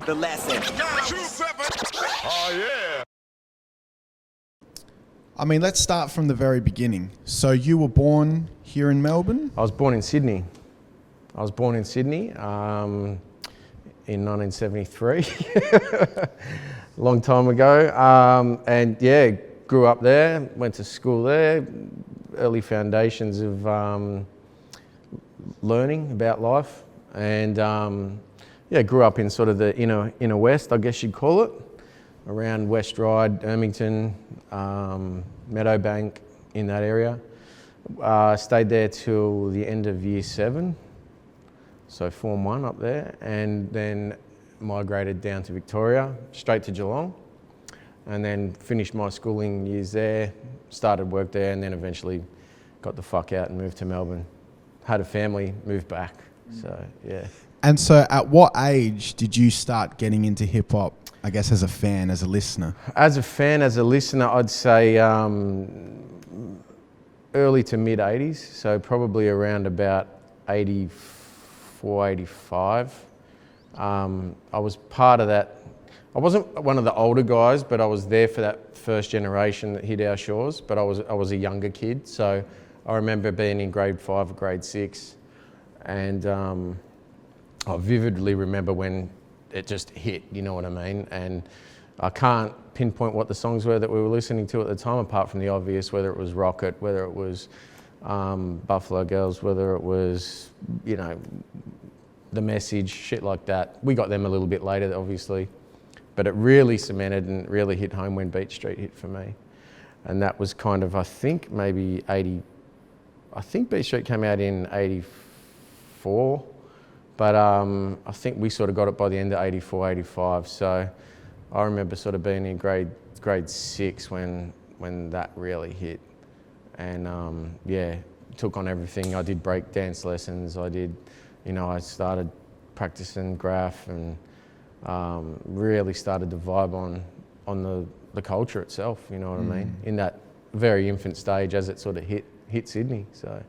The lesson. Oh, yeah. I mean, let's start from the very beginning. So you were born here in Melbourne? I was born in Sydney. In 1973, long time ago. And yeah, grew up there, went to school there, early foundations of learning about life. And yeah, grew up in sort of the inner west, I guess you'd call it, around West Ryde, Ermington, Meadowbank, in that area. Stayed there till the end of year 7. So Form 1 up there, and then migrated down to Victoria, straight to Geelong, and then finished my schooling years there, started work there, and then eventually got the fuck out and moved to Melbourne. Had a family, moved back, so yeah. And so at what age did you start getting into hip hop, I guess as a fan, as a listener? As a fan, as a listener, I'd say early to mid 80s, so probably around about 84, 85. I was part of that. I wasn't one of the older guys, but I was there for that first generation that hit our shores, but I was a younger kid, so I remember being in grade 5 or grade 6, and I vividly remember when it just hit, you know what I mean? And I can't pinpoint what the songs were that we were listening to at the time, apart from the obvious, whether it was Rocket, whether it was Buffalo Girls, whether it was, The Message, shit like that. We got them a little bit later, obviously, but it really cemented and really hit home when Beat Street hit for me. And that was kind of, I think, maybe 80, I think Beat Street came out in 84, but I think we sort of got it by the end of 84, 85. So I remember sort of being in grade 6 when that really hit. And yeah, took on everything. I did break dance lessons. I did, I started practicing graph and really started to vibe on the culture itself, you know what I mean? In that very infant stage as it sort of hit Sydney, so.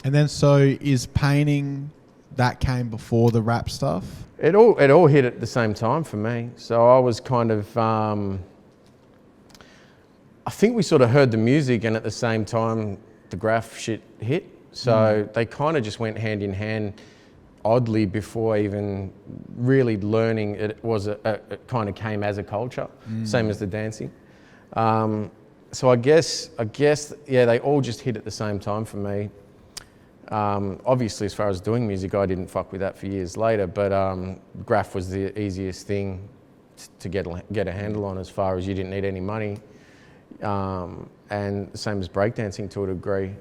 And then so is painting, that came before the rap stuff? It all hit at the same time for me. So I was kind of, I think we sort of heard the music and at the same time the graph shit hit. So they kind of just went hand in hand, oddly, before even really learning it kind of came as a culture, same as the dancing. So I guess, yeah, they all just hit at the same time for me. Obviously, as far as doing music, I didn't fuck with that for years later, but graph was the easiest thing to get a handle on, as far as you didn't need any money. And the same as breakdancing to a degree,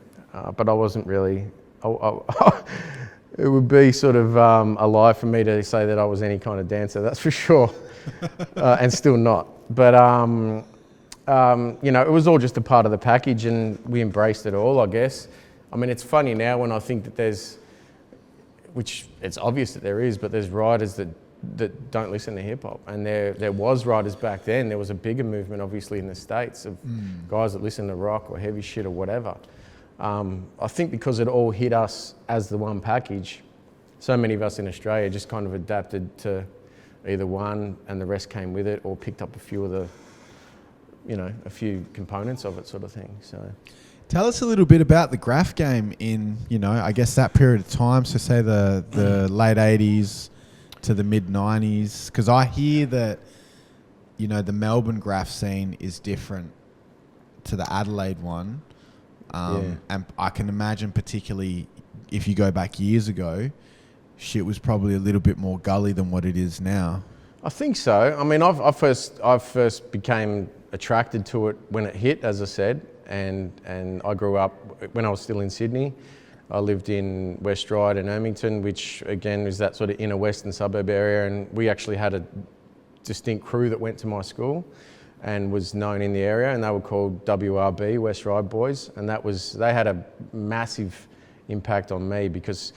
but I wasn't really, it would be sort of a lie for me to say that I was any kind of dancer, that's for sure, and still not. But, it was all just a part of the package and we embraced it all, I guess. I mean, it's funny now when I think that there's, which it's obvious that there is, but there's writers that don't listen to hip hop. And there was writers back then. There was a bigger movement, obviously, in the States of guys that listen to rock or heavy shit or whatever. I think because it all hit us as the one package, so many of us in Australia just kind of adapted to either one and the rest came with it, or picked up a few of the, a few components of it, sort of thing. So. Tell us a little bit about the graph game in, I guess that period of time. So say the late 80s to the mid 90s. Because I hear that, the Melbourne graph scene is different to the Adelaide one. And I can imagine, particularly if you go back years ago, shit was probably a little bit more gully than what it is now. I think so. I mean, I first became attracted to it when it hit, as I said. And I grew up, when I was still in Sydney, I lived in West Ryde and Ermington, which again is that sort of inner western suburb area, and we actually had a distinct crew that went to my school and was known in the area, and they were called WRB, West Ryde Boys, and they had a massive impact on me, because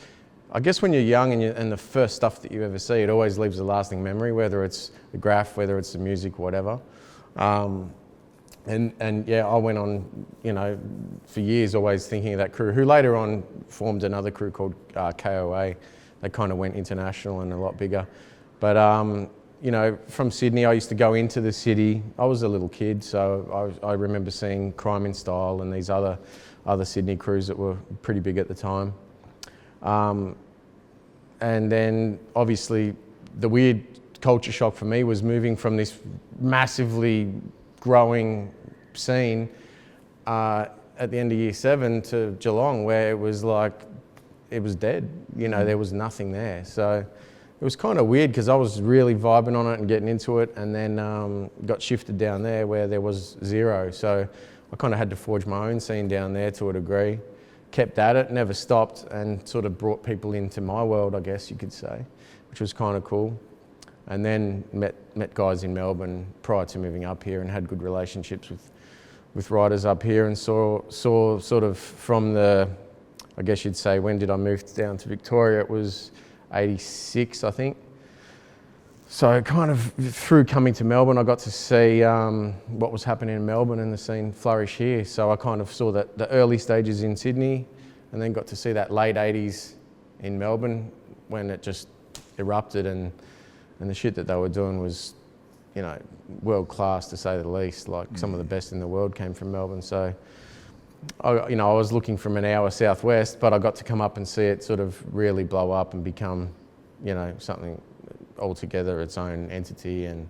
I guess when you're young and the first stuff that you ever see, it always leaves a lasting memory, whether it's the graph, whether it's the music, whatever. And yeah, I went on, for years always thinking of that crew, who later on formed another crew called KOA. They kind of went international and a lot bigger. But you know, from Sydney, I used to go into the city. I was a little kid, so I remember seeing Crime in Style and these other Sydney crews that were pretty big at the time. And then obviously the weird culture shock for me was moving from this massively growing scene at the end of year 7 to Geelong, where it was like, it was dead. You know, there was nothing there. So it was kind of weird because I was really vibing on it and getting into it, and then got shifted down there where there was zero. So I kind of had to forge my own scene down there to a degree. Kept at it, never stopped, and sort of brought people into my world, I guess you could say, which was kind of cool. And then met guys in Melbourne prior to moving up here, and had good relationships with writers up here, and saw sort of from the, I guess you'd say, when did I move down to Victoria? It was 86, I think. So kind of through coming to Melbourne, I got to see what was happening in Melbourne and the scene flourish here. So I kind of saw that the early stages in Sydney, and then got to see that late 80s in Melbourne when it just erupted, and the shit that they were doing was, you know, world class to say the least. Like some of the best in the world came from Melbourne. So I was looking from an hour southwest, but I got to come up and see it sort of really blow up and become, you know, something altogether its own entity and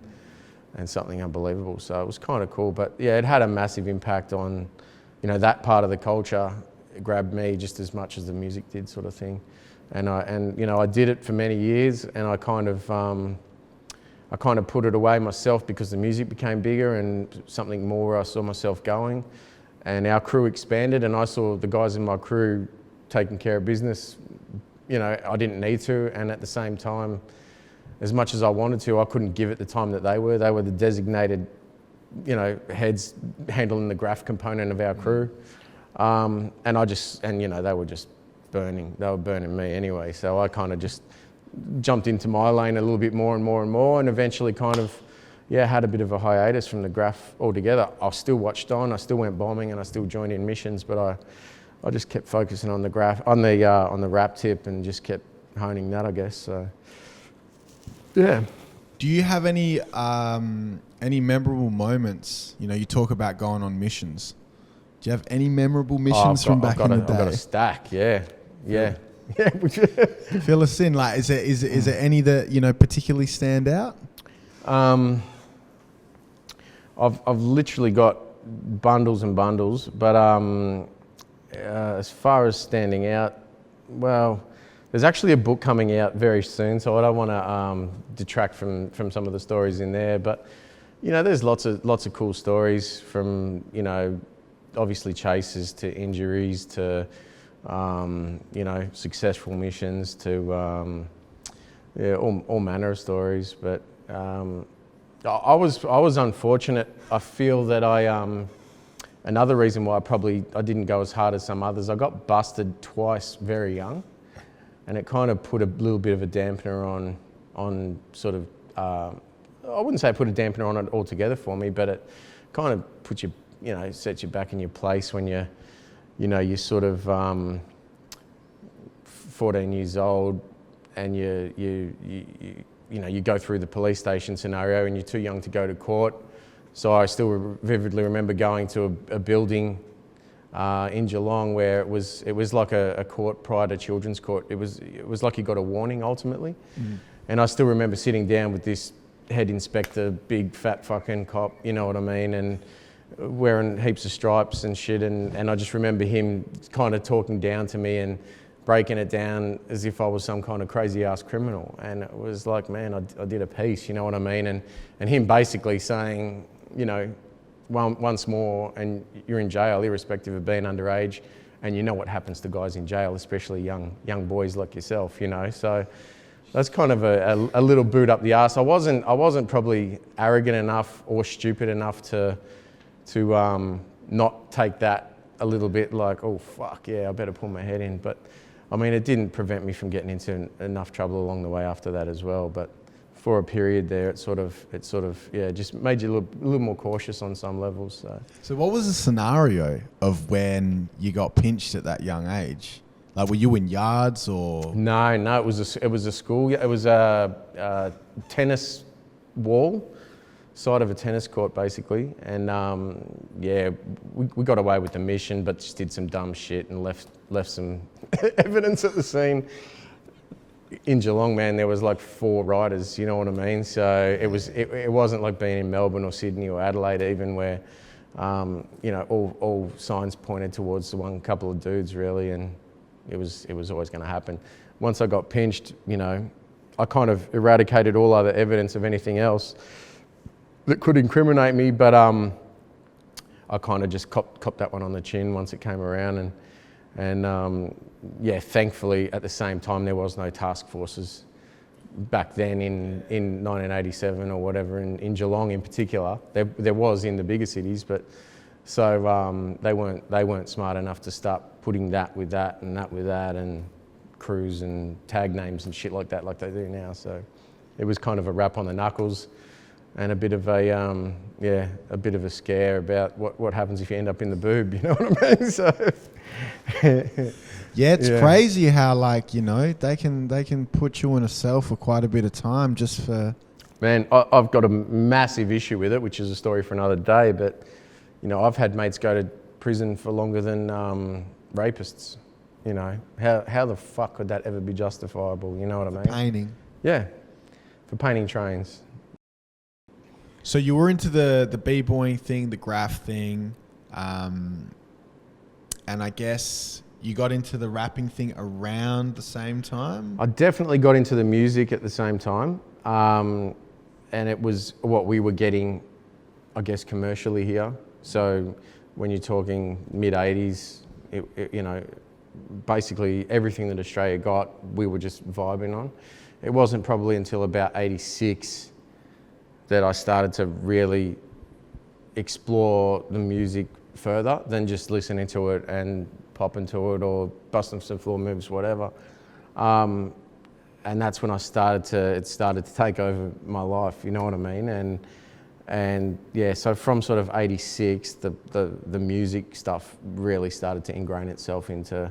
something unbelievable. So it was kind of cool. But yeah, it had a massive impact on, you know, that part of the culture. It grabbed me just as much as the music did, sort of thing. And you know, I did it for many years, and I kind of put it away myself because the music became bigger and something more where I saw myself going. And our crew expanded, and I saw the guys in my crew taking care of business. You know, I didn't need to, and at the same time, as much as I wanted to, I couldn't give it the time that they were. They were the designated, you know, heads handling the graph component of our crew. And you know, they were just burning. They were burning me anyway. So I kind of just jumped into my lane a little bit more and more and more, and eventually kind of, yeah, had a bit of a hiatus from the graph altogether. I still watched on, I still went bombing, and I still joined in missions, but I just kept focusing on the graph, on the rap tip, and just kept honing that, I guess. So, yeah. Do you have any memorable moments? You know, you talk about going on missions. Do you have any memorable missions from back in the day? I've got a stack, yeah. Fill us in. Like, is there any that, you know, particularly stand out? I've literally got bundles and bundles, but as far as standing out, well, there's actually a book coming out very soon, so I don't want to detract from some of the stories in there. But you know, there's lots of cool stories, from, you know, obviously chases to injuries to you know, successful missions to yeah, all manner of stories. But I was unfortunate. I feel that another reason why I didn't go as hard as some others, I got busted twice very young. And it kind of put a little bit of a dampener on sort of, I wouldn't say put a dampener on it altogether for me, but it kind of puts you, you know, sets you back in your place when you're sort of 14 years old, and you go through the police station scenario, and you're too young to go to court. So I still vividly remember going to a building in Geelong where it was like a court prior to children's court. It was like you got a warning ultimately. And I still remember sitting down with this head inspector, big fat fucking cop, you know what I mean, and wearing heaps of stripes and shit, and I just remember him kind of talking down to me and breaking it down as if I was some kind of crazy ass criminal. And it was like, man, I did a piece, you know what I mean, and him basically saying, you know, once more, and you're in jail irrespective of being underage, and you know what happens to guys in jail, especially young boys like yourself, you know. So that's kind of a little boot up the arse. I wasn't probably arrogant enough or stupid enough to not take that a little bit like, oh fuck yeah, I better pull my head in. But I mean, it didn't prevent me from getting into enough trouble along the way after that as well. But for a period there, it sort of yeah, just made you a little more cautious on some levels. So what was the scenario of when you got pinched at that young age? Like, were you in yards or? No, it was a school. It was a tennis wall, side of a tennis court, basically. And we got away with the mission, but just did some dumb shit and left some evidence at the scene. In Geelong, man, there was like 4 riders. You know what I mean? So it wasn't like being in Melbourne or Sydney or Adelaide, even where all signs pointed towards the one couple of dudes really, and it was always going to happen. Once I got pinched, I kind of eradicated all other evidence of anything else that could incriminate me, but I kind of just copped that one on the chin once it came around, and thankfully at the same time there was no task forces back then in 1987 or whatever in Geelong in particular. There was in the bigger cities, but so they weren't smart enough to start putting that with that and that with that and crews and tag names and shit like that like they do now. So it was kind of a rap on the knuckles and a bit of a scare about what happens if you end up in the boob, you know what I mean? So yeah, it's crazy how they can put you in a cell for quite a bit of time just for. Man, I've got a massive issue with it, which is a story for another day. But I've had mates go to prison for longer than rapists. How the fuck could that ever be justifiable? You know what I mean? Painting. Yeah, for painting trains. So you were into the b-boying thing, the graph thing, and I guess you got into the rapping thing around the same time? I definitely got into the music at the same time. And it was what we were getting, I guess, commercially here. So when you're talking mid-80s, basically everything that Australia got, we were just vibing on. It wasn't probably until about 86 that I started to really explore the music further than just listening to it and popping to it or busting some floor moves, whatever. And that's when it started to take over my life, you know what I mean? And yeah, so from sort of 86, the music stuff really started to ingrain itself into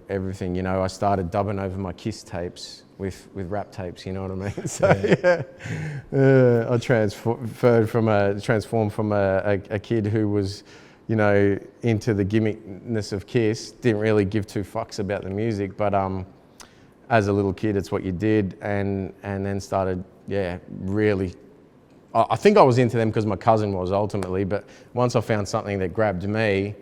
everything. I started dubbing over my Kiss tapes with rap tapes, you know what I mean? So I transformed from a kid who was, into the gimmickness of Kiss, didn't really give 2 fucks about the music, but as a little kid, it's what you did, and then started, really. I think I was into them because my cousin was ultimately, but once I found something that grabbed me,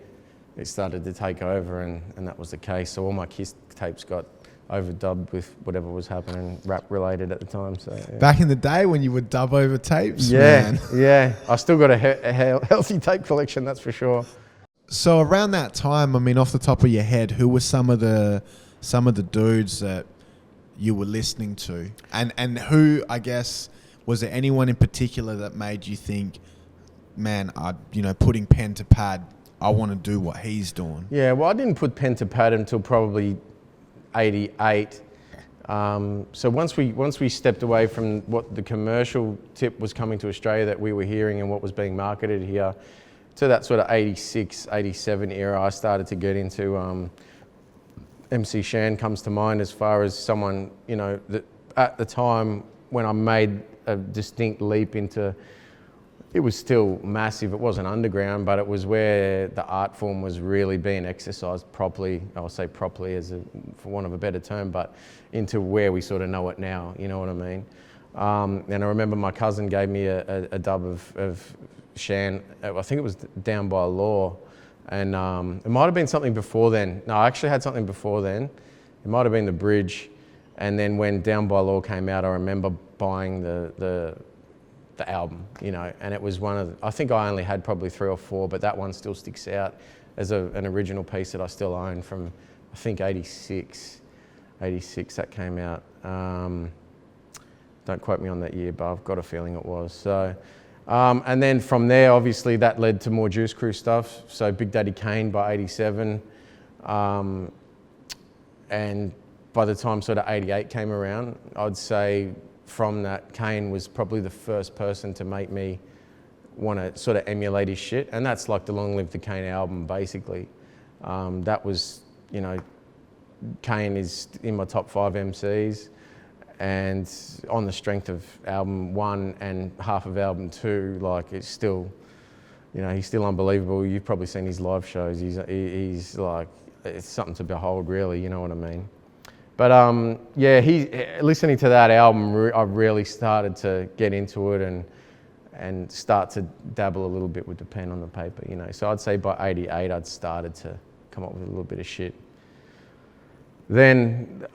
it started to take over, and that was the case. So all my Kiss tapes got overdubbed with whatever was happening rap related at the time. So back in the day when you would dub over tapes, man. Yeah, I still got a healthy tape collection, that's for sure. So around that time, I mean, off the top of your head, who were some of the dudes that you were listening to, and who, I guess, was there anyone in particular that made you think, man, putting pen to pad, I want to do what he's doing? Yeah, well, I didn't put pen to pad until probably 88. So once we stepped away from what the commercial tip was coming to Australia that we were hearing and what was being marketed here, to that sort of 86, 87 era, I started to get into MC Shan comes to mind as far as someone, that at the time when I made a distinct leap into, it was still massive. It wasn't underground, but it was where the art form was really being exercised properly. I'll say properly for want of a better term, but into where we sort of know it now, you know what I mean? And I remember my cousin gave me a dub of Shan, I think it was Down by Law, and it might have been something before then. No, I actually had something before then. It might have been The Bridge, and then when Down by Law came out, I remember buying the album, and it was one of I think I only had probably 3 or 4, but that one still sticks out as an original piece that I still own from, I think 86 that came out. Don't quote me on that year, but I've got a feeling it was. So, and then from there, obviously that led to more Juice Crew stuff. So Big Daddy Kane by 87, and by the time sort of 88 came around, I'd say from that, Kane was probably the first person to make me want to sort of emulate his shit. And that's like the Long Live the Kane album, basically. That was, Kane is in my top 5 MCs, and on the strength of album 1 and half of album 2, like it's still, you know, he's still unbelievable. You've probably seen his live shows. He's like, it's something to behold, really. You know what I mean? But yeah, listening to that album, I really started to get into it and start to dabble a little bit with the pen on the paper. You know, so I'd say by '88, I'd started to come up with a little bit of shit. Then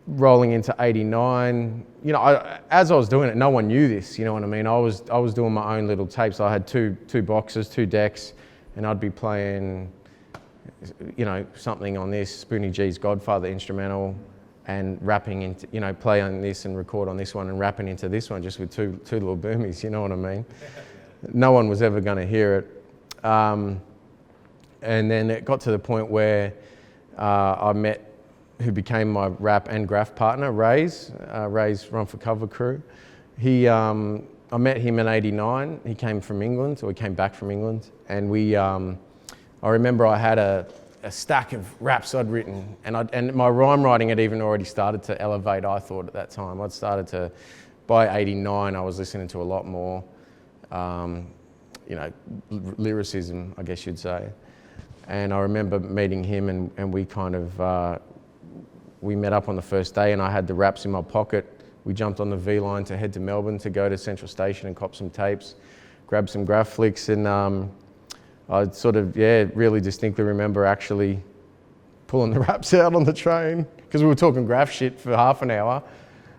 rolling into '89, you know, as I was doing it, no one knew this, you know what I mean? I was doing my own little tapes. I had two boxes, 2 decks, and I'd be playing, you know, something on this, Spoonie G's Godfather instrumental, and rapping into, you know, play on this and record on this one and rapping into this one just with two little boomies, you know what I mean? No one was ever going to hear it. And then it got to the point where I met who became my rap and graph partner, Ray's Run for Cover crew. I met him in '89. He came from England, or he came back from England, and I remember I had a stack of raps I'd written, and my rhyme writing had even already started to elevate, I thought, at that time. I'd started to, by '89, I was listening to a lot more, you know, lyricism, I guess you'd say. And I remember meeting him, and we kind of, we met up on the first day, and I had the raps in my pocket. We jumped on the V line to head to Melbourne to go to Central Station and cop some tapes, grab some graph flicks, and I sort of, yeah, really distinctly remember actually pulling the raps out on the train, because we were talking graph shit for half an hour.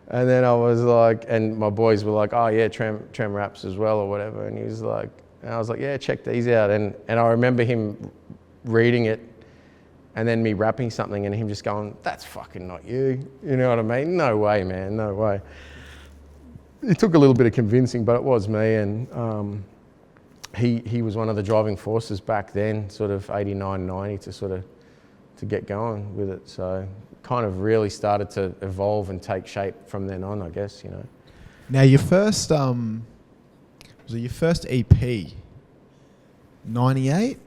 And then I was like, and my boys were like, oh yeah, Trem raps as well or whatever. And he was like, and I was like, yeah, check these out. And I remember him reading it, and then me rapping something and him just going, that's fucking not you. You know what I mean? No way, man, no way. It took a little bit of convincing, but it was me. And he was one of the driving forces back then, sort of '89, '90, to get going with it. So kind of really started to evolve and take shape from then on, I guess, you know. Now your first, was it your first EP? 98?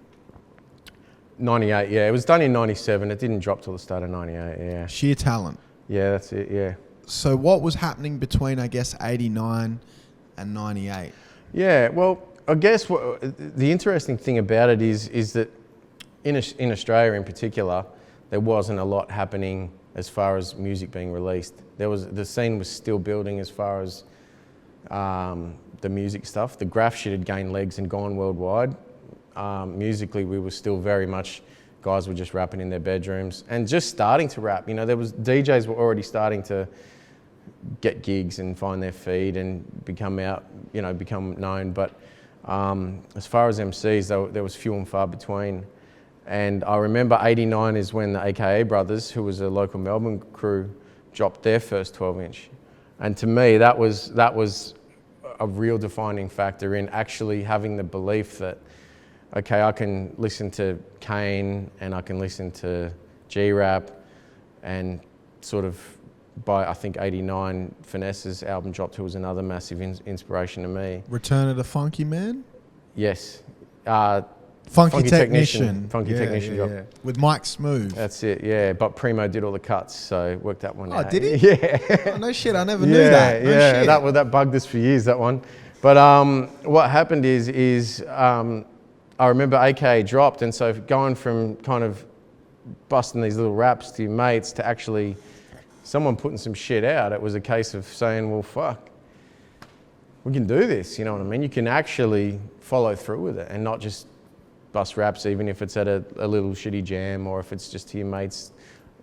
98, yeah. It was done in 97. It didn't drop till the start of 98, yeah. Sheer Talent. Yeah, that's it, yeah. So what was happening between, I guess, 89 and 98? Yeah, well, I guess the interesting thing about it is that in Australia in particular, there wasn't a lot happening as far as music being released. The scene was still building as far as the music stuff. The graph shit had gained legs and gone worldwide. Musically, we were still very much, guys were just rapping in their bedrooms and just starting to rap. You know, DJs were already starting to get gigs and find their feet and become known. But as far as MCs, there was few and far between. And I remember '89 is when the AKA brothers, who was a local Melbourne crew, dropped their first 12-inch. And to me, that was a real defining factor in actually having the belief that, okay, I can listen to Kane and I can listen to G-Rap, and sort of by, I think, '89, Finesse's album dropped, who was another massive inspiration to me. Return of the Funky Man? Yes. Funky Technician. Funky Technician dropped. Yeah. With Mike Smooth. That's it, yeah. But Primo did all the cuts, so worked that one out. Oh, did he? Yeah. Oh, no shit, I never knew that. No yeah, shit. that bugged us for years, that one. But what happened is I remember AKA dropped, and so going from kind of busting these little raps to your mates to actually someone putting some shit out, it was a case of saying, well, fuck, we can do this, you know what I mean? You can actually follow through with it and not just bust raps, even if it's at a little shitty jam or if it's just to your mates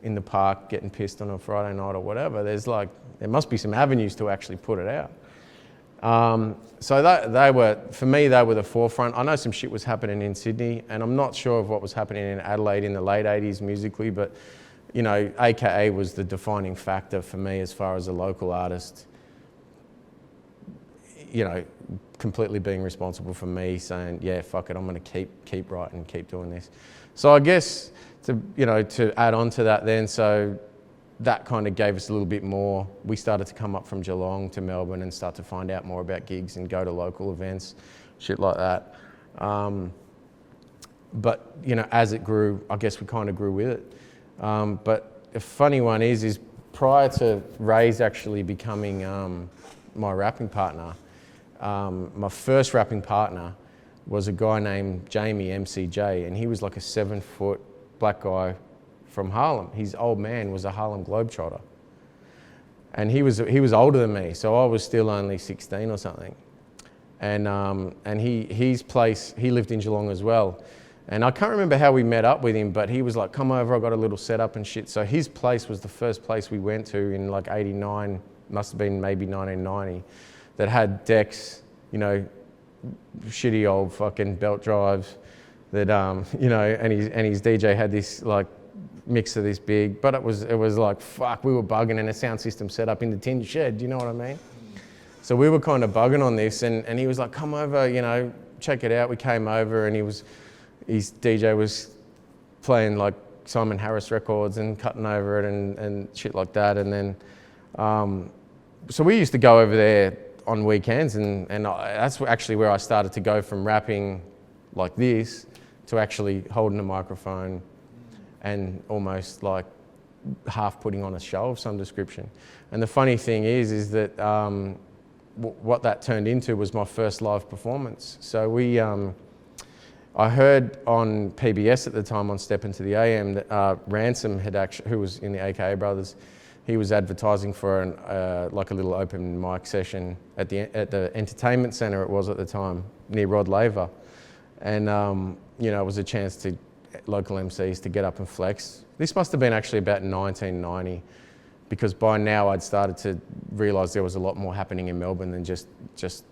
in the park getting pissed on a Friday night or whatever. There must be some avenues to actually put it out. So they were, for me, they were the forefront. I know some shit was happening in Sydney, and I'm not sure of what was happening in Adelaide in the late 80s musically, but, you know, AKA was the defining factor for me as far as a local artist, you know, completely being responsible for me saying, yeah, fuck it, I'm going to keep writing, keep doing this. So I guess to add on to that then, so that kind of gave us a little bit more. We started to come up from Geelong to Melbourne and start to find out more about gigs and go to local events, shit like that. But, you know, as it grew, I guess we kind of grew with it. But a funny one is prior to Ray's actually becoming my rapping partner, my first rapping partner was a guy named Jamie MCJ, and he was like a 7-foot black guy from Harlem. His old man was a Harlem Globetrotter. And he was older than me, so I was still only 16 or something. And his place, he lived in Geelong as well. And I can't remember how we met up with him, but he was like, come over, I got a little setup and shit. So his place was the first place we went to in like 89, must have been maybe 1990, that had decks, you know, shitty old fucking belt drives that, you know, and his DJ had this like mixer this big, but it was like, fuck, we were bugging, and a sound system set up in the tin shed, you know what I mean? So we were kind of bugging on this, and he was like, come over, you know, check it out. We came over, and his DJ was playing like Simon Harris records and cutting over it and shit like that. And then, so we used to go over there on weekends, and that's actually where I started to go from rapping like this to actually holding a microphone and almost like half putting on a show of some description. And the funny thing is that what that turned into was my first live performance. So I heard on PBS at the time, on Step Into the AM, that Ransom had actually, who was in the AKA Brothers, he was advertising for like a little open mic session at the entertainment centre it was at the time, near Rod Laver. And you know, it was a chance to local MCs to get up and flex. This must have been actually about 1990, because by now I'd started to realise there was a lot more happening in Melbourne than just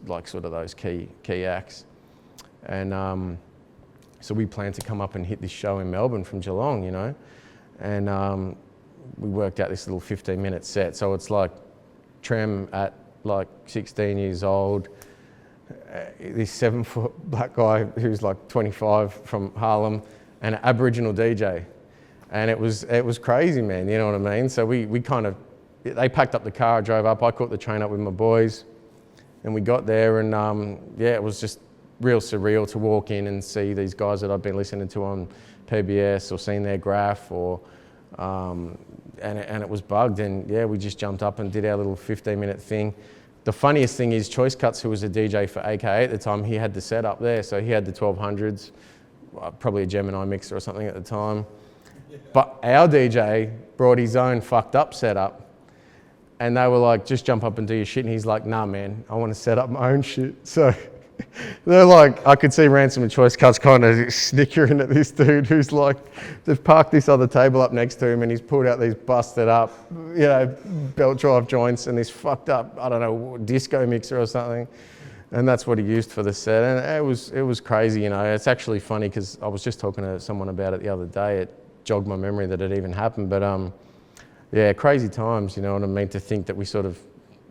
like sort of those key acts. And so we planned to come up and hit this show in Melbourne from Geelong, you know, and we worked out this little 15-minute set. So it's like Trem at like 16 years old, this 7-foot black guy who's like 25 from Harlem, and an Aboriginal DJ. And it was crazy, man, you know what I mean? So we kind of, they packed up the car, drove up, I caught the train up with my boys, and we got there, and yeah, it was just real surreal to walk in and see these guys that I've been listening to on PBS or seen their graph, or and it was bugged, and yeah, we just jumped up and did our little 15-minute thing. The funniest thing is Choice Cuts, who was a DJ for AKA at the time, he had the setup there, so he had the 1200s, probably a Gemini mixer or something at the time. Yeah. But our DJ brought his own fucked up setup, and they were like, just jump up and do your shit, and he's like, nah man, I want to set up my own shit. So they're like, I could see Ransom and Choice Cuts kind of snickering at this dude who's like, they've parked this other table up next to him, and he's pulled out these busted up, you know, belt drive joints and this fucked up, I don't know, disco mixer or something. And that's what he used for the set. And it was crazy, you know. It's actually funny because I was just talking to someone about it the other day. It jogged my memory that it even happened. But yeah, crazy times, you know what I mean, to think that we sort of,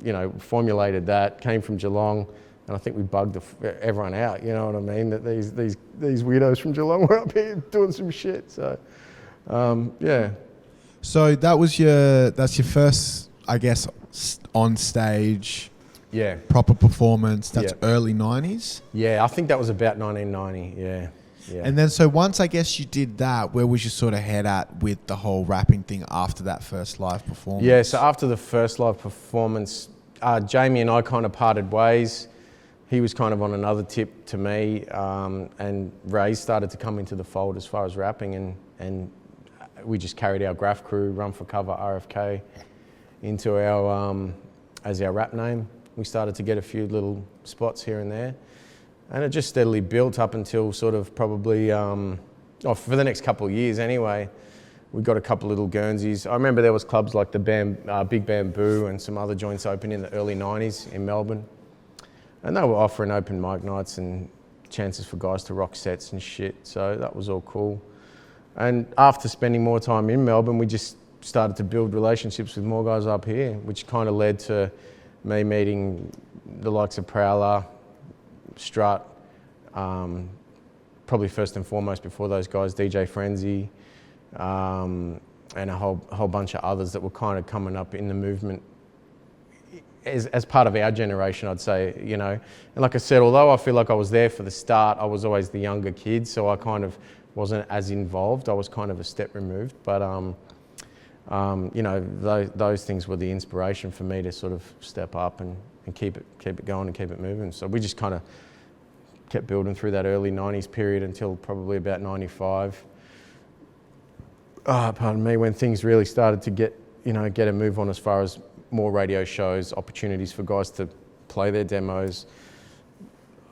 you know, formulated that, came from Geelong, and I think we bugged everyone out, you know what I mean, that these weirdos from Geelong were up here doing some shit. So, yeah. So that's your first, I guess, on stage, yeah, proper performance. That's yeah. Early 90s. Yeah, I think that was about 1990. Yeah. Yeah. And then, so once I guess you did that, where was your sort of head at with the whole rapping thing after that first live performance? Yeah, so after the first live performance, Jamie and I kind of parted ways. He was kind of on another tip to me, and Ray started to come into the fold as far as rapping, and we just carried our graph crew, Run for Cover, RFK, into our as our rap name. We started to get a few little spots here and there, and it just steadily built up until sort of probably, for the next couple of years anyway. We got a couple little Guernseys. I remember there was clubs like the Big Bamboo and some other joints open in the early 90s in Melbourne. And they were offering open mic nights and chances for guys to rock sets and shit. So that was all cool. And after spending more time in Melbourne, we just started to build relationships with more guys up here, which kind of led to me meeting the likes of Prowler, Strut, probably first and foremost before those guys, DJ Frenzy, and a whole bunch of others that were kind of coming up in the movement as part of our generation, I'd say, you know. And like I said, although I feel like I was there for the start, I was always the younger kid, so I kind of wasn't as involved. I was kind of a step removed, but you know, those things were the inspiration for me to sort of step up and keep it going and keep it moving. So we just kind of kept building through that early 90s period until probably about 95. Pardon me, when things really started to get a move on as far as more radio shows, opportunities for guys to play their demos.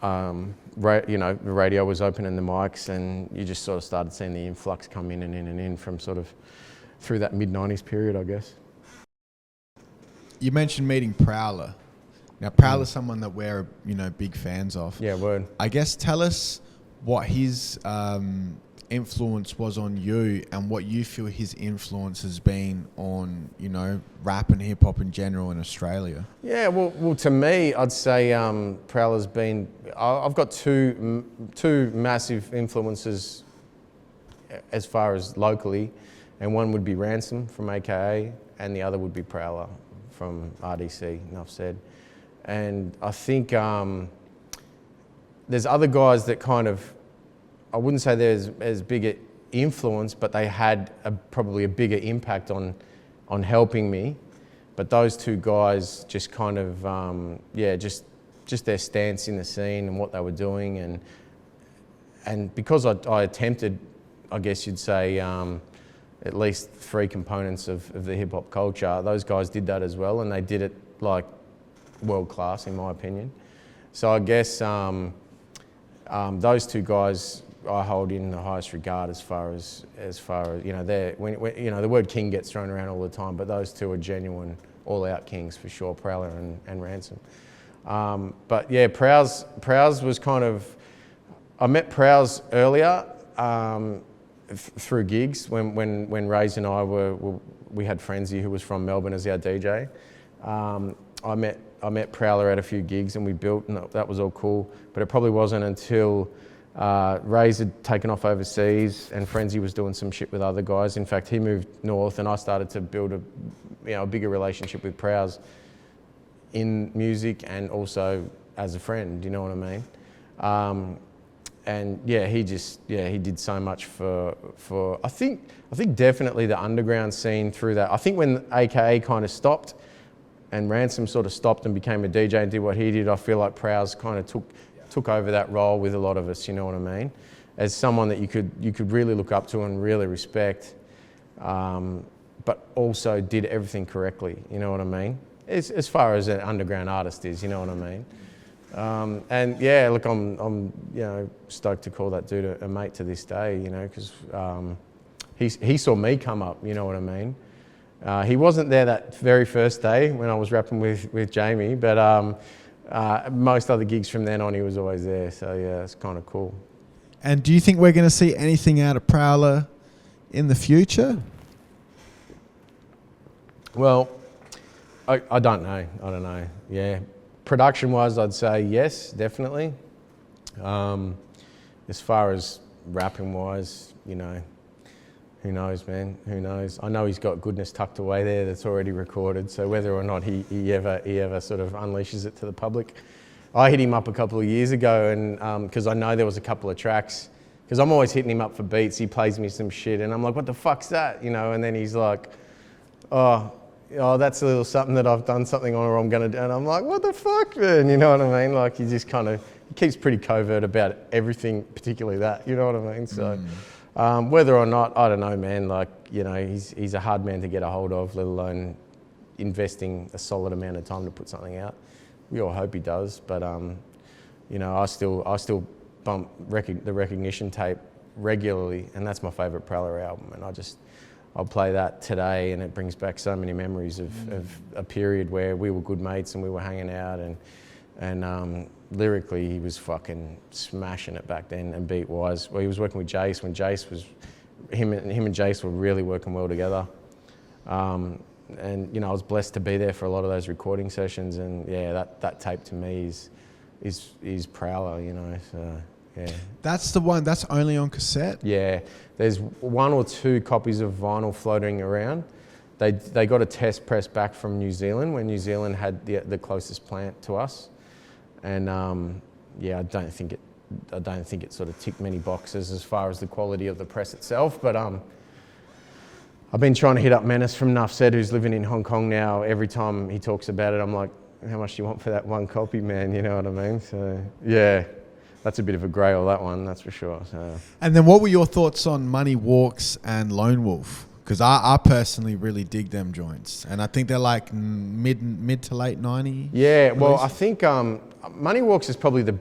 The radio was opening the mics, and you just sort of started seeing the influx come in and in and in from sort of through that mid-90s period, I guess. You mentioned meeting Prowler. Now, Prowler's someone that we're, big fans of. Yeah, word. I guess tell us what his influence was on you and what you feel his influence has been on, rap and hip hop in general in Australia. Yeah, well, to me, I'd say Prowler's been. I've got two massive influences as far as locally, and one would be Ransom from AKA, and the other would be Prowler from RDC. Enough said. And I think there's other guys that kind of, I wouldn't say there's as big an influence, but they had probably a bigger impact on helping me. But those two guys just kind of, just their stance in the scene and what they were doing. And because I attempted, I guess you'd say, at least three components of the hip hop culture, those guys did that as well, and they did it like world class in my opinion. So I guess those two guys I hold in the highest regard as far as they're when the word king gets thrown around all the time, but those two are genuine all-out kings for sure, Prowler and Ransom. But yeah, Prowse was kind of, I met Prowse earlier through gigs when Raze and I we had Frenzy who was from Melbourne as our DJ. I met Prowler at a few gigs and we built, and that was all cool. But it probably wasn't until Raze had taken off overseas and Frenzy was doing some shit with other guys. In fact, he moved north and I started to build a bigger relationship with Prowse in music and also as a friend, you know what I mean? And yeah, he did so much for I think definitely the underground scene through that. I think when AKA kind of stopped and Ransom sort of stopped and became a DJ and did what he did, I feel like Prowse kind of took over that role with a lot of us, you know what I mean? As someone that you could really look up to and really respect, but also did everything correctly, you know what I mean? As far as an underground artist is, you know what I mean? And yeah, look, I'm stoked to call that dude a mate to this day, because he saw me come up, you know what I mean? He wasn't there that very first day when I was rapping with Jamie, but most other gigs from then on, he was always there. So yeah, it's kind of cool. And do you think we're going to see anything out of Prowler in the future? Well, I don't know. I don't know. Yeah. Production-wise, I'd say yes, definitely. As far as rapping-wise, who knows, man? Who knows? I know he's got goodness tucked away there that's already recorded. So whether or not he ever sort of unleashes it to the public, I hit him up a couple of years ago, and because I know there was a couple of tracks, because I'm always hitting him up for beats. He plays me some shit, and I'm like, "What the fuck's that?" And then he's like, "Oh, that's a little something that I've done something on or I'm gonna do," and I'm like, "What the fuck, man?" You know what I mean? Like he just kind of keeps pretty covert about everything, particularly that. You know what I mean? So. Whether or not, I don't know, man. Like, he's a hard man to get a hold of, let alone investing a solid amount of time to put something out. We all hope he does, but I still bump the Recognition tape regularly, and that's my favourite Prowler album. And I'll play that today, and it brings back so many memories of a period where we were good mates and we were hanging out, and lyrically, he was fucking smashing it back then, and beat-wise. Well, he was working with Jace when Jace was, him and Jace were really working well together. And I was blessed to be there for a lot of those recording sessions, and yeah, that tape to me is Prowler, so yeah. That's the one, that's only on cassette? Yeah, there's 1 or 2 copies of vinyl floating around. They got a test press back from New Zealand when New Zealand had the closest plant to us. And I don't think I don't think it sort of ticked many boxes as far as the quality of the press itself. But I've been trying to hit up Menace from Nuff Said, who's living in Hong Kong now. Every time he talks about it, I'm like, how much do you want for that one copy, man? You know what I mean? So, yeah, that's a bit of a grail, that one, that's for sure. So. And then what were your thoughts on Money Walks and Lone Wolf? Because I personally really dig them joints. And I think they're like mid to late 90s. Yeah, well, I think Money Walks is probably the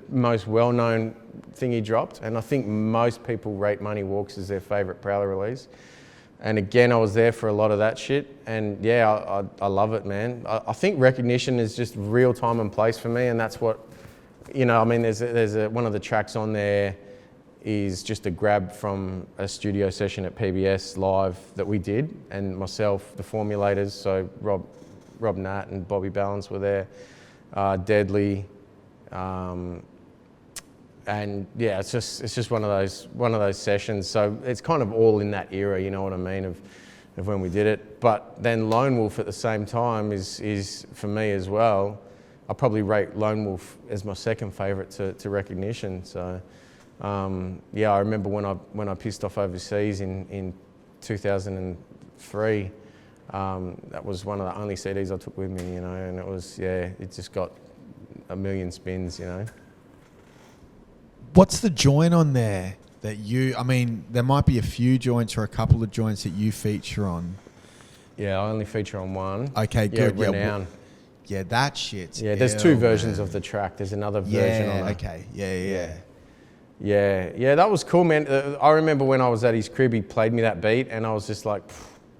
most well-known thing he dropped. And I think most people rate Money Walks as their favourite Prowler release. And again, I was there for a lot of that shit. And yeah, I love it, man. I think recognition is just real time and place for me. And that's what, you know, I mean, there's one of the tracks on there is just a grab from a studio session at PBS Live that we did. And myself, the formulators, so Rob Nat and Bobby Balance were there, Deadly. And yeah, it's just one of those sessions. So it's kind of all in that era, you know what I mean, of when we did it. But then Lone Wolf at the same time is for me as well. I probably rate Lone Wolf as my second favourite to recognition. So yeah, I remember when I pissed off overseas in 2003. That was one of the only CDs I took with me, you know, and it just got a million spins, you know. What's the joint on there that I mean, there might be a few joints or a couple of joints that you feature on. Yeah, I only feature on one. Okay, good. Yeah, Renown. Yeah, that shit's there's two versions of the track. There's another version on it. Okay, yeah. Yeah, that was cool, man. I remember when I was at his crib, he played me that beat, and I was just like,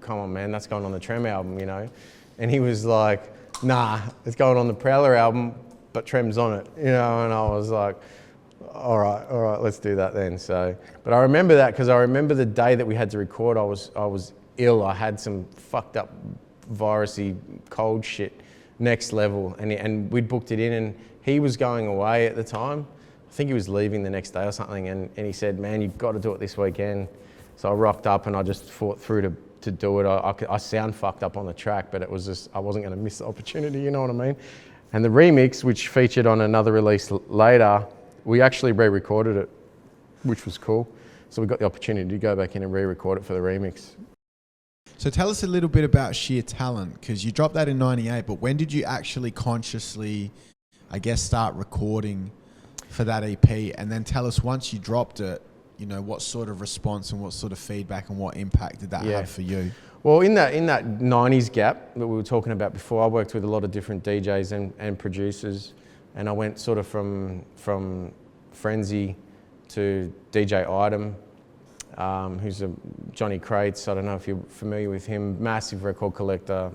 come on, man, that's going on the Trem album, you know? And he was like, nah, it's going on the Prowler album, but Trem's on it, you know? And I was like, all right, let's do that then. So, but I remember that because I remember the day that we had to record, I was ill. I had some fucked up virusy cold shit, next level, and we'd booked it in, and he was going away at the time. I think he was leaving the next day or something, and he said, man, you've got to do it this weekend. So I rocked up and I just fought through to do it. I sound fucked up on the track, but it was just, I wasn't going to miss the opportunity, you know what I mean? And the remix, which featured on another release later, we actually re-recorded it, which was cool. So we got the opportunity to go back in and re-record it for the remix. So tell us a little bit about Sheer Talent, because you dropped that in 98, but when did you actually consciously, I guess, start recording for that EP? And then tell us, once you dropped it, you know, what sort of response and what sort of feedback and what impact did that have for you? Well, in that 90s gap that we were talking about before, I worked with a lot of different DJs and producers. And I went sort of from Frenzy to DJ Item, who's a Johnny Crates. I don't know if you're familiar with him. Massive record collector,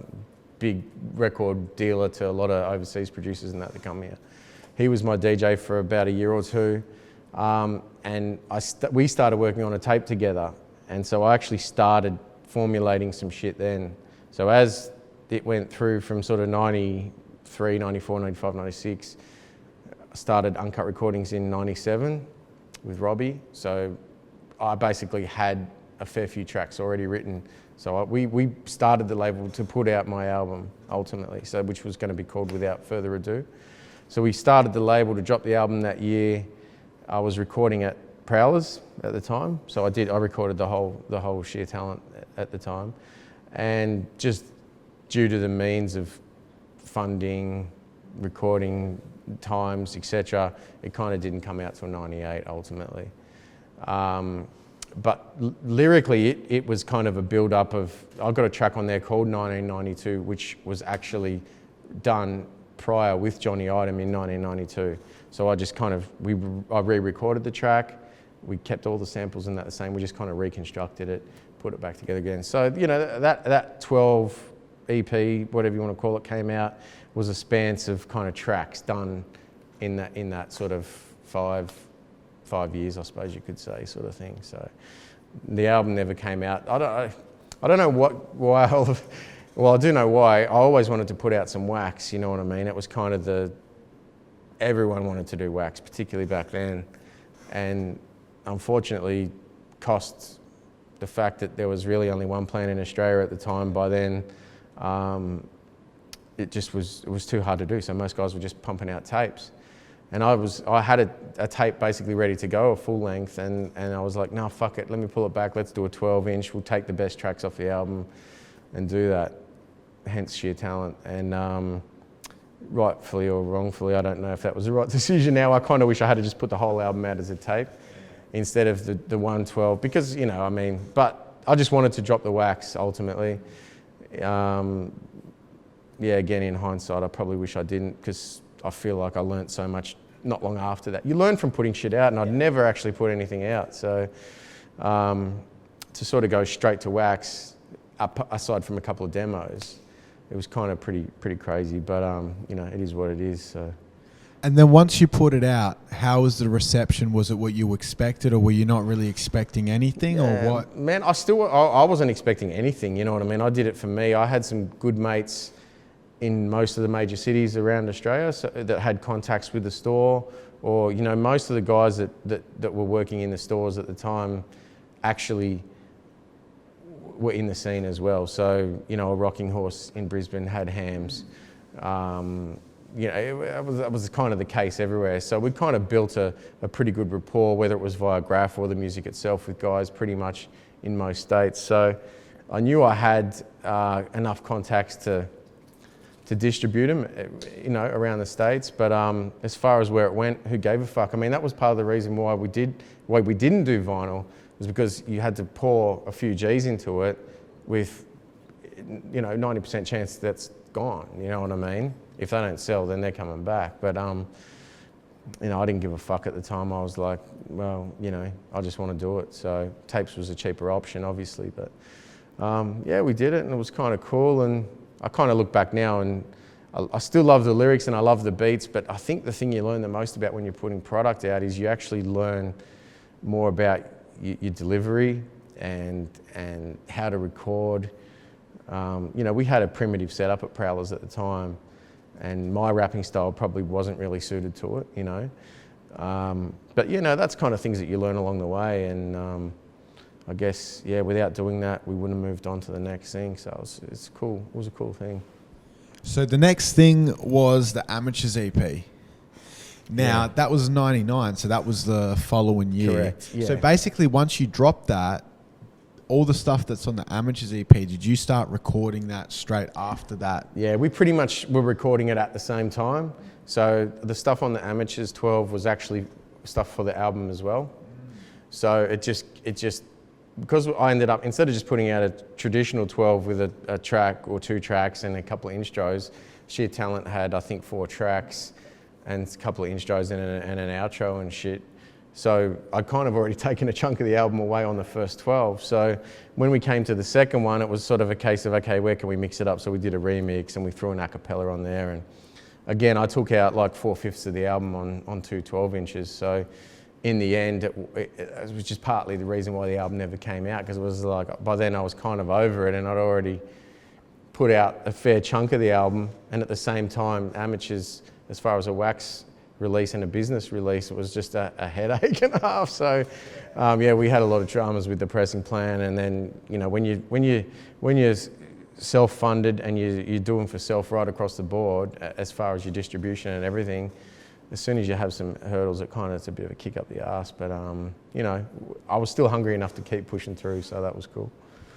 big record dealer to a lot of overseas producers and that come here. He was my DJ for about a year or two. And we started working on a tape together. And so I actually started formulating some shit then. So as it went through from sort of 93, 94, 95, 96, I started Uncut Recordings in 97 with Robbie. So I basically had a fair few tracks already written. So we started the label to put out my album ultimately, so which was going to be called Without Further Ado. So we started the label to drop the album that year. I was recording at Prowlers at the time, so I recorded the whole Sheer Talent at the time, and just due to the means of funding, recording times, etc., it kind of didn't come out till 98 ultimately. But lyrically, it was kind of a build-up of, I got a track on there called 1992, which was actually done prior with Johnny Item in 1992. So I just kind of, I re-recorded the track, we kept all the samples and that the same, we just kind of reconstructed it, put it back together again. So, you know, that 12 EP, whatever you want to call it, came out, was a span of kind of tracks done in that sort of five years, I suppose you could say, sort of thing. So the album never came out. I don't know why. Well, I do know why. I always wanted to put out some wax, you know what I mean? It was kind of everyone wanted to do wax, particularly back then. And unfortunately, cost, the fact that there was really only one plant in Australia at the time by then, it was too hard to do. So most guys were just pumping out tapes. And I had a tape basically ready to go, a full length, and I was like, no, fuck it, let me pull it back, let's do a 12-inch, we'll take the best tracks off the album and do that, hence Sheer Talent. And rightfully or wrongfully, I don't know if that was the right decision now. I kind of wish I had just put the whole album out as a tape instead of the 112, because, you know, I mean, but I just wanted to drop the wax ultimately. Yeah, again, in hindsight, I probably wish I didn't, because I feel like I learnt so much not long after that. You learn from putting shit out, and I'd never actually put anything out. So to sort of go straight to wax, aside from a couple of demos, it was kind of pretty crazy. But you know, it is what it is. So. And then once you put it out, how was the reception? Was it what you expected, or were you not really expecting anything, or what? Man, I wasn't expecting anything, you know what I mean? I did it for me. I had some good mates in most of the major cities around Australia that had contacts with the store, or, you know, most of the guys that were working in the stores at the time actually were in the scene as well. So, you know, a Rocking Horse in Brisbane had hams. You know, that was kind of the case everywhere. So we kind of built a pretty good rapport, whether it was via graph or the music itself, with guys pretty much in most states. So I knew I had enough contacts to distribute them, you know, around the States. But as far as where it went, who gave a fuck? I mean, that was part of the reason why we didn't do vinyl, was because you had to pour a few G's into it with, you know, 90% chance that's gone, you know what I mean? If they don't sell, then they're coming back. But, you know, I didn't give a fuck at the time. I was like, well, you know, I just want to do it. So tapes was a cheaper option, obviously. But, yeah, we did it, and it was kind of cool. And I kind of look back now, and I still love the lyrics and I love the beats, but I think the thing you learn the most about when you're putting product out is you actually learn more about your delivery and how to record. You know, we had a primitive setup at Prowlers at the time, and my rapping style probably wasn't really suited to it, you know. But, you know, that's kind of things that you learn along the way, and I guess, yeah, without doing that, we wouldn't have moved on to the next thing. So it's cool. It was a cool thing. So the next thing was the Amateurs EP. Now, that was 99, so that was the following year. Correct, yeah. So basically, once you dropped that, all the stuff that's on the Amateurs EP, did you start recording that straight after that? Yeah, we pretty much were recording it at the same time. So the stuff on the Amateurs 12 was actually stuff for the album as well. So it just because I ended up, instead of just putting out a traditional 12 with a track or 2 tracks and a couple of intros, Sheer Talent had, I think, 4 tracks and a couple of intros and an outro and shit. So I'd kind of already taken a chunk of the album away on the first 12. So when we came to the second one, it was sort of a case of, okay, where can we mix it up? So we did a remix and we threw an a cappella on there. And again, I took out like 4/5 of the album on 2 12-inches. So in the end, it was just partly the reason why the album never came out, because it was like, by then I was kind of over it, and I'd already put out a fair chunk of the album. And at the same time, Amateurs, as far as a wax release and a business release, it was just a headache and a half. So yeah, we had a lot of dramas with the pressing plan. And then, you know, when you're self-funded and you're doing for self right across the board, as far as your distribution and everything, as soon as you have some hurdles, it kind of, it's a bit of a kick up the arse. But, you know, I was still hungry enough to keep pushing through, so that was cool.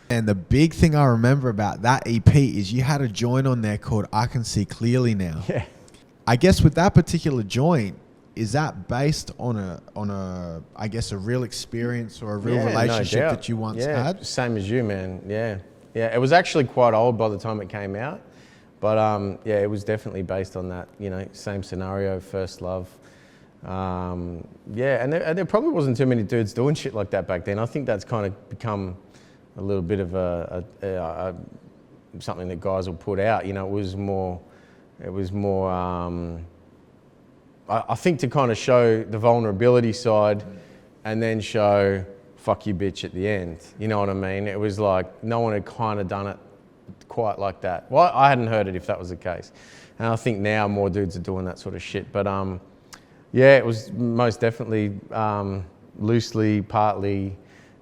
And the big thing I remember about that EP is you had a joint on there called I Can See Clearly Now. Yeah. I guess with that particular joint, is that based on a I guess a real experience or a real relationship that you once had? Same as you, man. Yeah. Yeah, it was actually quite old by the time it came out. But yeah, it was definitely based on that, you know, same scenario, first love. Yeah, and there probably wasn't too many dudes doing shit like that back then. I think that's kind of become a little bit of a something that guys will put out. You know, it was more. I think to kind of show the vulnerability side, and then show fuck you bitch at the end. You know what I mean? It was like no one had kind of done it quite like that. Well, I hadn't heard it if that was the case. And I think now more dudes are doing that sort of shit. But yeah, it was most definitely loosely, partly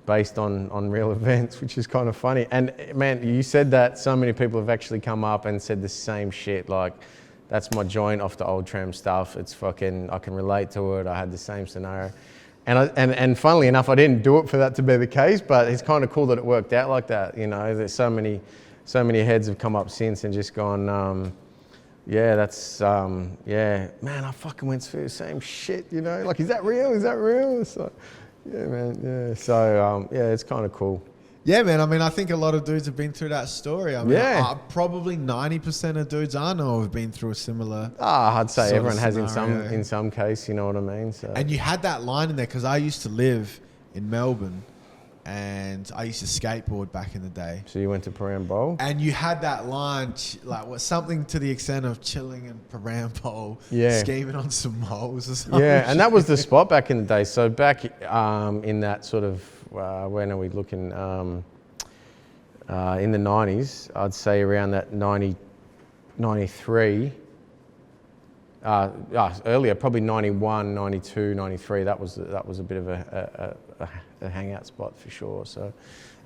based on real events, which is kind of funny. And man, you said that so many people have actually come up and said the same shit. Like, That's my joint off the old Trem stuff. It's fucking, I can relate to it. I had the same scenario. And funnily enough, I didn't do it for that to be the case, but it's kind of cool that it worked out like that. You know, there's so many heads have come up since and just gone, yeah, that's, yeah, man, I fucking went through the same shit, you know? Like, is that real? Is that real? So, yeah, man, yeah. So, yeah, it's kind of cool. Yeah, man. I mean, I think a lot of dudes have been through that story. I mean, Yeah. probably 90% of dudes I know have been through a similar. I'd say sort of everyone has scenario. in some case, you know what I mean? So. And you had that line in there because I used to live in Melbourne, and I used to skateboard back in the day. So you went to Paran Bowl? And you had that line, like something to the extent of chilling in Paran Bowl, Yeah. scheming on some moles or something. Yeah, and that was the spot back in the day. So back in that sort of, when are we looking? In the 90s, I'd say around that 90, 93, earlier, probably 91, 92, 93, that was a bit of a hangout spot for sure. So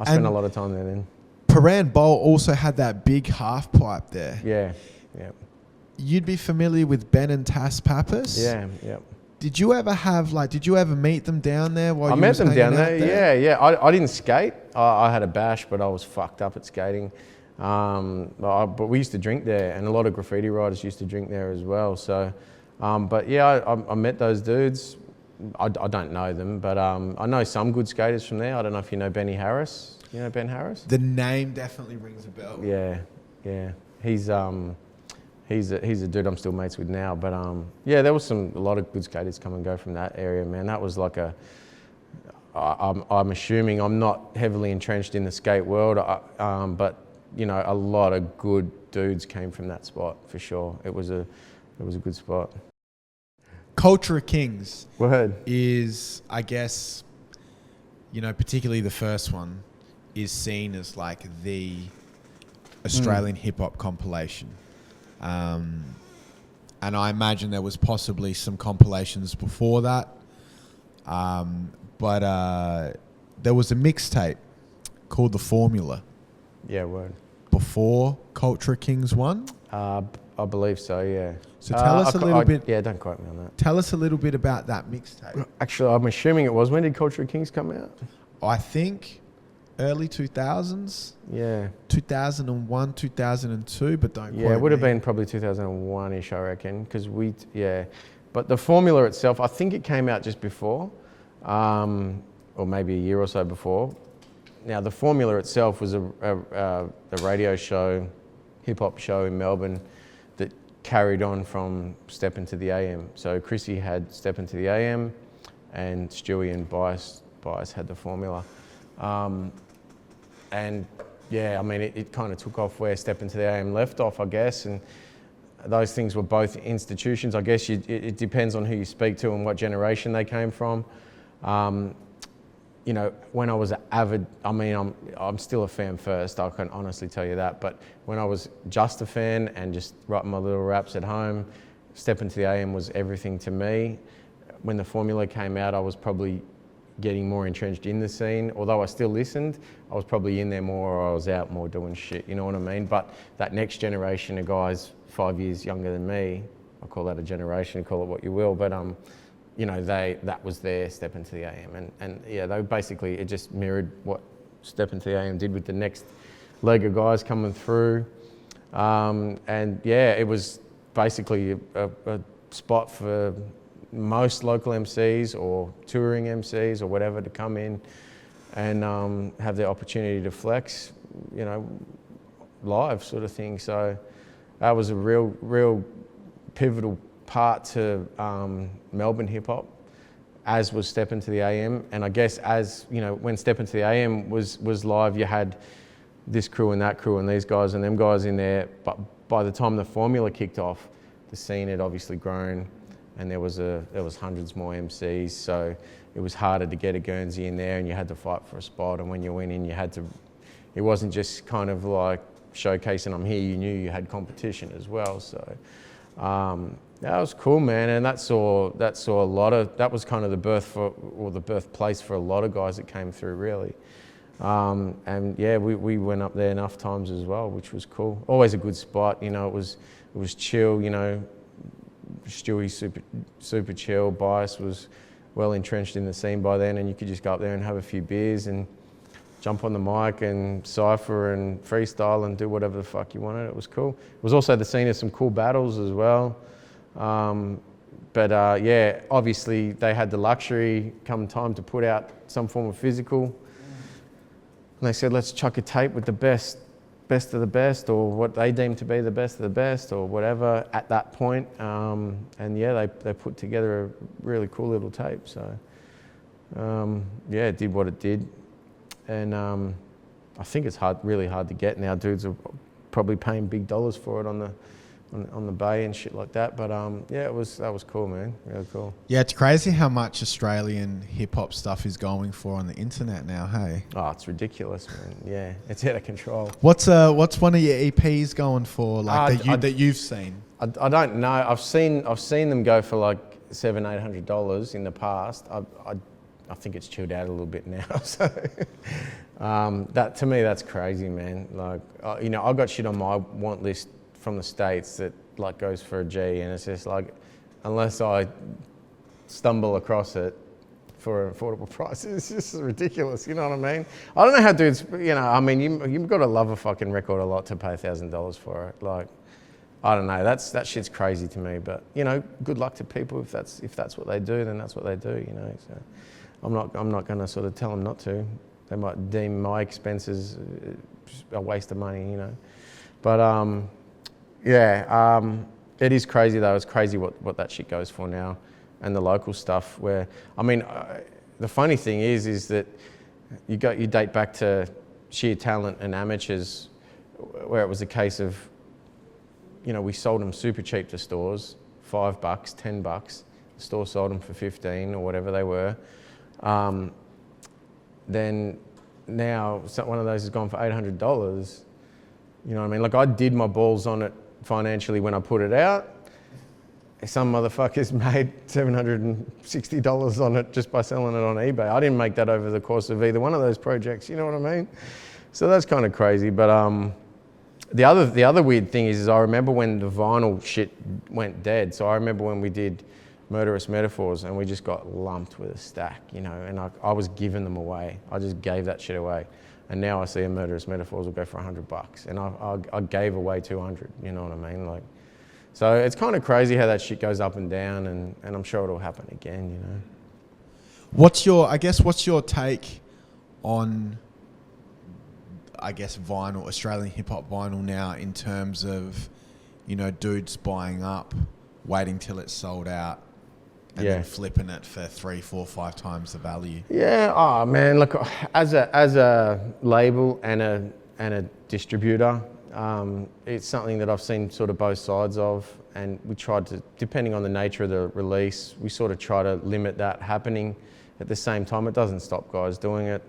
I spent a lot of time there then. Paran Bowl also had that big half pipe there. Yeah, yeah. You'd be familiar with Ben and Tass Pappas? Yeah, yeah. Did you ever meet them down there while I you met was them hanging down out there. Yeah. I didn't skate. I had a bash, but I was fucked up at skating. But we used to drink there, and a lot of graffiti writers used to drink there as well. So, but yeah, I met those dudes. I don't know them, but I know some good skaters from there. I don't know if you know Benny Harris. You know Ben Harris? The name definitely rings a bell. Yeah, yeah. He's a dude I'm still mates with now. But yeah, there was a lot of good skaters come and go from that area, man. That was like I'm assuming I'm not heavily entrenched in the skate world, but you know, a lot of good dudes came from that spot for sure. It was a good spot. Culture of Kings Word. is, I guess, you know, particularly the first one, is seen as like the Australian hip hop compilation. And I imagine there was possibly some compilations before that. But there was a mixtape called The Formula Yeah, word. before Culture of Kings 1. I believe so, yeah. So tell us a little bit. Yeah, don't quote me on that. Tell us a little bit about that mixtape. Actually, I'm assuming it was. When did Culture of Kings come out? I think early 2000s. Yeah. 2001, 2002, but don't Yeah, quote it would have me. been probably 2001-ish, I reckon, because yeah. But the formula itself, I think it came out just before, or maybe a year or so before. Now, the formula itself was a radio show, hip-hop show in Melbourne that carried on from Step Into the AM. So Chrissy had Step Into the AM, and Stewie and Bias had the formula. And yeah, I mean, it kind of took off where Step Into the AM left off, I guess, and those things were both institutions. I guess it depends on who you speak to and what generation they came from. You know, when I was an avid, I mean, I'm still a fan first, I can honestly tell you that, but when I was just a fan and just writing my little raps at home, Step Into the AM was everything to me. When the formula came out, I was probably getting more entrenched in the scene. Although I still listened, I was probably in there more, or I was out more doing shit, you know what I mean? But that next generation of guys 5 years younger than me, I call that a generation, call it what you will, but you know, that was their Step Into the AM, and yeah, they basically, it just mirrored what Step Into the AM did with the next leg of guys coming through, and yeah, it was basically a spot for most local MCs or touring MCs or whatever to come in and have the opportunity to flex, you know, live sort of thing. So that was a real pivotal part to Melbourne hip hop, as was Step Into the AM. And I guess as, you know, when Step Into the AM was live, you had this crew and that crew and these guys and them guys in there. But by the time the formula kicked off, the scene had obviously grown, and there was hundreds more MCs. So it was harder to get a Guernsey in there, and you had to fight for a spot. And when you went in, you had to, it wasn't just kind of like showcasing I'm here, you knew you had competition as well. So that was cool, man. And that saw a lot of, that was kind of the birthplace for a lot of guys that came through, really. And yeah, we went up there enough times as well, which was cool. Always a good spot, you know. It was chill, you know. Stewie super chill. Bias was well entrenched in the scene by then, and you could just go up there and have a few beers and jump on the mic and cypher and freestyle and do whatever the fuck you wanted. It was cool. It was also the scene of some cool battles as well. But yeah, obviously they had the luxury come time to put out some form of physical. And they said, let's chuck a tape with the best of the best, or what they deemed to be the best of the best, or whatever at that point. And yeah, they put together a really cool little tape. So yeah, it did what it did. And I think it's really hard to get now. Dudes are probably paying big dollars for it on the bay and shit like that. But yeah, that was cool, man. Really cool. Yeah, it's crazy how much Australian hip hop stuff is going for on the internet now. Hey. Oh, it's ridiculous, man. Yeah, it's out of control. What's one of your EPs going for, like that you've seen? I don't know. I've seen them go for like $700-800 in the past. I think it's chilled out a little bit now. So that, to me, that's crazy, man. Like, you know, I've got shit on my want list from the States that like goes for a G, and it's just like, unless I stumble across it for an affordable price, it's just ridiculous. You know what I mean? I don't know how dudes, you know, I mean, you've got to love a fucking record a lot to pay $1,000 for it. Like, I don't know. That shit's crazy to me. But you know, good luck to people if that's what they do, then that's what they do. You know, so I'm not going to sort of tell them not to. They might deem my expenses a waste of money. You know, but yeah, it is crazy though. It's crazy what that shit goes for now, and the local stuff. Where I mean, the funny thing is that you date back to sheer talent and amateurs, where it was a case of, you know, we sold them super cheap to stores, $5, $10. The store sold them for 15 or whatever they were. Then now one of those has gone for $800. You know what I mean? Like, I did my balls on it financially when I put it out. Some motherfuckers made $760 on it just by selling it on eBay. I didn't make that over the course of either one of those projects. You know what I mean? So that's kind of crazy. But the other weird thing is I remember when the vinyl shit went dead. So I remember when we did Murderous Metaphors and we just got lumped with a stack, you know, and I was giving them away. I just gave that shit away. And now I see a Murderous Metaphors will go for $100, and I gave away 200. You know what I mean? Like, so it's kind of crazy how that shit goes up and down, and I'm sure it'll happen again. You know. What's your take on, I guess, vinyl, Australian hip hop vinyl now, in terms of, you know, dudes buying up, waiting till it's sold out, and then flipping it for 3, 4, 5 times the value? Yeah, oh man, look, as a label and a distributor, it's something that I've seen sort of both sides of, and we tried to, depending on the nature of the release, we sort of try to limit that happening. At the same time, it doesn't stop guys doing it.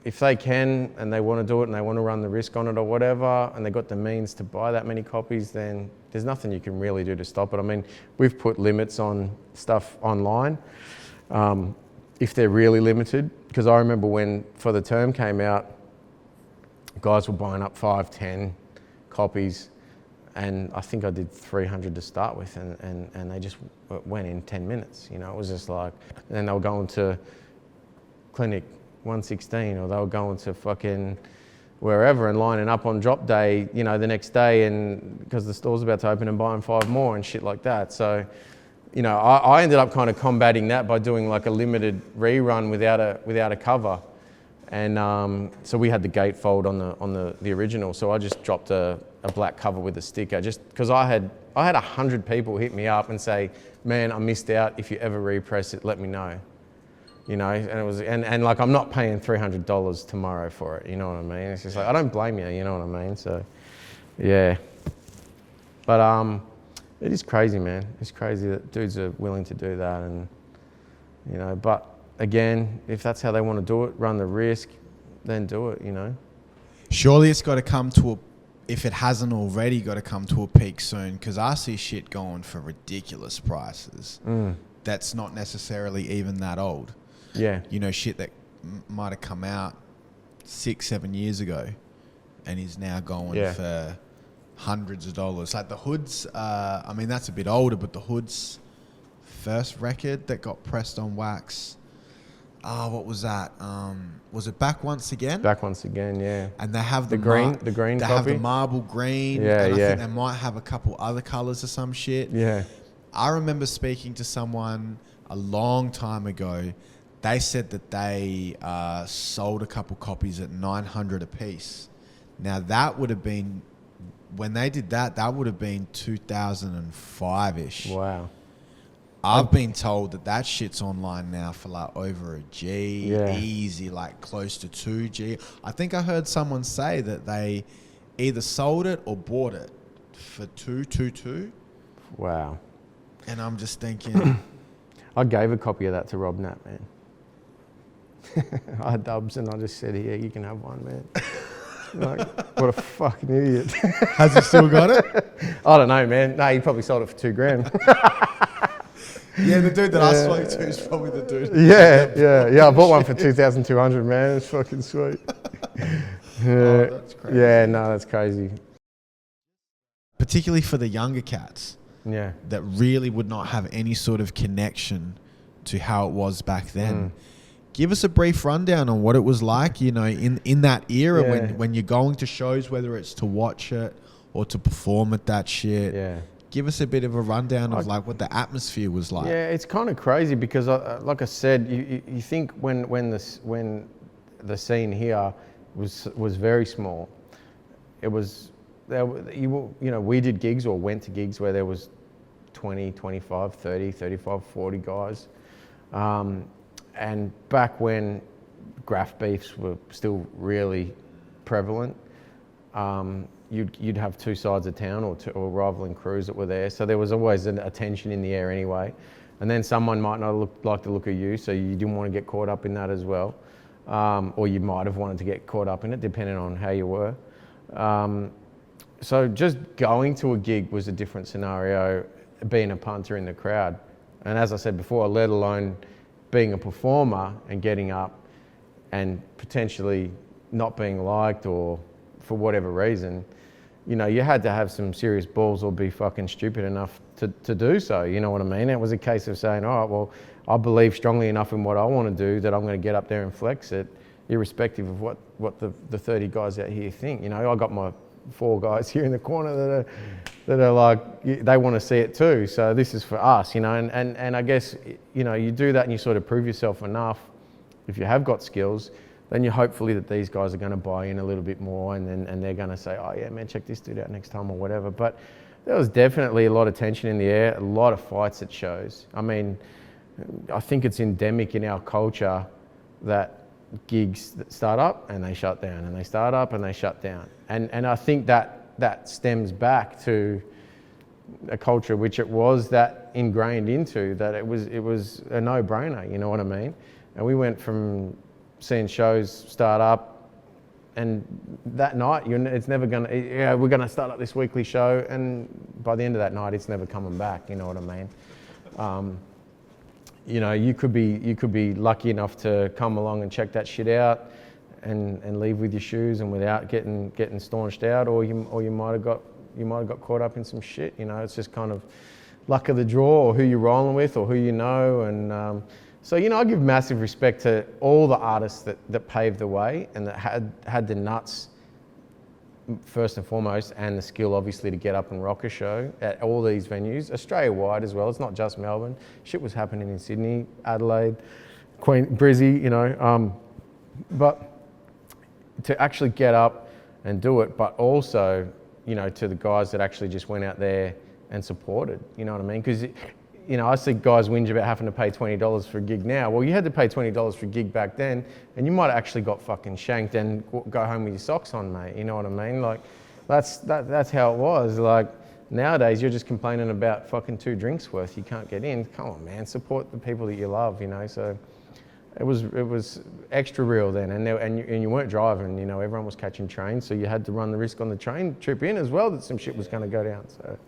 If they can and they want to do it and they want to run the risk on it or whatever, and they've got the means to buy that many copies, then there's nothing you can really do to stop it. I mean, we've put limits on stuff online if they're really limited, because I remember when For the Term came out, guys were buying up 5, 10 copies, and I think I did 300 to start with, and they just went in 10 minutes. You know, it was just like, and then they were going to Clinic 116, or they were going to fucking wherever and lining up on drop day, you know, the next day, and because the store's about to open, and buying 5 more and shit like that. So, you know, I ended up kind of combating that by doing like a limited rerun without a cover, and so we had the gatefold on the original. So I just dropped a black cover with a sticker, just because I had 100 people hit me up and say, "Man, I missed out. If you ever repress it, let me know." You know, and it was, and like, I'm not paying $300 tomorrow for it. You know what I mean? It's just like, I don't blame you. You know what I mean? So, yeah. But it is crazy, man. It's crazy that dudes are willing to do that, and you know. But again, if that's how they want to do it, run the risk, then do it. You know. Surely it's got to come to a, if it hasn't already, got to come to a peak soon, because I see shit going for ridiculous prices. That's not necessarily even that old. Yeah. You know, shit that might have come out 6-7 years ago, and is now going for hundreds of dollars. Like the Hood's, I mean that's a bit older, but the Hood's first record that got pressed on wax. What was that? Was it Back Once Again? Back Once Again, yeah. And they have the green They copy. have the marble green. Yeah, and I yeah. think they might have a couple other colours or some shit. Yeah. I remember speaking to someone a long time ago. They said that they sold a couple copies at $900 a piece. Now that would have been, when they did that, that would have been 2005-ish. Wow. I've been told that shit's online now for like over a G, Yeah. easy, like close to 2G. I think I heard someone say that they either sold it or bought it for 222. Wow. And I'm just thinking, I gave a copy of that to Rob Knapp, man. I had dubs and I just said, here, you can have one, man. Like, what a fucking idiot. has he still got it? I don't know, man. No, he probably sold it for $2,000. Yeah, the dude that I spoke to is probably the dude. Yeah. I bought one for 2,200, man. It's fucking sweet. Oh, that's crazy. Yeah, no, that's crazy. Particularly for the younger cats Yeah. that really would not have any sort of connection to how it was back then. Give us a brief rundown on what it was like, you know, in that era when you're going to shows, whether it's to watch it or to perform at that shit. Yeah. Give us a bit of a rundown of like what the atmosphere was like. Yeah, it's kind of crazy because, like I said, you think when the scene here was very small, it was we did gigs or went to gigs where there was 20, 25, 30, 35, 40 guys, and back when graph beefs were still really prevalent. You'd have two sides of town or rivaling crews that were there. So there was always a tension in the air anyway. And then someone might not like the look of you, so you didn't want to get caught up in that as well. Or you might have wanted to get caught up in it, depending on how you were. So just going to a gig was a different scenario, being a punter in the crowd. And as I said before, let alone being a performer and getting up and potentially not being liked or for whatever reason, you know, you had to have some serious balls or be fucking stupid enough to do so, you know what I mean? It was a case of saying, all right, well, I believe strongly enough in what I want to do that I'm going to get up there and flex it, irrespective of what the 30 guys out here think. You know, I got my 4 guys here in the corner that are like, they want to see it too, so this is for us, you know, and I guess, you know, you do that and you sort of prove yourself enough, if you have got skills, then you're hopefully that these guys are going to buy in a little bit more and they're going to say, oh yeah, man, check this dude out next time or whatever. But there was definitely a lot of tension in the air, a lot of fights at shows. I mean, I think it's endemic in our culture that gigs that start up and they shut down and they start up and they shut down. And I think that stems back to a culture which it was that ingrained into, that it was a no-brainer, you know what I mean? And we went from seeing shows start up, and that night it's never gonna. Yeah, we're gonna start up this weekly show, and by the end of that night, it's never coming back. You know what I mean? You know, you could be lucky enough to come along and check that shit out, and leave with your shoes and without getting staunched out, or you might have got caught up in some shit. You know, it's just kind of luck of the draw, or who you're rolling with, or who you know, and. So, you know, I give massive respect to all the artists that paved the way and that had the nuts, first and foremost, and the skill, obviously, to get up and rock a show at all these venues, Australia-wide as well. It's not just Melbourne. Shit was happening in Sydney, Adelaide, Brizzy, you know. But to actually get up and do it, but also, you know, to the guys that actually just went out there and supported, you know what I mean? Because you know, I see guys whinge about having to pay $20 for a gig now. Well, you had to pay $20 for a gig back then, and you might have actually got fucking shanked and go home with your socks on, mate. You know what I mean? Like, that's how it was. Like, nowadays, you're just complaining about fucking 2 drinks worth. You can't get in. Come on, man. Support the people that you love, you know? So it was extra real then. And you weren't driving, you know, everyone was catching trains, so you had to run the risk on the train trip in as well that some shit was going to go down, so...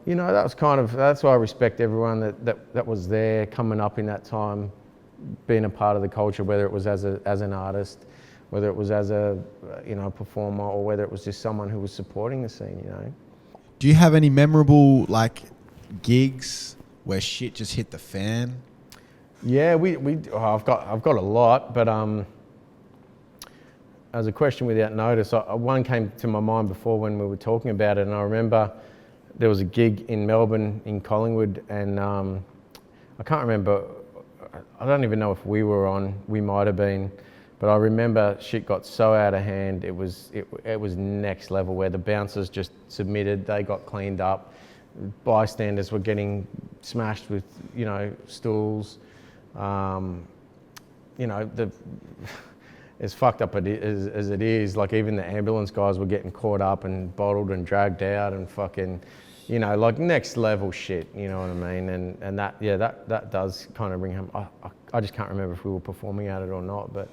you know, that's why I respect everyone that was there coming up in that time, being a part of the culture, whether it was as an artist, whether it was as a performer, or whether it was just someone who was supporting the scene, you know. Do you have any memorable like gigs where shit just hit the fan? Yeah, I've got a lot, but as a question without notice, one came to my mind before when we were talking about it, and I remember there was a gig in Melbourne in Collingwood, and I can't remember. I don't even know if we were on. We might have been, but I remember shit got so out of hand. It was next level, where the bouncers just submitted. They got cleaned up. Bystanders were getting smashed with stools. As fucked up as it is, like even the ambulance guys were getting caught up and bottled and dragged out and fucking, like next level shit, you know what I mean? And that does kind of bring home. I just can't remember if we were performing at it or not, but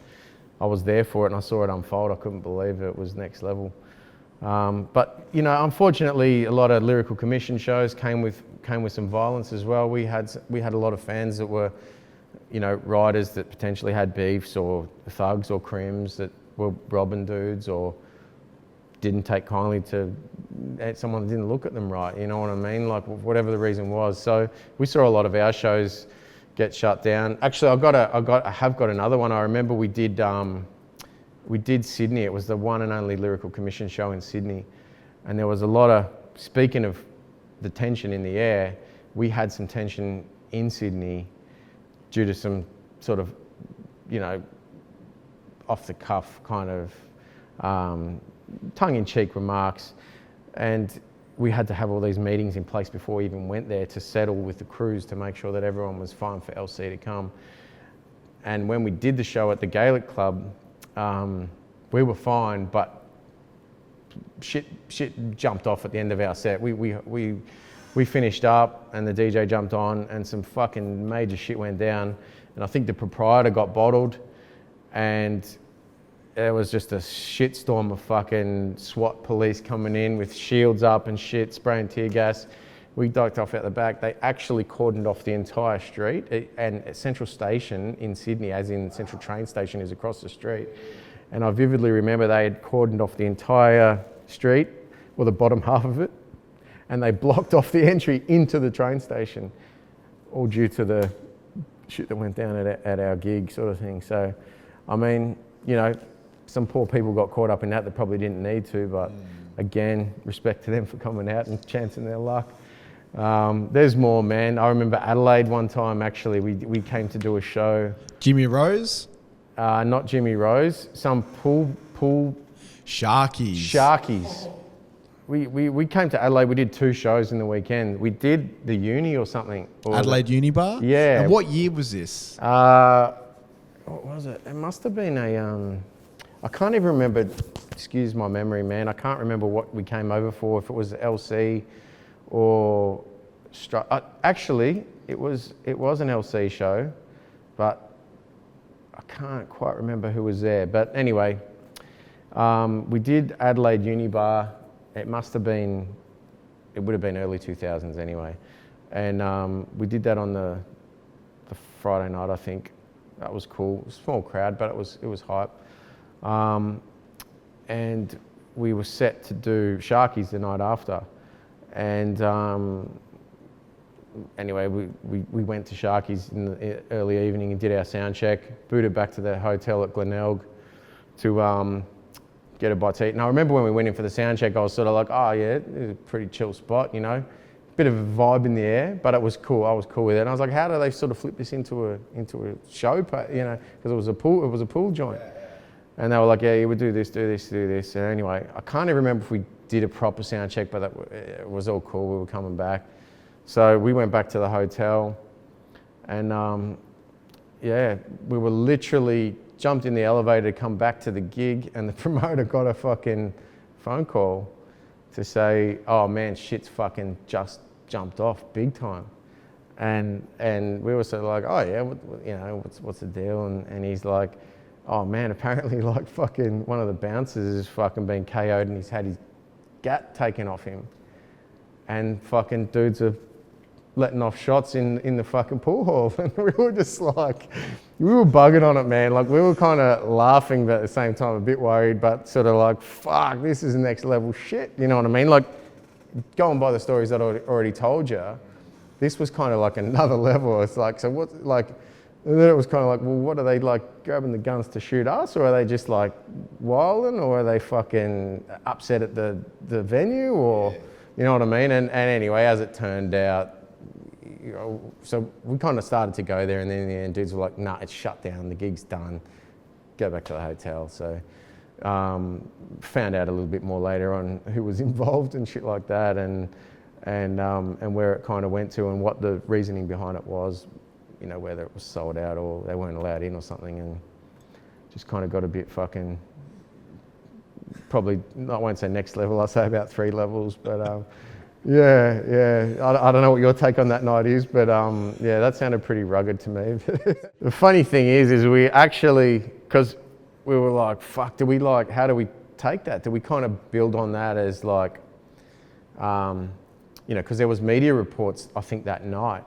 I was there for it and I saw it unfold. I couldn't believe it was next level. But unfortunately, a lot of Lyrical Commission shows came with some violence as well. We had a lot of fans that were, riders that potentially had beefs, or thugs or crims that were robbing dudes, or didn't take kindly to someone that didn't look at them right. You know what I mean? Like whatever the reason was. So we saw a lot of our shows get shut down. Actually, I have got another one. I remember we did Sydney. It was the one and only Lyrical Commission show in Sydney, and there was a lot of, speaking of the tension in the air, we had some tension in Sydney due to some sort of, off the cuff kind of tongue-in-cheek remarks, and we had to have all these meetings in place before we even went there to settle with the crews to make sure that everyone was fine for LC to come. And when we did the show at the Gaelic Club, we were fine, but shit jumped off at the end of our set. We finished up and the DJ jumped on and some fucking major shit went down, and I think the proprietor got bottled, and there was just a shitstorm of fucking SWAT police coming in with shields up and shit, spraying tear gas. We ducked off out the back. They actually cordoned off the entire street, and Central Station in Sydney, as in Central Train Station, is across the street. And I vividly remember they had cordoned off the entire street, or the bottom half of it, and they blocked off the entry into the train station, all due to the shit that went down at our gig, sort of thing. So, I mean, some poor people got caught up in that probably didn't need to, but again, respect to them for coming out and chancing their luck. There's more, man. I remember Adelaide one time, actually, we came to do a show. Jimmy Rose? Not Jimmy Rose, some pool Sharkies. We came to Adelaide, we did 2 shows in the weekend. We did the Uni or something. Or Adelaide Uni Bar? Yeah. And what year was this? What was it? It must have been I can't even remember, excuse my memory, man. I can't remember what we came over for, if it was LC or... actually, it was an LC show, but I can't quite remember who was there. But anyway, we did Adelaide Uni Bar. It would have been early 2000s anyway. And we did that on the Friday night, I think. That was cool. It was a small crowd, but it was hype. And we were set to do Sharkies the night after. And anyway, we went to Sharkies in the early evening and did our sound check, booted back to the hotel at Glenelg to get a bite to eat. And I remember when we went in for the sound check, I was sort of like, oh yeah, it's a pretty chill spot, Bit of a vibe in the air, but it was cool. I was cool with it. And I was like, how do they sort of flip this into a show, because it was a pool joint. And they were like, yeah, you would do this. And anyway, I can't even remember if we did a proper sound check, but it was all cool. We were coming back. So we went back to the hotel, and we were literally jumped in the elevator to come back to the gig, and the promoter got a fucking phone call to say, oh man, shit's fucking just jumped off big time. And we were sort of like, oh yeah, what's the deal? And he's like, oh man, apparently like fucking one of the bouncers has fucking been KO'd and he's had his gat taken off him. And fucking dudes have letting off shots in the fucking pool hall. And we were just like, we were bugging on it, man. Like we were kind of laughing, but at the same time a bit worried, but sort of like, fuck, this is next level shit. You know what I mean? Like going by the stories that I already told you, this was kind of like another level. It's like, so what, like, and then it was kind of like, well, what are they like grabbing the guns to shoot us, or are they just like wilding, or are they fucking upset at the venue, or you know what I mean? And anyway, as it turned out, you know, so we kind of started to go there, and then in the end, dudes were like, nah, it's shut down, the gig's done, go back to the hotel. So found out a little bit more later on who was involved and shit like that, and where it kind of went to, and what the reasoning behind it was. You know, whether it was sold out or they weren't allowed in or something, and just kind of got a bit fucking, probably, I won't say next level, I'll say about 3 levels, but yeah. I don't know what your take on that night is, but yeah, that sounded pretty rugged to me. The funny thing is we actually, because we were like, fuck, do we like, how do we take that? Do we kind of build on that as like, you know, because there was media reports, I think, that night.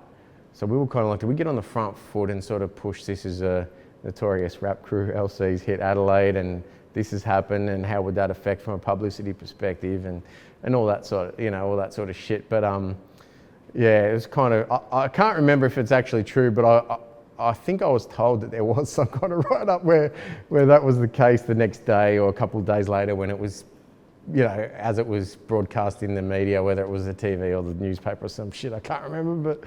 So we were kind of like, do we get on the front foot and sort of push this as a notorious rap crew, LC's hit Adelaide, and this has happened, and how would that affect from a publicity perspective, and all that sort of, you know, all that sort of shit. But yeah, it was kind of, I can't remember if it's actually true, but I think I was told that there was some kind of write-up where that was the case the next day or a couple of days later, when it was, you know, as it was broadcast in the media, whether it was the TV or the newspaper or some shit, I can't remember, but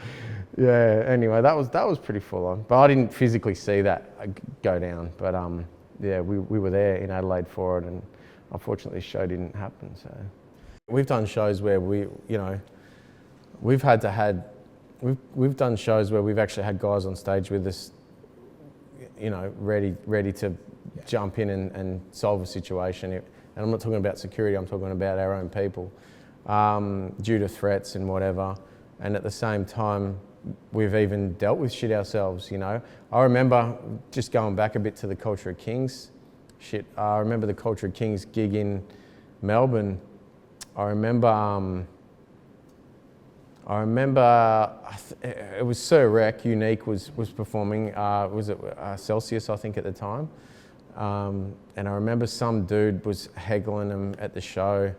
yeah, anyway, that was pretty full on. But I didn't physically see that go down, but yeah, we were there in Adelaide for it, and unfortunately the show didn't happen. So we've done shows where we've done shows where we've actually had guys on stage with us, you know, ready to jump in and solve a situation. And I'm not talking about security, I'm talking about our own people, due to threats and whatever. And at the same time, we've even dealt with shit ourselves, you know. I remember, just going back a bit to the Culture of Kings shit, I remember the Culture of Kings gig in Melbourne. I remember it was Sir Rec, Unique was performing, was it Celsius, I think, at the time. And I remember some dude was heckling him at the show,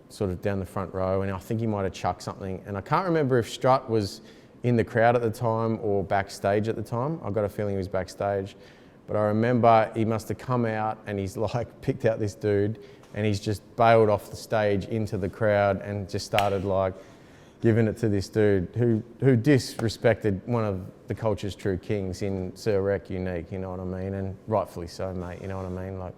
sort of down the front row, and I think he might have chucked something. And I can't remember if Strut was in the crowd at the time or backstage at the time. I got a feeling he was backstage. But I remember he must have come out and he's like picked out this dude, and he's just bailed off the stage into the crowd and just started like giving it to this dude who disrespected one of the culture's true kings in Sir Rec, Unique, you know what I mean? And rightfully so, mate, you know what I mean? Like,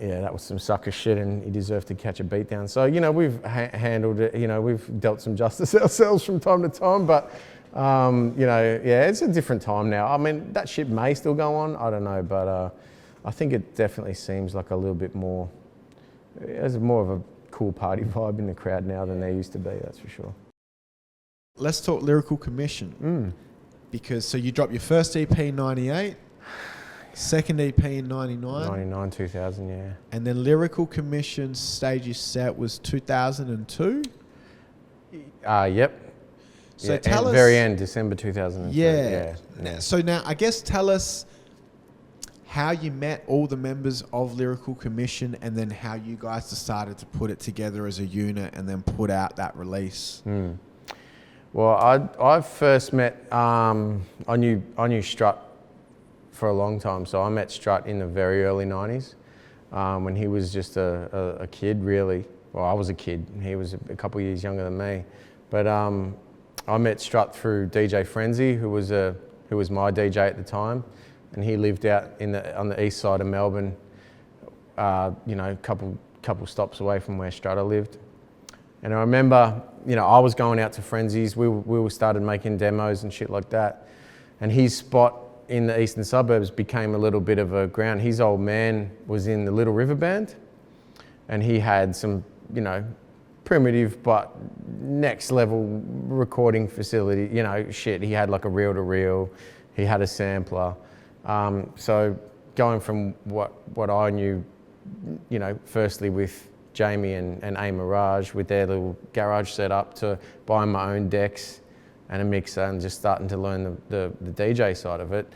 yeah, that was some sucker shit, and he deserved to catch a beat down. So, you know, we've handled it, you know, we've dealt some justice ourselves from time to time, but, you know, yeah, it's a different time now. I mean, that shit may still go on, I don't know, but I think it definitely seems like a little bit more, there's more of a cool party vibe in the crowd now than there used to be, that's for sure. Let's talk Lyrical Commission. Because, so you dropped your first EP in 98, second EP in 99. 99, 2000, yeah. And then Lyrical Commission stage you set was 2002? Yep. So yeah, tell us... very end, December 2002. Yeah. Yeah. So now, I guess tell us how you met all the members of Lyrical Commission, and then how you guys decided to put it together as a unit and then put out that release. Well, I first met, I knew Strut for a long time. So I met Strut in the very early 90s, when he was just a kid, really. Well, I was a kid. He was a couple of years younger than me. But I met Strut through DJ Frenzy, who was my DJ at the time. And he lived out on the east side of Melbourne, you know, a couple stops away from where Strutter lived. And I remember, you know, I was going out to Frenzies. We started making demos and shit like that. And his spot in the eastern suburbs became a little bit of a ground. His old man was in the Little River Band, and he had some, you know, primitive but next level recording facility, you know, shit. He had like a reel-to-reel, he had a sampler. So going from what I knew, you know, firstly with Jamie and A Mirage with their little garage setup to buying my own decks and a mixer and just starting to learn the DJ side of it,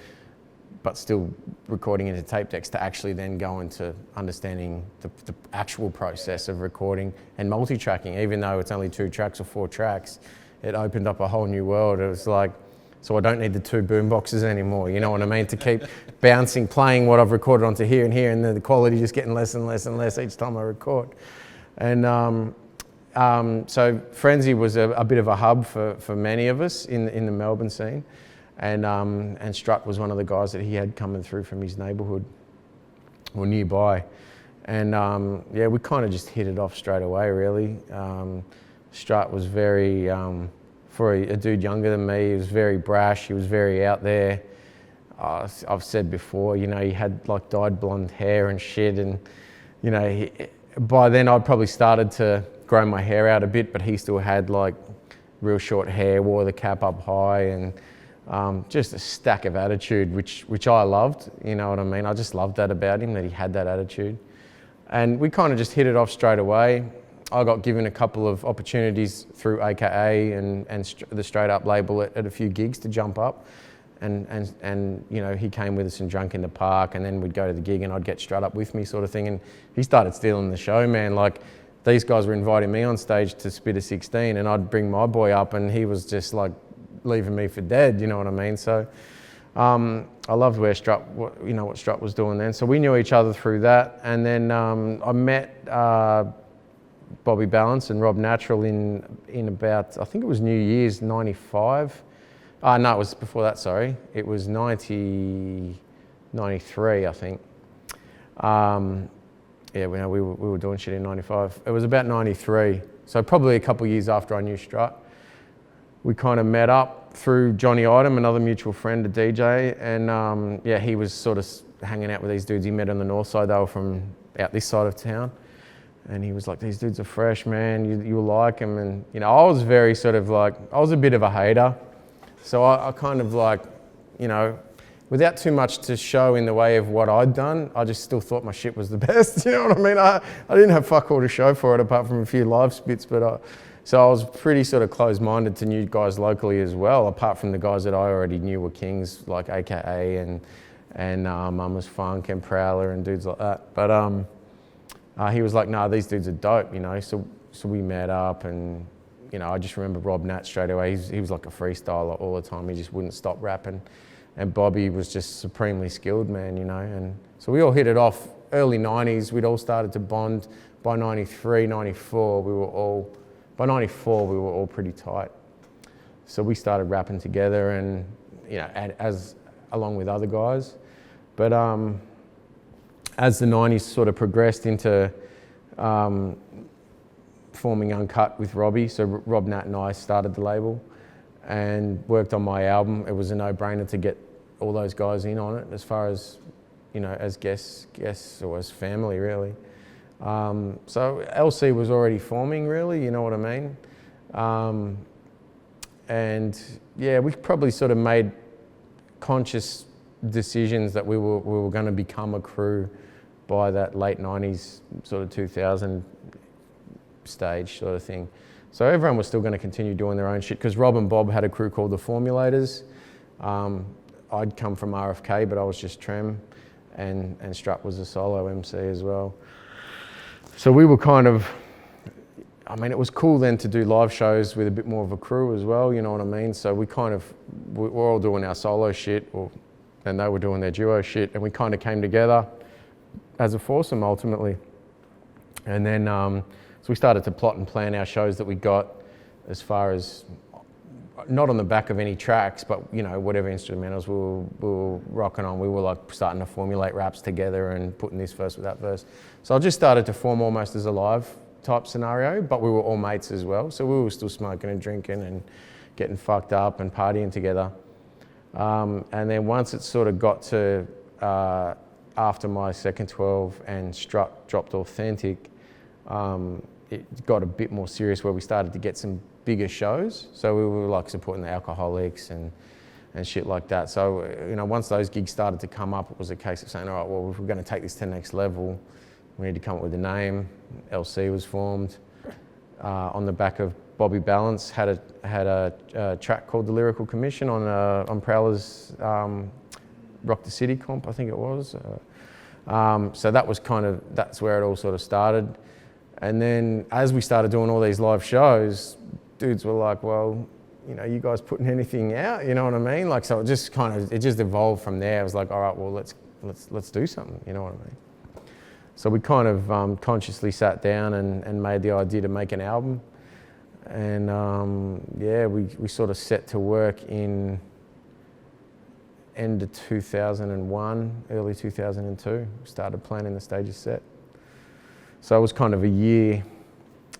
but still recording into tape decks to actually then go into understanding the actual process of recording and multi-tracking. Even though it's only 2 tracks or 4 tracks, it opened up a whole new world. It was like, so I don't need the 2 boom boxes anymore, you know what I mean? To keep bouncing, playing what I've recorded onto here, and then the quality just getting less and less and less each time I record. And so Frenzy was a bit of a hub for many of us in the Melbourne scene. And Strut was one of the guys that he had coming through from his neighbourhood or nearby. And yeah, we kind of just hit it off straight away, really. Strut was very, for a dude younger than me, he was very brash, he was very out there. I've said before, you know, he had like dyed blonde hair and shit, and you know, by then I'd probably started to grow my hair out a bit, but he still had like real short hair, wore the cap up high, and just a stack of attitude, which I loved, you know what I mean? I just loved that about him, that he had that attitude. And we kind of just hit it off straight away. I got given a couple of opportunities through AKA and the Straight Up label at a few gigs to jump up. And you know, he came with us and drunk in the park, and then we'd go to the gig and I'd get Strut up with me sort of thing. And he started stealing the show, man. Like, these guys were inviting me on stage to spit a 16 and I'd bring my boy up and he was just like leaving me for dead, you know what I mean? So I loved where Strut, you know, what Strut was doing then. So we knew each other through that. And then I met Bobby Balance and Rob Natural in about, I think it was New Year's 95. No, it was before that, sorry. It was 93, I think. Yeah, we were doing shit in 95. It was about 93. So probably a couple of years after I knew Strut. We kind of met up through Johnny Item, another mutual friend, a DJ, and yeah, he was sort of hanging out with these dudes he met on the north side. They were from out this side of town. And he was like, these dudes are fresh, man, you'll like them. And, you know, I was very sort of like, I was a bit of a hater. So I kind of like, you know, without too much to show in the way of what I'd done, I just still thought my shit was the best, you know what I mean? I didn't have fuck all to show for it apart from a few live spits, but so I was pretty sort of closed-minded to new guys locally as well, apart from the guys that I already knew were kings, like AKA and Mama's Funk and Prowler and dudes like that. But he was like, nah, these dudes are dope, you know? So we met up, and, you know, I just remember Rob Nat straight away. He was like a freestyler all the time. He just wouldn't stop rapping. And Bobby was just supremely skilled, man, you know? And so we all hit it off early 90s. We'd all started to bond. By 93, 94, by 94, we were all pretty tight. So we started rapping together, and, you know, as along with other guys. But as the 90s sort of progressed into forming Unkut with Robbie, so Rob Nat and I started the label and worked on my album. It was a no-brainer to get all those guys in on it, as far as, you know, as guests or as family, really. So LC was already forming, really, you know what I mean? And yeah, we probably sort of made conscious decisions that we were going to become a crew by that late 90s, sort of 2000 stage sort of thing. So everyone was still going to continue doing their own shit, because Rob and Bob had a crew called the Formulators. I'd come from RFK, but I was just Trem, and Strut was a solo MC as well. So we were kind of, I mean, it was cool then to do live shows with a bit more of a crew as well, you know what I mean? So we kind of, we're all doing our solo shit, and they were doing their duo shit, and we kind of came together as a foursome ultimately. And then, so we started to plot and plan our shows that we got, as far as, not on the back of any tracks, but, you know, whatever instrumentals we were rocking on, we were like starting to formulate raps together and putting this verse with that verse. So I just started to form almost as a live type scenario, but we were all mates as well. So we were still smoking and drinking and getting fucked up and partying together. And then once it sort of got to after my second 12 and Strut dropped Authentic, it got a bit more serious, where we started to get some bigger shows. So we were like supporting the Alcoholics and shit like that. So, you know, once those gigs started to come up, it was a case of saying, all right, well, if we're going to take this to the next level, We need to come up with a name. LC was formed. On the back of Bobby Balance had a track called the Lyrical Commission on Prowler's Rock the City comp, I think it was. So that was that's where it all sort of started. And then as we started doing all these live shows, dudes were like, well, you know, you guys putting anything out, you know what I mean? Like, so it just evolved from there. It was like, all right, well, let's do something, you know what I mean? So we kind of consciously sat down and made the idea to make an album. And we sort of set to work in end of 2001, early 2002. We started planning the stages set. So it was kind of a year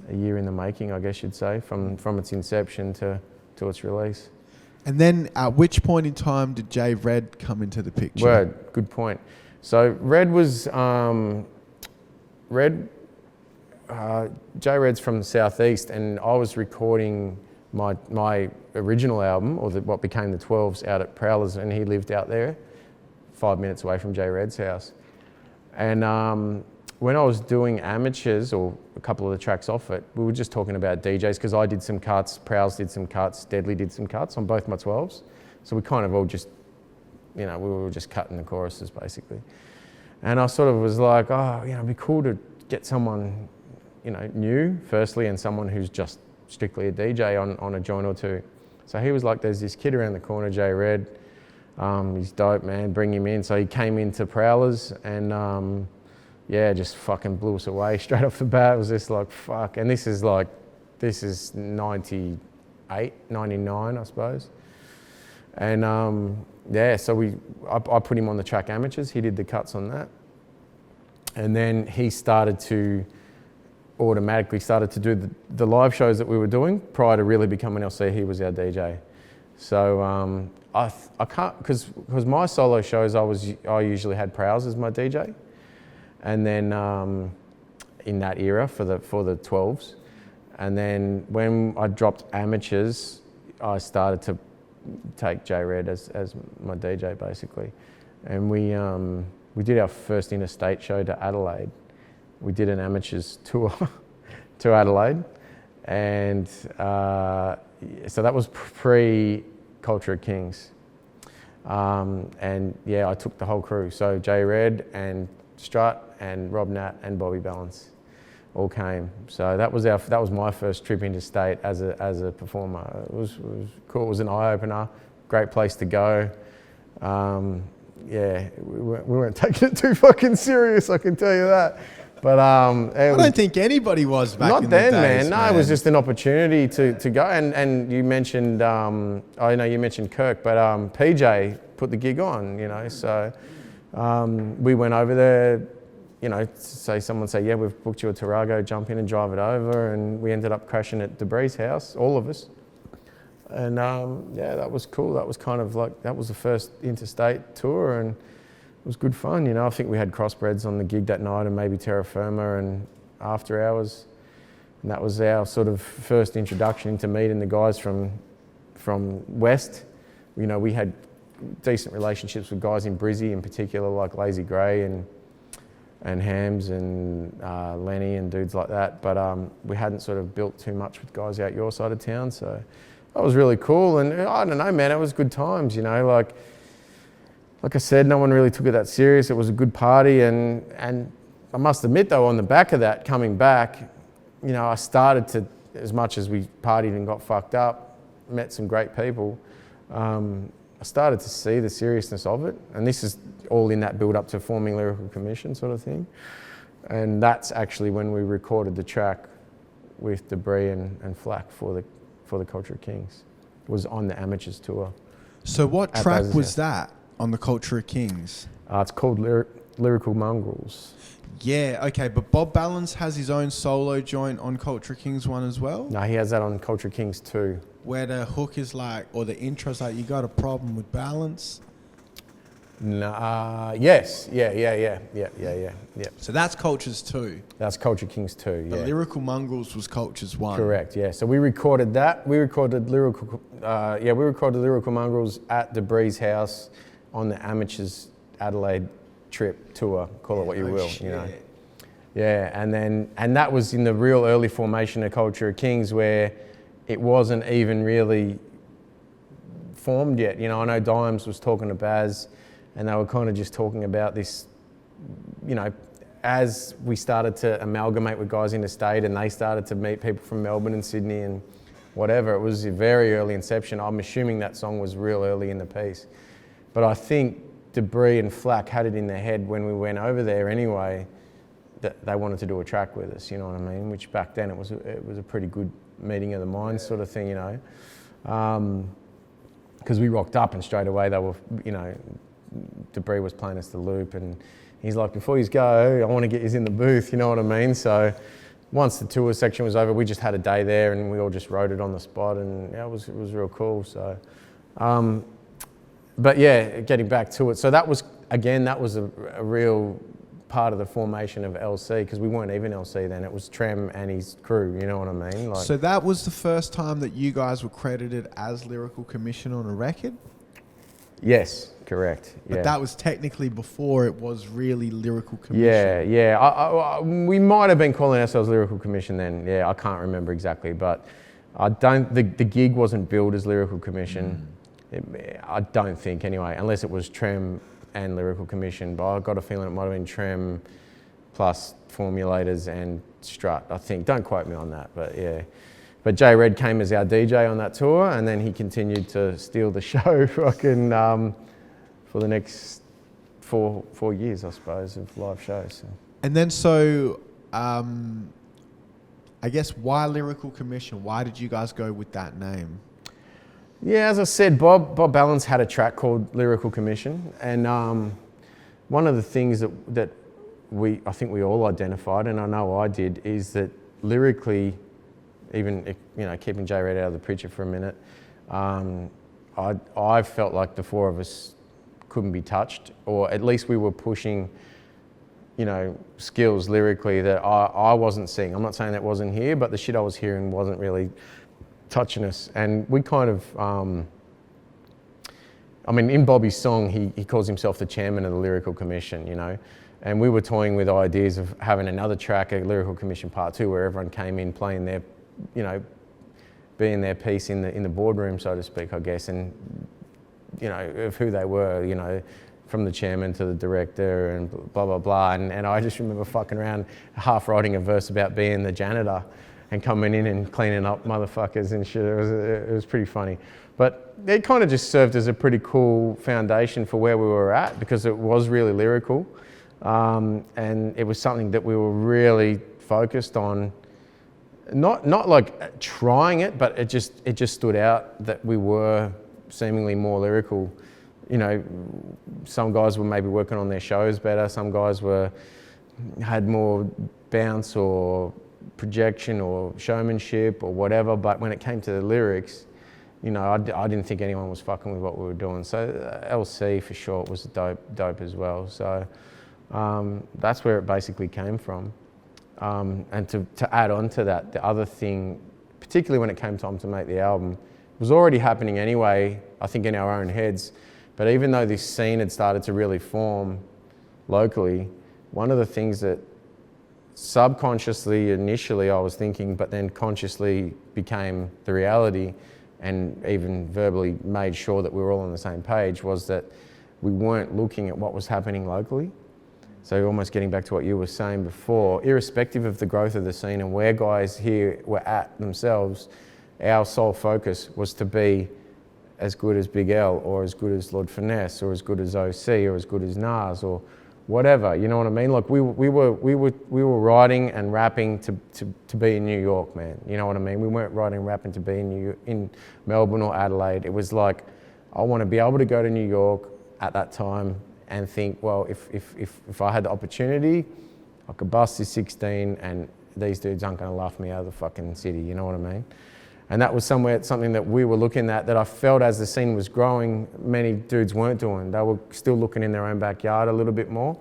in the making, I guess you'd say, from its inception to its release. And then at which point in time did J Red come into the picture? Word, good point. So Red was, J Red's from the southeast, and I was recording my original album, or what became the 12s, out at Prowler's, and he lived out there 5 minutes away from J Red's house. And when I was doing Amateurs, or a couple of the tracks off it, we were just talking about DJs, because I did some cuts, Prowls did some cuts, Deadly did some cuts on both my 12s. So we kind of all just, you know, we were just cutting the choruses basically. And I sort of was like, oh, you know, it'd be cool to get someone, you know, new, firstly, and someone who's just strictly a DJ on a joint or two. So he was like, there's this kid around the corner, J Red. He's dope, man, bring him in. So he came into Prowler's and just fucking blew us away straight off the bat. It was just like, fuck. And this is 98, 99, I suppose. And so I put him on the track Amateurs. He did the cuts on that. And then he automatically started to do the live shows that we were doing. Prior to really becoming LC, he was our DJ. So I can't, because my solo shows, I usually had Prowls as my DJ. And then in that era for the 12s. And then when I dropped Amateurs, I started to take J Red as my DJ basically. And we did our first interstate show to Adelaide. We did an Amateurs tour to Adelaide. And so that was pre-Culture of Kings. I took the whole crew. So J Red and Strut and Rob Nat and Bobby Balance all came. So that was my first trip interstate as a performer. It was cool. It was an eye opener. Great place to go. We weren't taking it too fucking serious, I can tell you that. But I don't think anybody was back in the days, man. No, it was just an opportunity to go. And you mentioned, I know you mentioned Kirk, but PJ put the gig on, you know. So we went over there, you know, someone say, yeah, we've booked you a Tarago, jump in and drive it over. And we ended up crashing at Debris' house, all of us. And that was cool. That was kind of like, that was the first interstate tour, and it was good fun. You know, I think we had Crossbreds on the gig that night, and maybe Terra Firma and After Hours. And that was our sort of first introduction into meeting the guys from West. You know, we had decent relationships with guys in Brizzy in particular, like Lazy Grey and Hams and Lenny and dudes like that. But we hadn't sort of built too much with guys out your side of town. So that was really cool. And I don't know, man, it was good times, you know, like I said, no one really took it that serious. It was a good party. And I must admit though, on the back of that, coming back, you know, I started to, as much as we partied and got fucked up, met some great people, I started to see the seriousness of it. And this is all in that build up to forming Lyrical Commission sort of thing. And that's actually when we recorded the track with Debris and Flack for the Culture of Kings. It was on the Amateurs tour. So what track was that on the Culture of Kings? It's called Lyrical Mongrels. Yeah, okay, but Bob Balance has his own solo joint on Culture Kings one as well? No, he has that on Culture Kings 2. Where the hook is like, or the intro's like, you got a problem with balance? No, yes, yeah. So that's Cultures 2. That's Culture Kings 2, yeah. The Lyrical Mongrels was Cultures 1. Correct, yeah. So we recorded that. We recorded Lyrical Mongrels at Debris' house on the Amateurs Adelaide trip tour, call it what you will, you know. Yeah, and that was in the real early formation of Culture of Kings, where it wasn't even really formed yet. You know, I know Dimes was talking to Baz, and they were kind of just talking about this, you know, as we started to amalgamate with guys interstate and they started to meet people from Melbourne and Sydney and whatever. It was a very early inception. I'm assuming that song was real early in the piece. But I think Debris and Flack had it in their head when we went over there anyway, that they wanted to do a track with us, you know what I mean? Which back then it was a pretty good meeting of the minds sort of thing, you know. Because we rocked up and straight away they were, you know, Debris was playing us the loop, and he's like, before you go, I want to get you in the booth, you know what I mean? So once the tour section was over, we just had a day there and we all just wrote it on the spot, and yeah, it was real cool. So, but yeah, getting back to it. So that was, again, that was a real part of the formation of LC, because we weren't even LC then. It was Trem and his crew, you know what I mean? Like, so that was the first time that you guys were credited as Lyrical Commission on a record? Yes, correct. But yeah. that was technically before it was really Lyrical Commission. Yeah. We might have been calling ourselves Lyrical Commission then. Yeah, I can't remember exactly, but I don't. The gig wasn't billed as Lyrical Commission. I don't think anyway, unless it was Trem and Lyrical Commission. But I got a feeling it might have been Trem plus Formulators and Strut. I think. Don't quote me on that, but yeah. But J Red came as our DJ on that tour, and then he continued to steal the show fucking for the next four years, I suppose, of live shows. So. And then so, I guess why Lyrical Commission? Why did you guys go with that name? Yeah, as I said, Bob Ballance had a track called Lyrical Commission, and one of the things that I think we all identified, and I know I did, is that lyrically, even, you know, keeping J Red out of the picture for a minute, I felt like the four of us couldn't be touched, or at least we were pushing, you know, skills lyrically that I wasn't seeing. I'm not saying that wasn't here, but the shit I was hearing wasn't really touching us. And we kind of, I mean, in Bobby's song, he calls himself the chairman of the Lyrical Commission, you know, and we were toying with ideas of having another track, a Lyrical Commission Part 2, where everyone came in playing their, you know, being their piece in the boardroom, so to speak, I guess, and, you know, of who they were, you know, from the chairman to the director and blah, blah, blah. And I just remember fucking around half writing a verse about being the janitor and coming in and cleaning up motherfuckers and shit. It was pretty funny. But it kind of just served as a pretty cool foundation for where we were at, because it was really lyrical. And it was something that we were really focused on. Not like trying it, but it just stood out that we were seemingly more lyrical. You know, some guys were maybe working on their shows better. Some guys had more bounce or projection or showmanship or whatever. But when it came to the lyrics, you know, I didn't think anyone was fucking with what we were doing. So LC for short was dope as well. So that's where it basically came from. And to add on to that, the other thing, particularly when it came time to make the album, it was already happening anyway, I think in our own heads. But even though this scene had started to really form locally, one of the things that subconsciously initially I was thinking, but then consciously became the reality, and even verbally made sure that we were all on the same page, was that we weren't looking at what was happening locally. So almost getting back to what you were saying before, irrespective of the growth of the scene and where guys here were at themselves, our sole focus was to be as good as Big L, or as good as Lord Finesse, or as good as OC, or as good as Nas, or whatever. You know what I mean? Like we were writing and rapping to be in New York, man. You know what I mean? We weren't writing and rapping to be in Melbourne or Adelaide. It was like, I want to be able to go to New York at that time and think, well, if I had the opportunity, I could bust this 16 and these dudes aren't going to laugh me out of the fucking city, you know what I mean? And that was something that we were looking at, that I felt as the scene was growing, many dudes weren't doing. They were still looking in their own backyard a little bit more.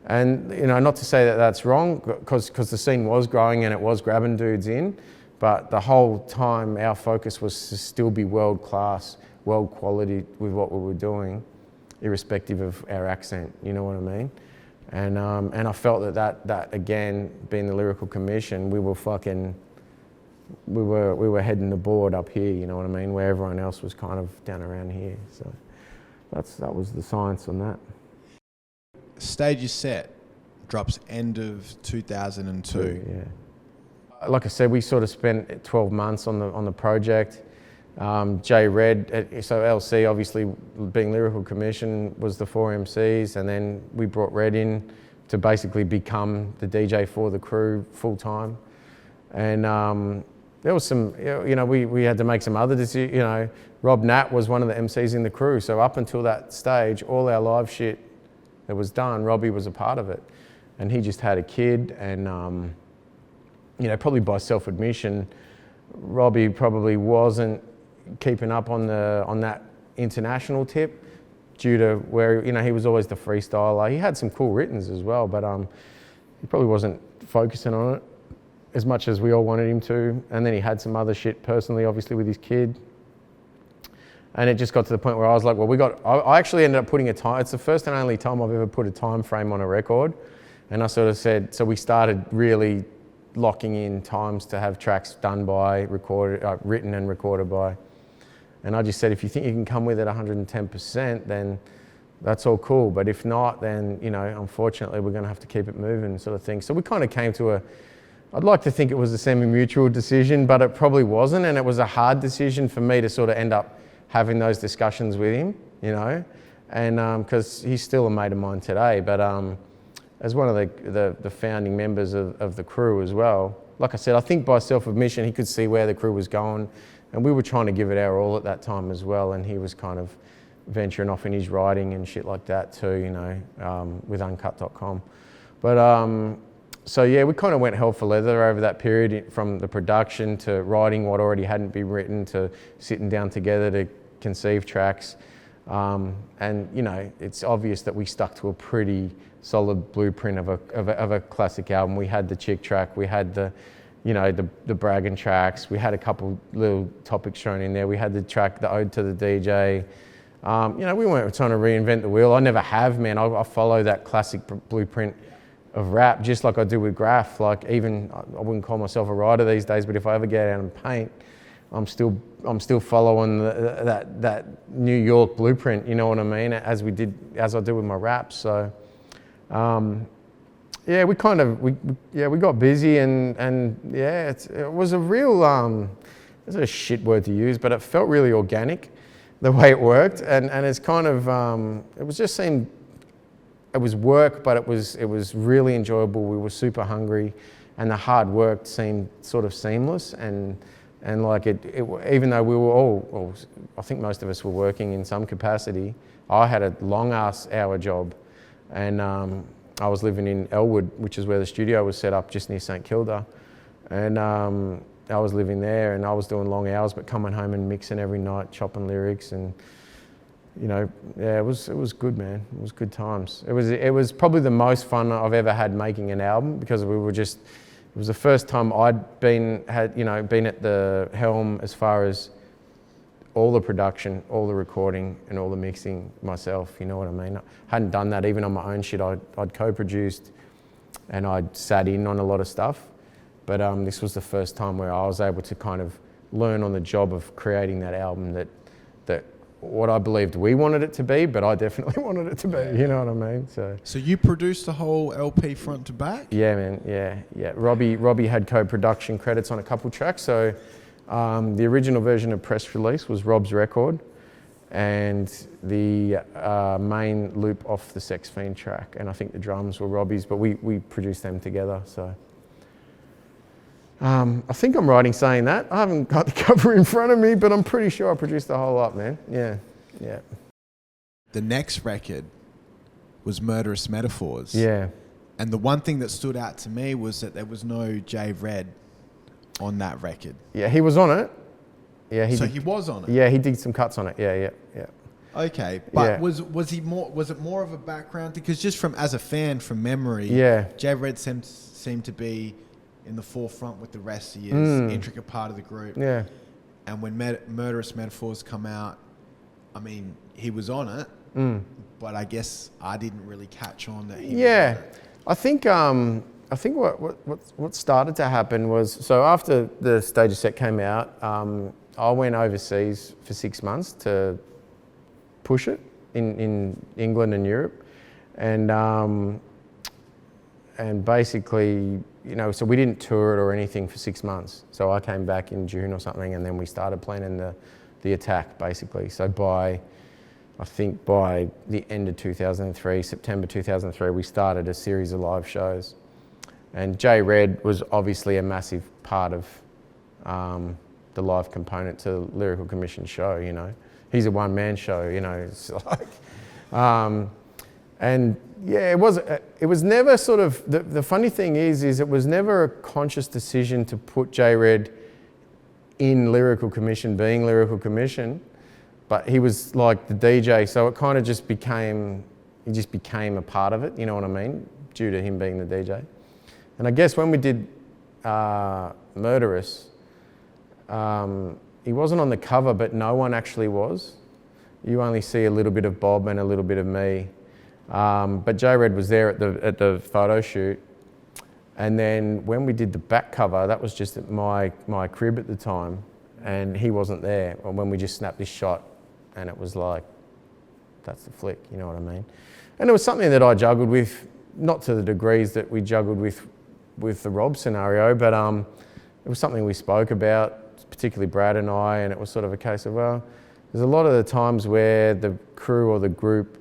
And, you know, not to say that that's wrong, because the scene was growing and it was grabbing dudes in, but the whole time our focus was to still be world class, world quality with what we were doing, irrespective of our accent, you know what I mean? And I felt that again, being the Lyrical Commission, we were heading the board up here, you know what I mean, where everyone else was kind of down around here. So that was the science on that. Stage is set, drops end of 2002. Yeah. Like I said, we sort of spent 12 months on the project. Jay Red, so LC obviously being Lyrical Commission was the 4 MCs, and then we brought Red in to basically become the DJ for the crew full time. And there was some, you know, we had to make some other decisions. You know, Rob Nat was one of the MCs in the crew, so up until that stage, all our live shit that was done, Robbie was a part of it. And he just had a kid, and you know, probably by self-admission, Robbie probably wasn't keeping up on that international tip due to where, you know, he was always the freestyler. He had some cool writtens as well, but he probably wasn't focusing on it as much as we all wanted him to. And then he had some other shit personally, obviously, with his kid. And it just got to the point where I was like, well, I actually ended up putting a time. It's the first and only time I've ever put a time frame on a record. And I sort of said, so we started really locking in times to have tracks done by, written and recorded by. And I just said, if you think you can come with it 110%, then that's all cool. But if not, then, you know, unfortunately, we're going to have to keep it moving, sort of thing. So we kind of came to I'd like to think it was a semi-mutual decision, but it probably wasn't. And it was a hard decision for me to sort of end up having those discussions with him, you know, and because he's still a mate of mine today. But as one of the founding members of the crew as well, like I said, I think by self-admission, he could see where the crew was going. And we were trying to give it our all at that time as well. And he was kind of venturing off in his writing and shit like that too, you know, with Unkut.com. But so yeah, we kind of went hell for leather over that period, from the production to writing what already hadn't been written to sitting down together to conceive tracks. And you know, it's obvious that we stuck to a pretty solid blueprint of a classic album. We had the chick track, we had the, you know, the bragging tracks. We had a couple little topics shown in there. We had the track, the Ode to the DJ. You know, we weren't trying to reinvent the wheel. I never have, man. I follow that classic blueprint of rap, just like I do with graph. Like, even, I wouldn't call myself a writer these days, but if I ever get out and paint, I'm still following that New York blueprint. You know what I mean? As I do with my raps. So. Yeah, we got busy and yeah, it was a real, it's a shit word to use, but it felt really organic, the way it worked, and it's kind of, it was work, but it was really enjoyable. We were super hungry, and the hard work seemed sort of seamless, and like it even though we were all, well, I think most of us were working in some capacity. I had a long ass hour job, and I was living in Elwood, which is where the studio was set up, just near St Kilda. And I was living there, and I was doing long hours, but coming home and mixing every night, chopping lyrics, and, you know, yeah, it was good, man. It was good times. It was probably the most fun I've ever had making an album, because it was the first time I'd been at the helm as far as all the production, all the recording, and all the mixing myself, you know what I mean? I hadn't done that even on my own shit. I'd co-produced and I'd sat in on a lot of stuff. But this was the first time where I was able to kind of learn on the job of creating that album that what I believed we wanted it to be, but I definitely wanted it to be, you know what I mean? So you produced the whole LP front to back? Yeah, man, yeah. Robbie had co-production credits on a couple tracks, so the original version of Press Release was Rob's record, and the main loop off the Sex Fiend track, and I think the drums were Robbie's, but we produced them together. So I think I'm right in saying that. I haven't got the cover in front of me, but I'm pretty sure I produced the whole lot, man. Yeah. The next record was Murderous Metaphors. Yeah. And the one thing that stood out to me was that there was no Jay Red on that record. Yeah, he was on it. Yeah, he was on it. Yeah, he did some cuts on it. Yeah. Okay, but was it more of a background? Because just as a fan from memory, Jay Red seemed to be in the forefront with the rest. He is intricate part of the group. Yeah. And when Murderous Metaphors come out, I mean, he was on it. but I guess I didn't really catch on that. He Yeah, was I think what started to happen was, so after the Stages set came out, I went overseas for 6 months to push it in England and Europe, and basically, you know, so we didn't tour it or anything for 6 months. So I came back in June or something, and then we started planning the attack basically. So I think by the end of 2003, September 2003, we started a series of live shows. And J Red was obviously a massive part of the live component to the Lyrical Commission show, you know. He's a one-man show, you know, it's like... and yeah, it was never sort of... The funny thing is it was never a conscious decision to put J Red in Lyrical Commission, being Lyrical Commission. But he was like the DJ, so it kind of just became, he just became a part of it, you know what I mean? Due to him being the DJ. And I guess when we did Murderous, he wasn't on the cover, but no one actually was. You only see a little bit of Bob and a little bit of me. But J Red was there at the photo shoot. And then when we did the back cover, that was just at my crib at the time, and he wasn't there. When we just snapped this shot, and it was like, that's the flick, you know what I mean? And it was something that I juggled with, not to the degrees that we juggled with the Rob scenario, but it was something we spoke about, particularly Brad and I, and it was sort of a case of, well, there's a lot of the times where the crew or the group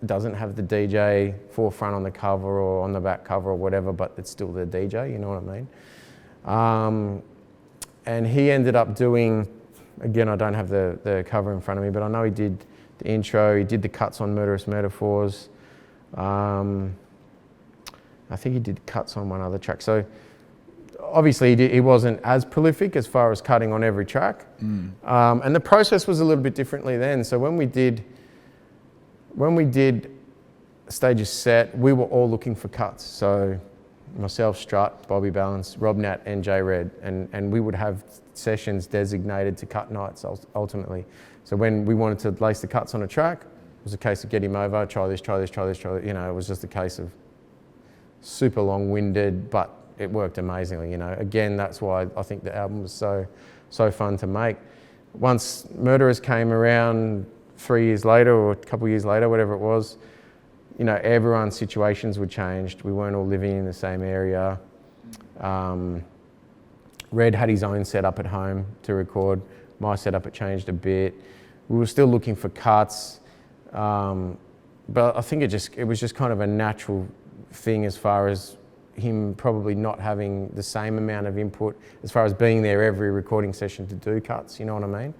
doesn't have the DJ forefront on the cover or on the back cover or whatever, but it's still the DJ, you know what I mean? And he ended up doing, again, I don't have the cover in front of me, but I know he did the intro, he did the cuts on Murderous Metaphors. I think he did cuts on one other track. So obviously he wasn't as prolific as far as cutting on every track. And the process was a little bit differently then. So when we did Stages set, we were all looking for cuts. So myself, Strut, Bobby Balance, Rob Nat, and J Red, and we would have sessions designated to cut nights ultimately. So when we wanted to lace the cuts on a track, it was a case of get him over, try this, you know, it was just a case of super long-winded, but it worked amazingly, you know. Again, that's why I think the album was so fun to make. Once Murderous came around 3 years later or a couple of years later, whatever it was, you know, everyone's situations were changed. We weren't all living in the same area. Red had his own setup at home to record. My setup had changed a bit. We were still looking for cuts, but I think it was just kind of a natural thing as far as him probably not having the same amount of input as far as being there every recording session to do cuts, you know what I mean?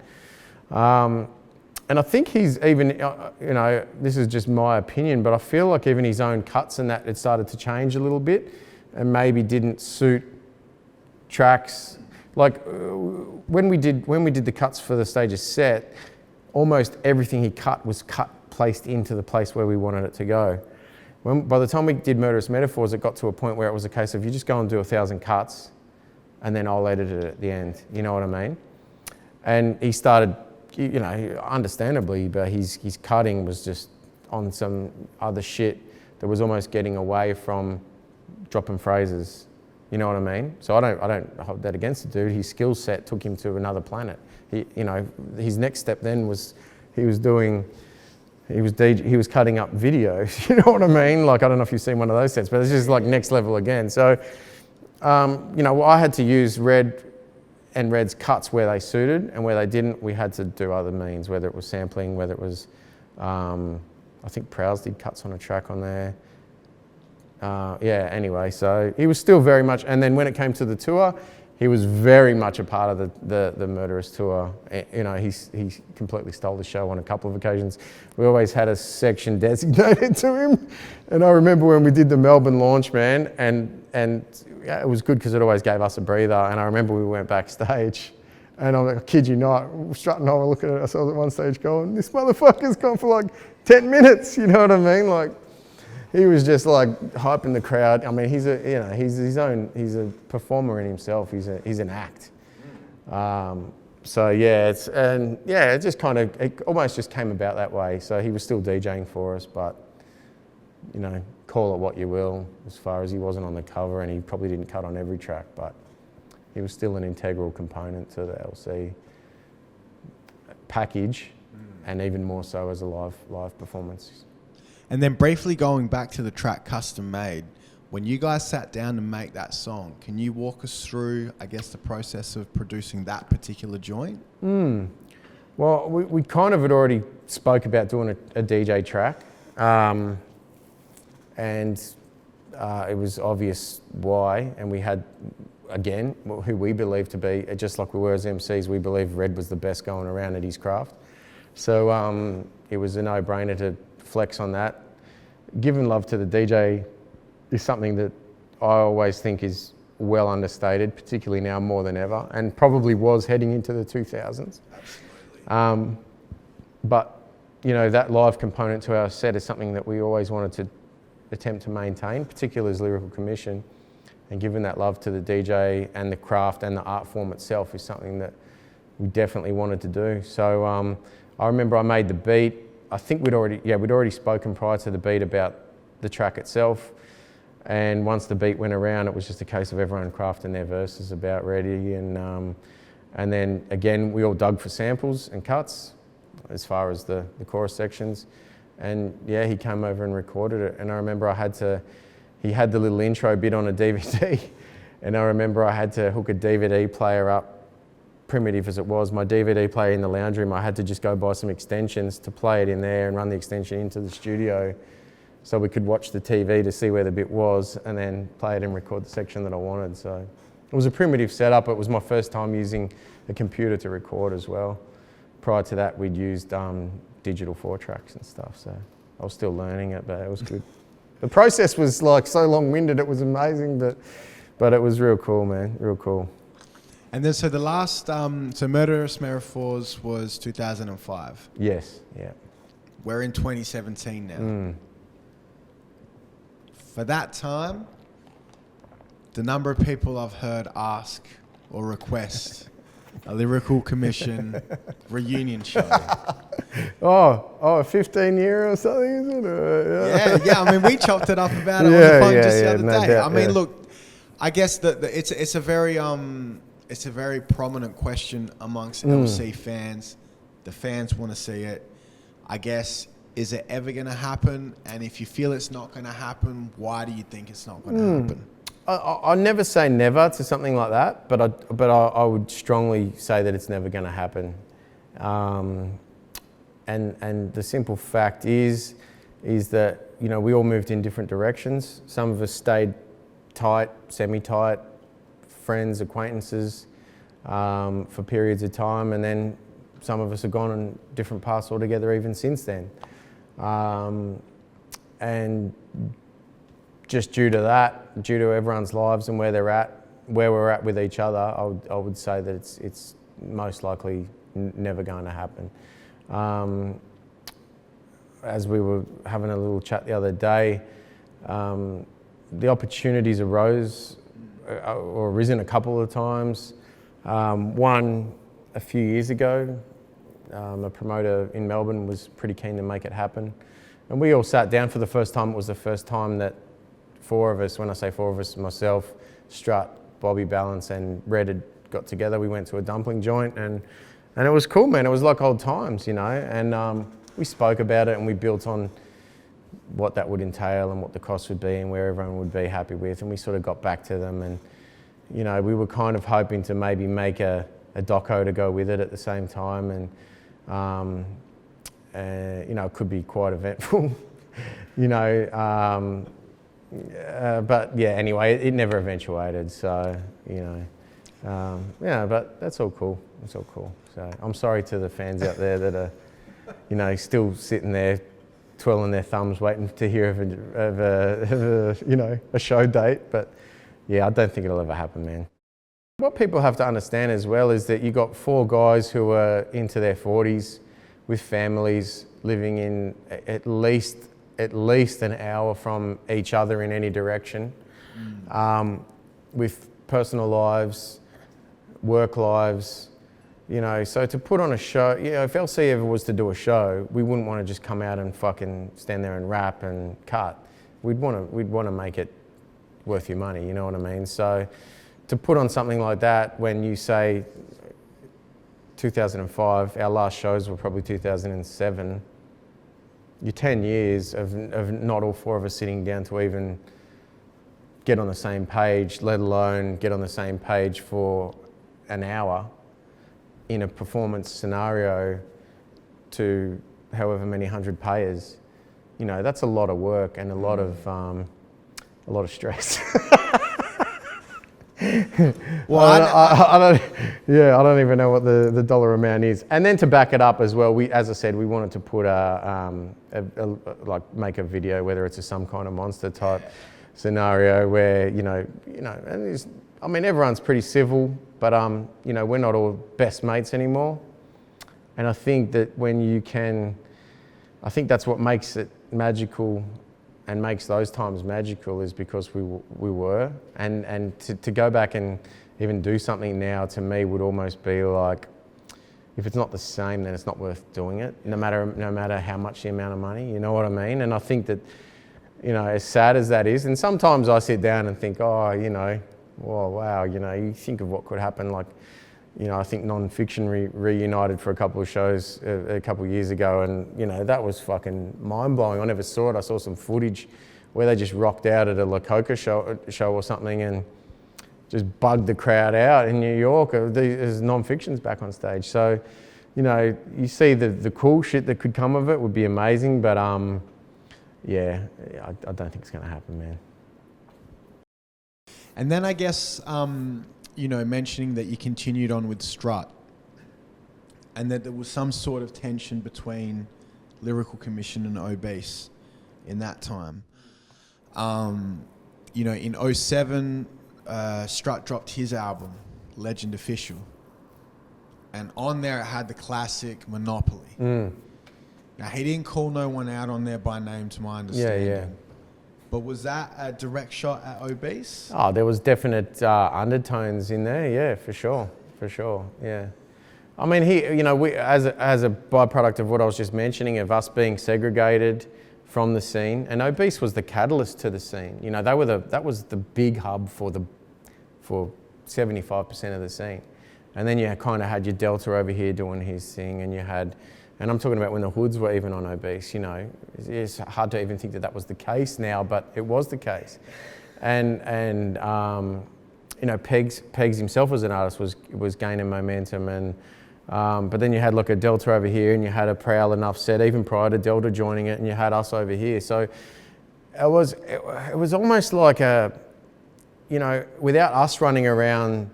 And I think he's even, you know, this is just my opinion, but I feel like even his own cuts and that, it started to change a little bit and maybe didn't suit tracks. Like when we did the cuts for the Stages set, almost everything he cut was placed into the place where we wanted it to go. By the time we did Murderous Metaphors, it got to a point where it was a case of you just go and do 1,000 cuts and then I'll edit it at the end, you know what I mean? And he started, you know, understandably, but his cutting was just on some other shit that was almost getting away from dropping phrases. You know what I mean? So I don't hold that against the dude. His skill set took him to another planet. You know, his next step then was he was cutting up videos. You know what I mean? Like, I don't know if you've seen one of those sets, but it's just like next level again. So, you know, I had to use Red's cuts where they suited, and where they didn't, we had to do other means, whether it was sampling, whether it was, I think Prowse did cuts on a track on there. Yeah, anyway, so he was still very much, and then when it came to the tour, he was very much a part of the Murderous tour. You know, he completely stole the show on a couple of occasions. We always had a section designated to him, and I remember when we did the Melbourne launch, man, and yeah, it was good because it always gave us a breather. And I remember we went backstage, and I'm like, I kid you not, Strut and I were looking at ourselves at one stage going, this motherfucker's gone for like 10 minutes, you know what I mean? Like, he was just like hyping the crowd. I mean, he's a performer in himself. He's an act. So yeah, it just kind of, it almost just came about that way. So he was still DJing for us, but you know, call it what you will, as far as he wasn't on the cover and he probably didn't cut on every track, but he was still an integral component to the LC package, and even more so as a live performance. And then briefly going back to the track Custom Made, when you guys sat down to make that song, can you walk us through, I guess, the process of producing that particular joint? Well, we kind of had already spoke about doing a DJ track, and it was obvious why, and we had, again, who we believe to be, just like we were as MCs, we believe Red was the best going around at his craft. So it was a no-brainer to flex on that. Giving love to the DJ is something that I always think is well understated, particularly now more than ever, and probably was heading into the 2000s. Absolutely. But you know, that live component to our set is something that we always wanted to attempt to maintain, particularly as Lyrical Commission. And giving that love to the DJ and the craft and the art form itself is something that we definitely wanted to do. So I remember I made the beat. I think we'd already spoken prior to the beat about the track itself. And once the beat went around, it was just a case of everyone crafting their verses about ready. And then again, we all dug for samples and cuts as far as the chorus sections. And yeah, he came over and recorded it. And I remember he had the little intro bit on a DVD. And I remember I had to hook a DVD player up, primitive as it was, my DVD player in the lounge room. I had to just go buy some extensions to play it in there and run the extension into the studio so we could watch the TV to see where the bit was and then play it and record the section that I wanted. So it was a primitive setup. It was my first time using a computer to record as well. Prior to that, we'd used digital 4-tracks and stuff. So I was still learning it, but it was good. The process was like so long-winded, it was amazing, but it was real cool, man, real cool. And then so the last, so Murderous Metaphors was 2005. Yes, yeah. We're in 2017 now. For that time, the number of people I've heard ask or request a Lyrical Commission reunion show. Oh, 15 year or something, is it? Yeah. I mean, we chopped it up about it on the phone just the other day. Doubt, I mean, look, I guess it's a very prominent question amongst LC fans. The fans want to see it. I guess, is it ever going to happen? And if you feel it's not going to happen, why do you think it's not going to happen? I never say never to something like that, but I would strongly say that it's never going to happen. And the simple fact is that, you know, we all moved in different directions. Some of us stayed tight, semi-tight, friends, acquaintances for periods of time, and then some of us have gone on different paths altogether even since then. And just due to that, due to everyone's lives and where we're at with each other, I would say that it's most likely never going to happen. As we were having a little chat the other day, the opportunities arose or arisen a couple of times. One a few years ago, a promoter in Melbourne was pretty keen to make it happen. And we all sat down for the first time. It was the first time that four of us, when I say four of us, myself, Strut, Bobby Balance and Red had got together. We went to a dumpling joint and it was cool, man. It was like old times, you know. And we spoke about it and we built on what that would entail and what the cost would be and where everyone would be happy with. And we sort of got back to them and, you know, we were kind of hoping to maybe make a doco to go with it at the same time. And, you know, it could be quite eventful, you know. But yeah, anyway, it never eventuated. So, you know, yeah, but that's all cool. It's all cool. So I'm sorry to the fans out there that are, you know, still sitting there twirling their thumbs waiting to hear of a you know, a show date. But yeah, I don't think it'll ever happen, man. What people have to understand as well is that you got four guys who are into their 40s with families living in at least an hour from each other in any direction, with personal lives, work lives, You know, so to put on a show, you know, if LC ever was to do a show, we wouldn't want to just come out and fucking stand there and rap and cut. We'd want to make it worth your money, you know what I mean? So to put on something like that when you say 2005, our last shows were probably 2007, you're 10 years of not all four of us sitting down to even get on the same page, let alone get on the same page for an hour in a performance scenario to however many hundred payers. You know, that's a lot of work and a lot of stress. Well, I don't even know what the dollar amount is. And then to back it up as well, as I said, we wanted to put make a video, whether it's some kind of monster type scenario where, you know, and I mean, everyone's pretty civil, but you know, we're not all best mates anymore. And I think that I think that's what makes it magical and makes those times magical, is because we were. And to go back and even do something now, to me, would almost be like, if it's not the same, then it's not worth doing it, no matter how much the amount of money, you know what I mean? And I think that, you know, as sad as that is, and sometimes I sit down and think, oh, you know, well, wow, you know, you think of what could happen. Like, you know, I think Non-Fiction reunited for a couple of shows a couple of years ago, and, you know, that was fucking mind-blowing. I never saw it. I saw some footage where they just rocked out at a La Coca show or something and just bugged the crowd out in New York as Non-Fiction's back on stage. So, you know, you see the cool shit that could come of it would be amazing, but yeah, I don't think it's going to happen, man. And then I guess, you know, mentioning that you continued on with Strut and that there was some sort of tension between Lyrical Commission and Obese in that time. You know, in 07, Strut dropped his album, Legend Official. And on there it had the classic Monopoly. Now, he didn't call no one out on there by name, to my understanding. Yeah. But was that a direct shot at Obese? Oh, there was definite undertones in there, yeah, for sure, yeah. I mean, you know, we as a byproduct of what I was just mentioning, of us being segregated from the scene, and Obese was the catalyst to the scene. You know, that was the big hub for 75% of the scene, and then you kind of had your Delta over here doing his thing, and you had. And I'm talking about when the hoods were even on Obese, you know. It's hard to even think that was the case now, but it was the case. And you know, Pegs himself as an artist was gaining momentum. And but then you had like a Delta over here, and you had a Prowl Enough set even prior to Delta joining it, and you had us over here. So it was almost like you know, without us running around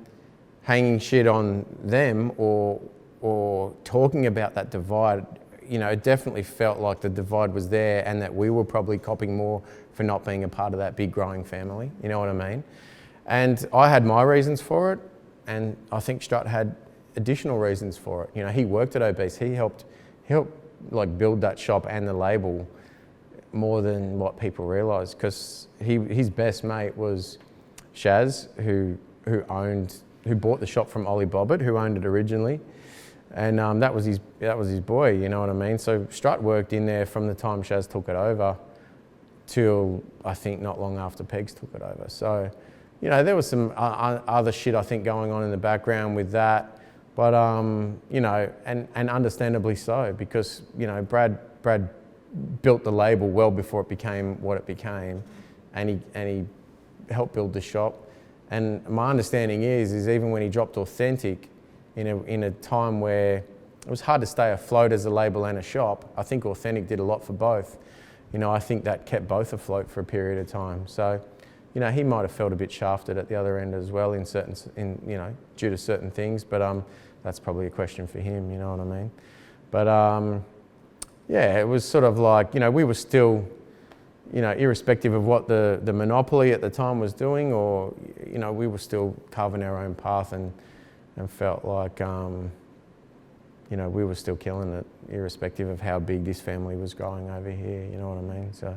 hanging shit on them or talking about that divide, you know, it definitely felt like the divide was there, and that we were probably copping more for not being a part of that big growing family, you know what I mean? And I had my reasons for it, and I think Strut had additional reasons for it. You know, he worked at Obese, he helped like build that shop and the label more than what people realise, because his best mate was Shaz, who bought the shop from Ollie Bobbitt, who owned it originally. And that was his boy, you know what I mean? So Strut worked in there from the time Shaz took it over till, I think, not long after Pegs took it over. So, you know, there was some other shit, I think, going on in the background with that. But, you know, and understandably so, because, you know, Brad built the label well before it became what it became, and he helped build the shop. And my understanding is even when he dropped Authentic, in a time where it was hard to stay afloat as a label and a shop, I think Authentic did a lot for both. You know, I think that kept both afloat for a period of time. So, you know, he might have felt a bit shafted at the other end as well you know, due to certain things, but that's probably a question for him, you know what I mean? But yeah, it was sort of like, you know, we were still, you know, irrespective of what the monopoly at the time was doing, or, you know, we were still carving our own path and felt like, you know, we were still killing it, irrespective of how big this family was growing over here, you know what I mean? So.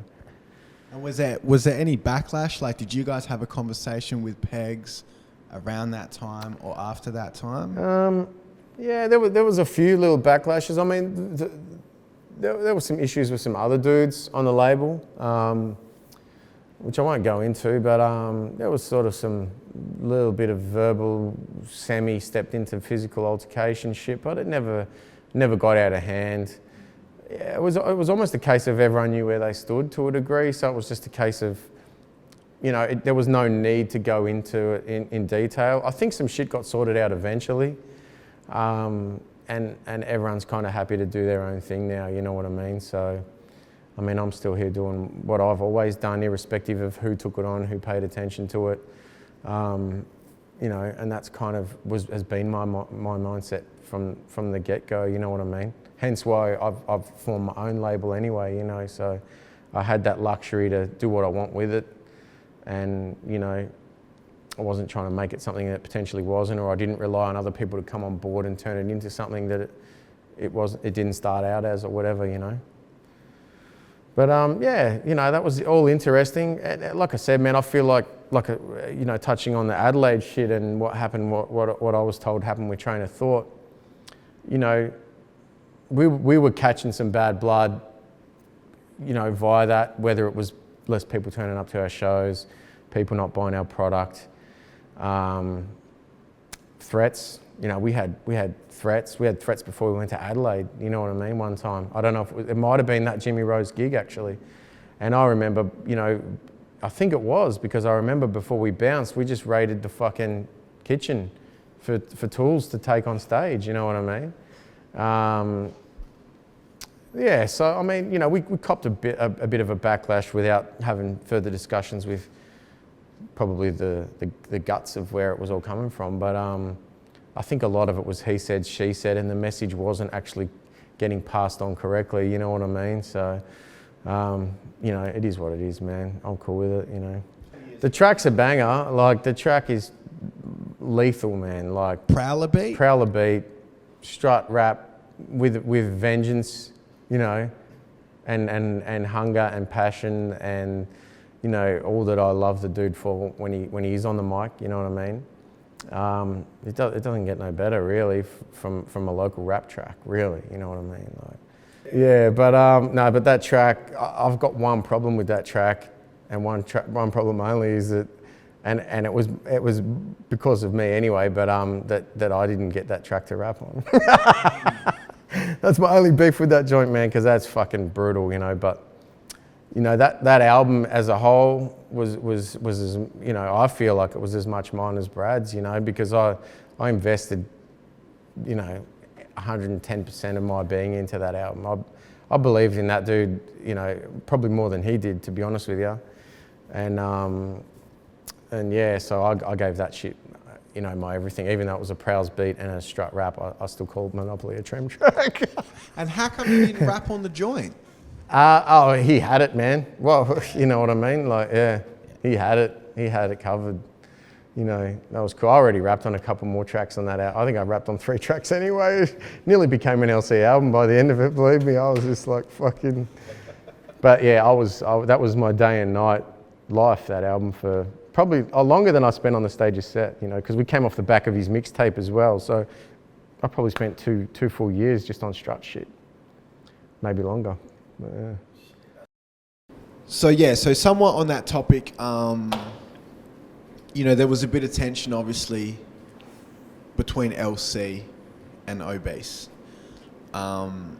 And was there any backlash? Like, did you guys have a conversation with Pegs around that time or after that time? Yeah, there was a few little backlashes. I mean, there were some issues with some other dudes on the label, which I won't go into, but there was sort of some little bit of verbal, stepped into physical altercation shit, but it never got out of hand. Yeah, it was almost a case of everyone knew where they stood to a degree, so it was just a case of, there was no need to go into it in detail. I think some shit got sorted out eventually, and everyone's kind of happy to do their own thing now, you know what I mean? So, I mean, I'm still here doing what I've always done, irrespective of who took it on, who paid attention to it, and that's kind of has been my mindset from the get-go, you know what I mean? Hence why I've formed my own label anyway, so I had that luxury to do what I want with it, and, I wasn't trying to make it something that potentially wasn't, or I didn't rely on other people to come on board and turn it into something that it didn't start out as or whatever, But yeah, that was all interesting. And like I said, man, I feel like touching on the Adelaide shit and what happened, what I was told happened with Train of Thought. We were catching some bad blood, via that. Whether it was less people turning up to our shows, people not buying our product, threats. We had threats. We had threats before we went to Adelaide. You know what I mean? One time, I don't know if it might have been that Jimmy Rose gig actually, and I remember, I think it was because I remember before we bounced, we just raided the fucking kitchen for tools to take on stage. You know what I mean? Yeah. So I mean, we copped a bit of a backlash without having further discussions with probably the guts of where it was all coming from, but. I think a lot of it was he said, she said, and the message wasn't actually getting passed on correctly, you know what I mean? So, it is what it is, man. I'm cool with it, The track's a banger. Like, the track is lethal, man. Like Prowler beat, strut rap with vengeance, and hunger and passion and, all that I love the dude for when he's on the mic, you know what I mean? It doesn't get no better really from a local rap track, really, you know what I mean? Like, yeah, but no, but that track, I've got one problem with that track, and one problem only is that, and it was because of me anyway, but that I didn't get that track to rap on. That's my only beef with that joint, man, because that's fucking brutal, but. That album as a whole was as, I feel like it was as much mine as Brad's, because I invested, 110% of my being into that album. I believed in that dude, probably more than he did, to be honest with you. And yeah, so I gave that shit, my everything. Even though it was a Prowls beat and a strut rap, I still called Monopoly a Trem track. And how come you didn't rap on the joint? He had it, man. Well, you know what I mean? Like, yeah, he had it. He had it covered. That was cool. I already rapped on a couple more tracks on that album. I think I rapped on 3 tracks anyway. Nearly became an LC album by the end of it, believe me. I was just like fucking... But yeah, that was my day and night life, that album, for probably longer than I spent on the stage's set, because we came off the back of his mixtape as well. So I probably spent two full years just on strut shit. Maybe longer. Yeah. So somewhat on that topic, there was a bit of tension, obviously, between LC and Obese. And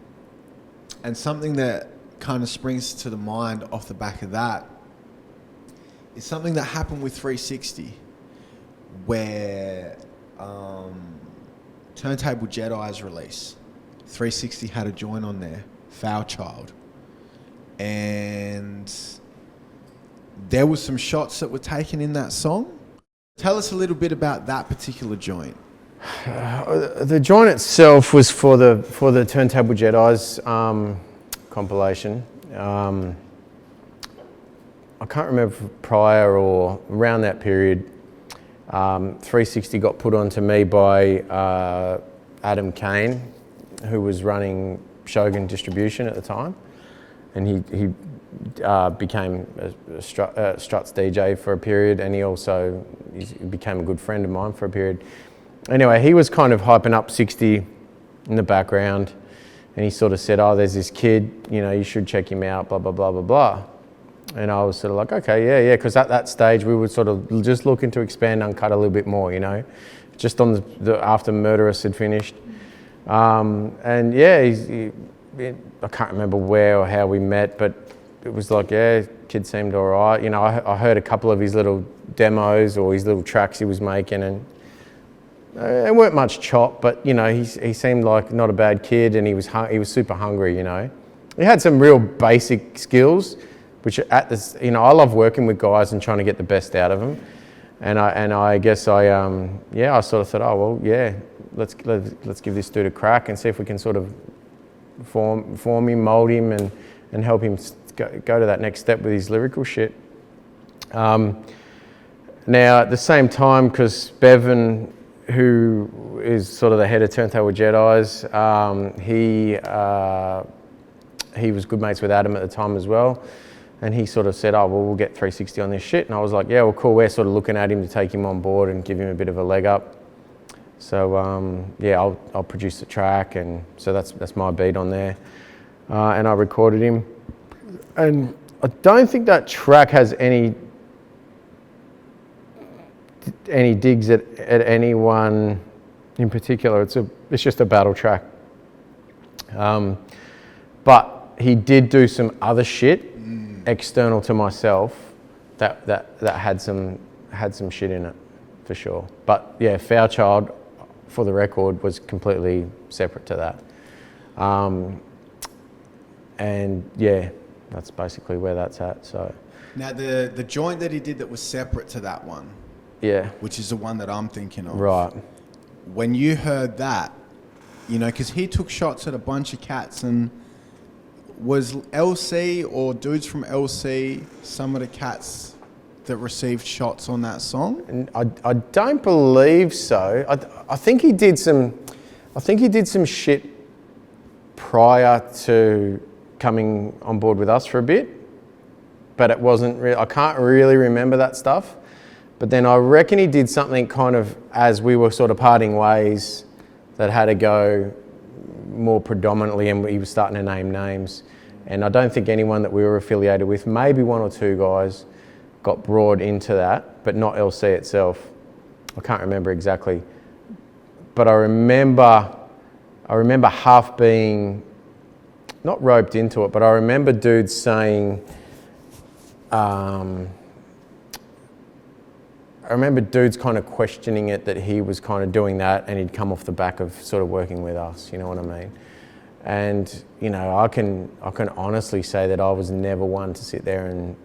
something that kind of springs to the mind off the back of that is something that happened with 360, where Turntable Jedi's release, 360 had a joint on there, Foul Child. And there was some shots that were taken in that song. Tell us a little bit about that particular joint. The joint itself was for the Turntable Jedi's compilation. I can't remember prior or around that period. 360 got put onto me by Adam Kane, who was running Shogun Distribution at the time. And he became a Struts DJ for a period, and he became a good friend of mine for a period. Anyway, he was kind of hyping up 60 in the background, and he sort of said, oh, there's this kid, you know, you should check him out, blah, blah, blah, blah, blah. And I was sort of like, okay, yeah, because at that stage we were sort of just looking to expand Uncut a little bit more, you know, just on the after Murderous had finished. And yeah, I can't remember where or how we met, but it was like, yeah, kid seemed all right. You know, I heard a couple of his little demos or his little tracks he was making, and they weren't much chop, but you know, he seemed like not a bad kid, and he was super hungry. You know, he had some real basic skills, which at this, you know, I love working with guys and trying to get the best out of them. And I guess I sort of thought, oh well, yeah, let's give this dude a crack and see if we can sort of form him, mold him, and help him go to that next step with his lyrical shit. Now at the same time, because Bevan, who is sort of the head of Turntable Jedis, he was good mates with Adam at the time as well. And he sort of said, oh, well, we'll get 360 on this shit. And I was like, yeah, well, cool. We're sort of looking at him to take him on board and give him a bit of a leg up. So, yeah, I'll produce the track. And so that's my beat on there. And I recorded him. And I don't think that track has any digs at anyone in particular. It's just a battle track. But he did do some other shit external to myself that had some shit in it for sure. But yeah, Foul Child, for the record, was completely separate to that. And yeah, that's basically where that's at. So now the joint that he did that was separate to that one, yeah, which is the one that I'm thinking of. Right. When you heard that, you know, because he took shots at a bunch of cats, and was LC or dudes from LC some of the cats that received shots on that song? And I don't believe so. I think he did some shit prior to coming on board with us for a bit, but it wasn't real. I can't really remember that stuff. But then I reckon he did something kind of as we were sort of parting ways that had to go more predominantly, and he was starting to name names. And I don't think anyone that we were affiliated with, maybe one or two guys, got brought into that, but not LC itself. I can't remember exactly. But I remember half being, not roped into it, but I remember dudes saying, I remember dudes kind of questioning it, that he was kind of doing that and he'd come off the back of sort of working with us, you know what I mean? And, you know, I can honestly say that I was never one to sit there and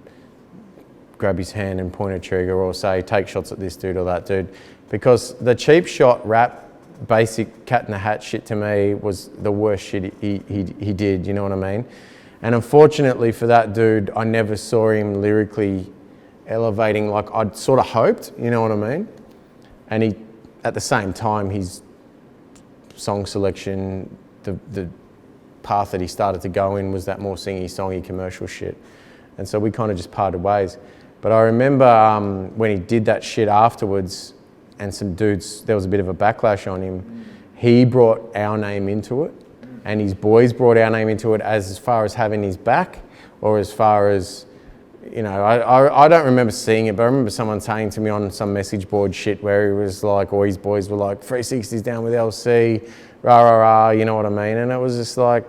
grab his hand and point a trigger or say, take shots at this dude or that dude. Because the cheap shot rap, basic cat in the hat shit to me was the worst shit he did, you know what I mean? And unfortunately for that dude, I never saw him lyrically elevating like I'd sort of hoped, you know what I mean? And he, at the same time, his song selection, the path that he started to go in was that more singy, songy commercial shit. And so we kind of just parted ways. But I remember when he did that shit afterwards, and some dudes, there was a bit of a backlash on him, he brought our name into it, and his boys brought our name into it as far as having his back, or as far as, you know, I don't remember seeing it, but I remember someone saying to me on some message board shit where he was like, or his boys were like, 360's down with LC, rah, rah, rah, you know what I mean? And it was just like,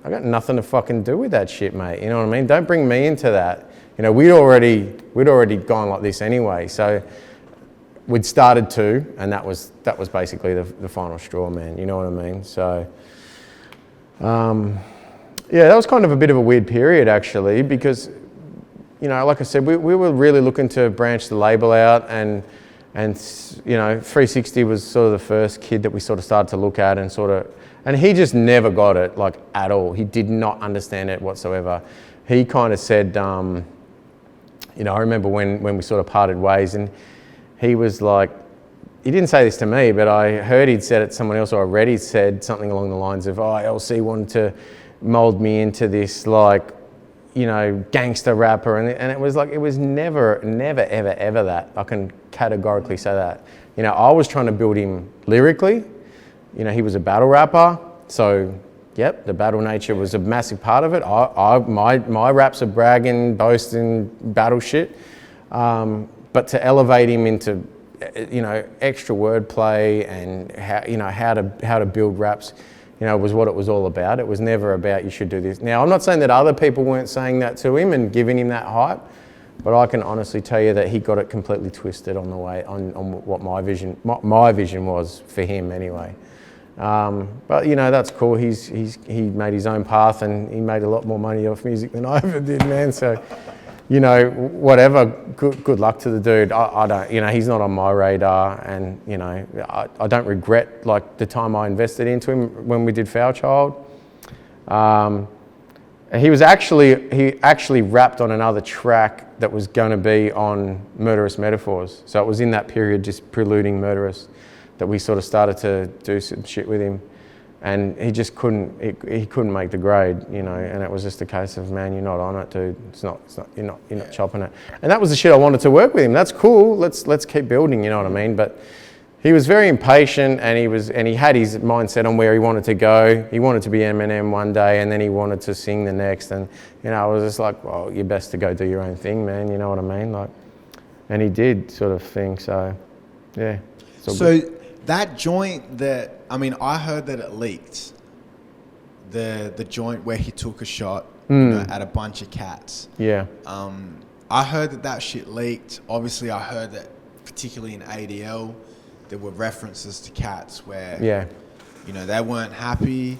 I got nothing to fucking do with that shit, mate. You know what I mean? Don't bring me into that. You know, we'd already gone like this anyway. So we'd started to, and that was basically the final straw, man. You know what I mean? So, yeah, that was kind of a bit of a weird period actually, because, you know, like I said, we were really looking to branch the label out, and you know, 360 was sort of the first kid that we sort of started to look at, and he just never got it, like, at all. He did not understand it whatsoever. He kind of said, you know, I remember when we sort of parted ways, and he was like, he didn't say this to me, but I heard he'd said it to someone else, or I read he'd said something along the lines of, oh, LC wanted to mold me into this, like, you know, gangster rapper, and it was like, it was never, ever that. I can categorically say that. You know, I was trying to build him lyrically. You know, he was a battle rapper, so yep, the battle nature was a massive part of it. My raps are bragging, boasting, battle shit. But to elevate him into, you know, extra wordplay and how to build raps, you know, was what it was all about. It was never about you should do this. Now, I'm not saying that other people weren't saying that to him and giving him that hype, but I can honestly tell you that he got it completely twisted on the way on what my vision was for him anyway. But you know, that's cool. He made his own path and he made a lot more money off music than I ever did, man. So, you know, whatever. Good luck to the dude. I don't. You know, he's not on my radar, and you know, I don't regret like the time I invested into him when we did Foul Child. He actually rapped on another track that was going to be on Murderous Metaphors. So it was in that period, just preluding Murderous, that we sort of started to do some shit with him, and he just couldn't. He couldn't make the grade, you know. And it was just a case of, man, you're not on it, dude. It's not. You're not chopping it. And that was the shit I wanted to work with him. That's cool. Let's keep building. You know what I mean? But he was very impatient, and he had his mindset on where he wanted to go. He wanted to be Eminem one day, and then he wanted to sing the next. And you know, I was just like, well, you're best to go do your own thing, man. You know what I mean? Like, and he did sort of thing. So, yeah. So that joint that, I mean, I heard that it leaked. The joint where he took a shot you know, at a bunch of cats. Yeah. I heard that shit leaked. Obviously, I heard that particularly in ADL, there were references to cats where, you know, they weren't happy.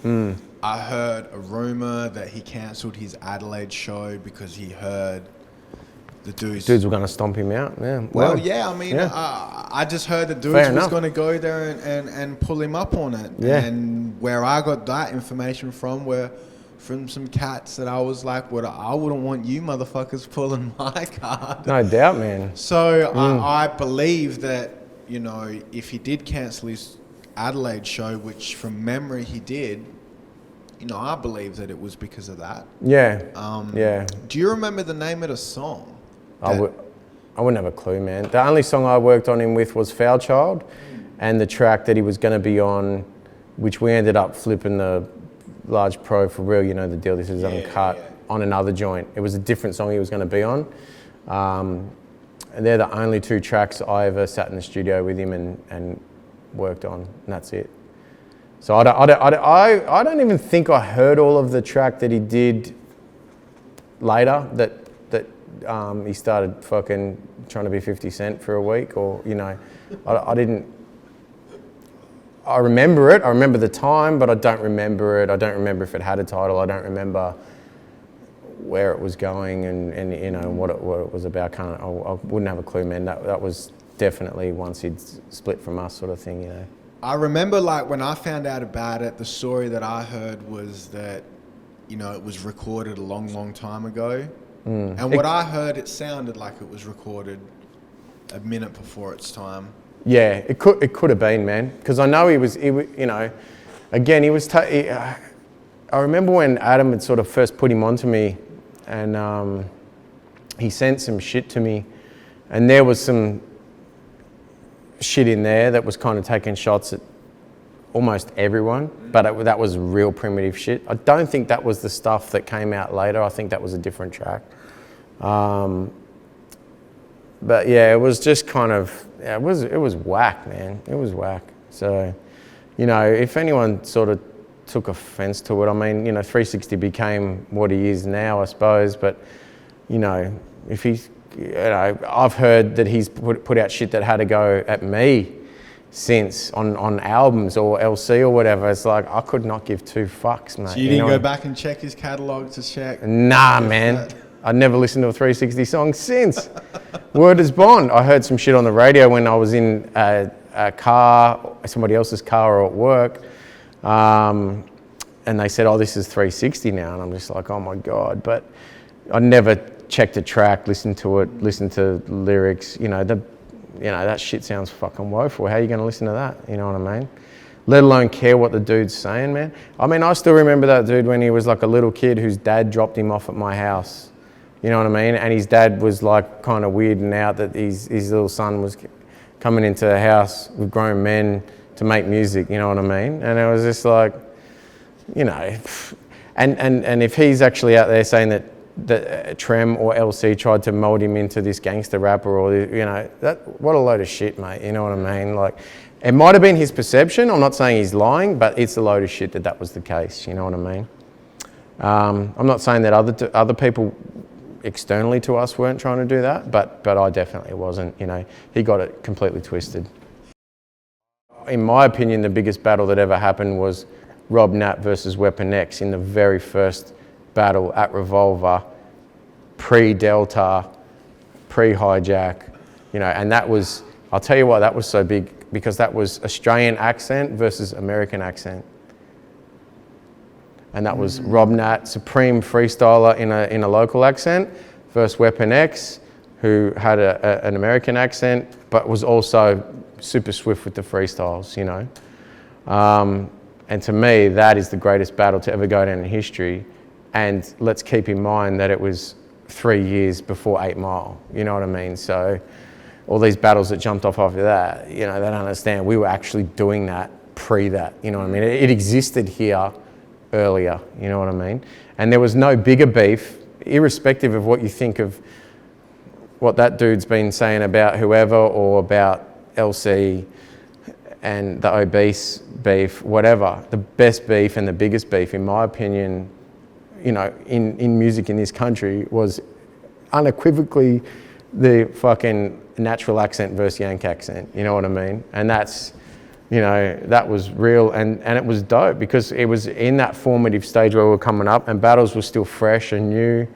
I heard a rumor that he cancelled his Adelaide show because he heard the dudes were going to stomp him out. Yeah. Well, yeah. I mean, I just heard the dudes was going to go there and pull him up on it. Yeah. And where I got that information from were from some cats that I was like, I wouldn't want you motherfuckers pulling my card. No doubt, man. So I believe that, you know, if he did cancel his Adelaide show, which from memory he did, you know, I believe that it was because of that. Yeah. Do you remember the name of the song? I wouldn't have a clue, man. The only song I worked on him with was Foul Child, and the track that he was going to be on, which we ended up flipping the Large Pro for real, you know the deal, this is Uncut, on another joint. It was a different song he was going to be on. And they're the only two tracks I ever sat in the studio with him and worked on, and that's it. So I don't even think I heard all of the track that he did later, that he started fucking trying to be 50 Cent for a week, or, you know, I didn't. I remember it. I remember the time, but I don't remember it. I don't remember if it had a title. I don't remember where it was going and you know what it was about. I wouldn't have a clue, man. That was definitely once he'd split from us, sort of thing, you know. I remember, like, when I found out about it, the story that I heard was that, you know, it was recorded a long time ago. And what I heard, it sounded like it was recorded a minute before its time. Yeah, it could have been, man. Because I know he was, you know, again, he was. I remember when Adam had sort of first put him onto me, and he sent some shit to me, and there was some shit in there that was kind of taking shots at almost everyone, but that was real primitive shit. I don't think that was the stuff that came out later. I think that was a different track. But yeah, it was just kind of, it was whack, man. It was whack. So, you know, if anyone sort of took offense to it, I mean, you know, 360 became what he is now, I suppose. But, you know, if he's, you know, I've heard that he's put out shit that had to go at me since on albums or LC or whatever. It's like, I could not give two fucks, mate. So you didn't go back and check his catalogue to check? Nah, man. I'd never listened to a 360 song since. Word is bond. I heard some shit on the radio when I was in a car, somebody else's car, or at work. And they said, oh, this is 360 now. And I'm just like, oh my God. But I never checked a track, listened to it, listened to lyrics. You know, that shit sounds fucking woeful. How are you going to listen to that? You know what I mean? Let alone care what the dude's saying, man. I mean, I still remember that dude when he was like a little kid whose dad dropped him off at my house. You know what I mean? And his dad was like kind of weirding out that his little son was coming into a house with grown men to make music, you know what I mean? And it was just like, you know, and if he's actually out there saying that Trem or LC tried to mold him into this gangster rapper, or, you know, what a load of shit, mate, you know what I mean? Like, it might have been his perception, I'm not saying he's lying, but it's a load of shit that was the case, you know what I mean? I'm not saying that other people externally to us weren't trying to do that, but I definitely wasn't, you know. He got it completely twisted. In my opinion, the biggest battle that ever happened was Rob Nat versus Weapon X in the very first battle at Revolver, pre-Delta, pre-Hijack, you know, and that was, I'll tell you why that was so big, because that was Australian accent versus American accent. And that was Rob Nat, supreme freestyler in a local accent, versus Weapon X, who had an American accent, but was also super swift with the freestyles, you know. And to me, that is the greatest battle to ever go down in history. And let's keep in mind that it was 3 years before 8 Mile, you know what I mean? So all these battles that jumped off after that, you know, they don't understand. We were actually doing that pre that, you know what I mean? It existed here earlier, you know what I mean? And there was no bigger beef, irrespective of what you think of what that dude's been saying about whoever, or about LC and the obese beef, whatever. The best beef and the biggest beef, in my opinion, you know, in music in this country, was unequivocally the fucking natural accent versus Yank accent, you know what I mean? And that's, you know, that was real, and it was dope, because it was in that formative stage where we were coming up and battles were still fresh and new.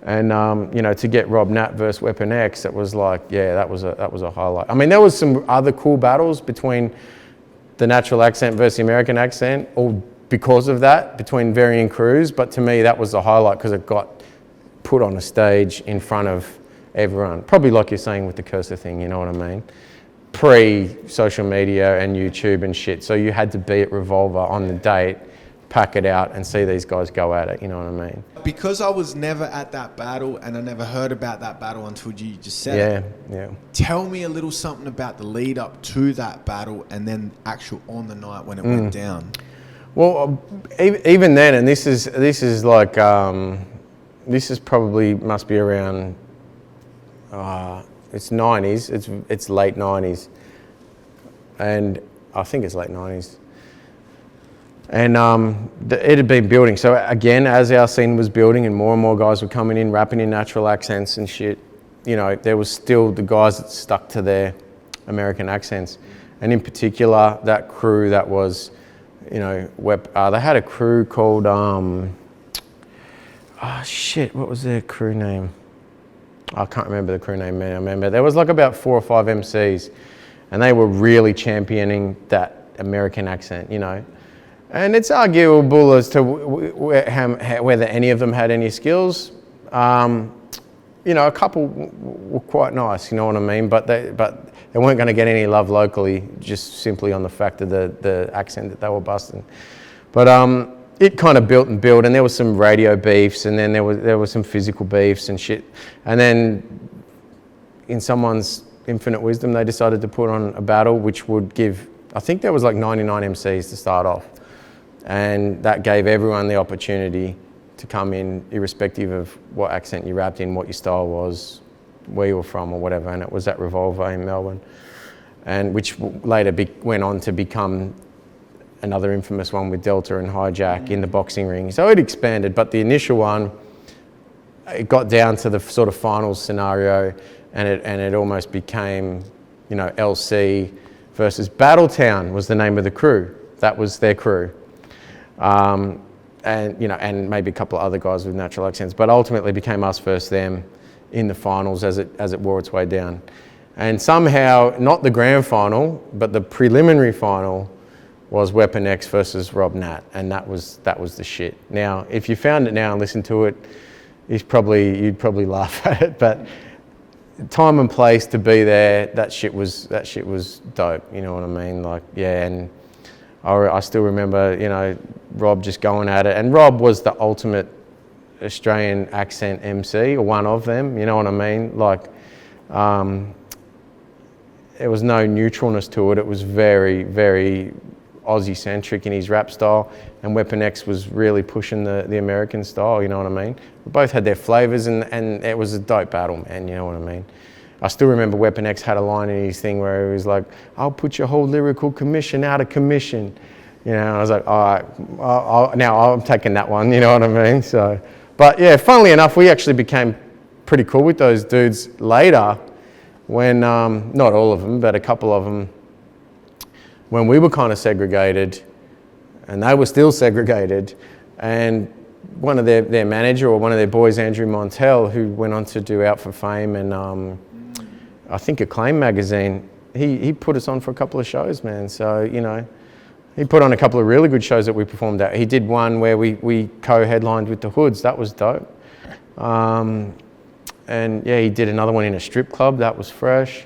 And you know, to get Rob Nat versus Weapon X, it was like, yeah, that was a highlight. I mean, there was some other cool battles between the natural accent versus the American accent, all because of that, between varying crews. But to me, that was the highlight, because it got put on a stage in front of everyone. Probably like you're saying with the cursor thing, you know what I mean? Pre-social media and YouTube and shit. So you had to be at Revolver on the date, pack it out and see these guys go at it, you know what I mean? Because I was never at that battle, and I never heard about that battle until you just said it. Yeah. Tell me a little something about the lead up to that battle, and then actual on the night when it went down. Well, even then, and this is like, this is probably must be around, it's 90s, it's late 90s, and I think it's late 90s. And it had been building. So again, as our scene was building and more guys were coming in, rapping in natural accents and shit, you know, there was still the guys that stuck to their American accents. And in particular, that crew that was, you know, they had a crew called, what was their crew name? I can't remember the crew name, man. I remember there was like about 4 or 5 MCs, and they were really championing that American accent, you know. And it's arguable as to whether any of them had any skills. You know, a couple were quite nice, you know what I mean? But they weren't going to get any love locally, just simply on the fact of the accent that they were busting. But it kind of built, and there was some radio beefs, and then there was some physical beefs and shit. And then, in someone's infinite wisdom, they decided to put on a battle which would give, I think there was like 99 MCs to start off. And that gave everyone the opportunity to come in, irrespective of what accent you rapped in, what your style was, where you were from or whatever. And it was at Revolver in Melbourne, and which later went on to become another infamous one with Delta and Hijack in the boxing ring. So it expanded, but the initial one, it got down to the sort of finals scenario, and it almost became, you know, LC versus Battletown was the name of the crew. That was their crew. And, you know, and maybe a couple of other guys with natural accents, but ultimately became us versus them in the finals as it wore its way down. And somehow, not the grand final, but the preliminary final was Weapon X versus Rob Nat, and that was the shit. Now, if you found it now and listened to it, you'd probably laugh at it, but time and place to be there, that shit was dope, you know what I mean? Like, yeah, and I still remember, you know, Rob just going at it. And Rob was the ultimate Australian accent MC, or one of them, you know what I mean? Like, there was no neutralness to it. It was very, very Aussie-centric in his rap style, and Weapon X was really pushing the American style, you know what I mean? We both had their flavours, and it was a dope battle, man, you know what I mean? I still remember Weapon X had a line in his thing where he was like, "I'll put your whole lyrical commission out of commission." You know, I was like, all right, now I'm taking that one, you know what I mean? So, but yeah, funnily enough, we actually became pretty cool with those dudes later when, not all of them, but a couple of them, when we were kind of segregated and they were still segregated, and one of their manager or one of their boys, Andrew Montel, who went on to do Out for Fame and I think Acclaim magazine, he put us on for a couple of shows, man. So, you know, he put on a couple of really good shows that we performed at. He did one where we co-headlined with the Hoods. That was dope. And yeah, he did another one in a strip club. That was fresh.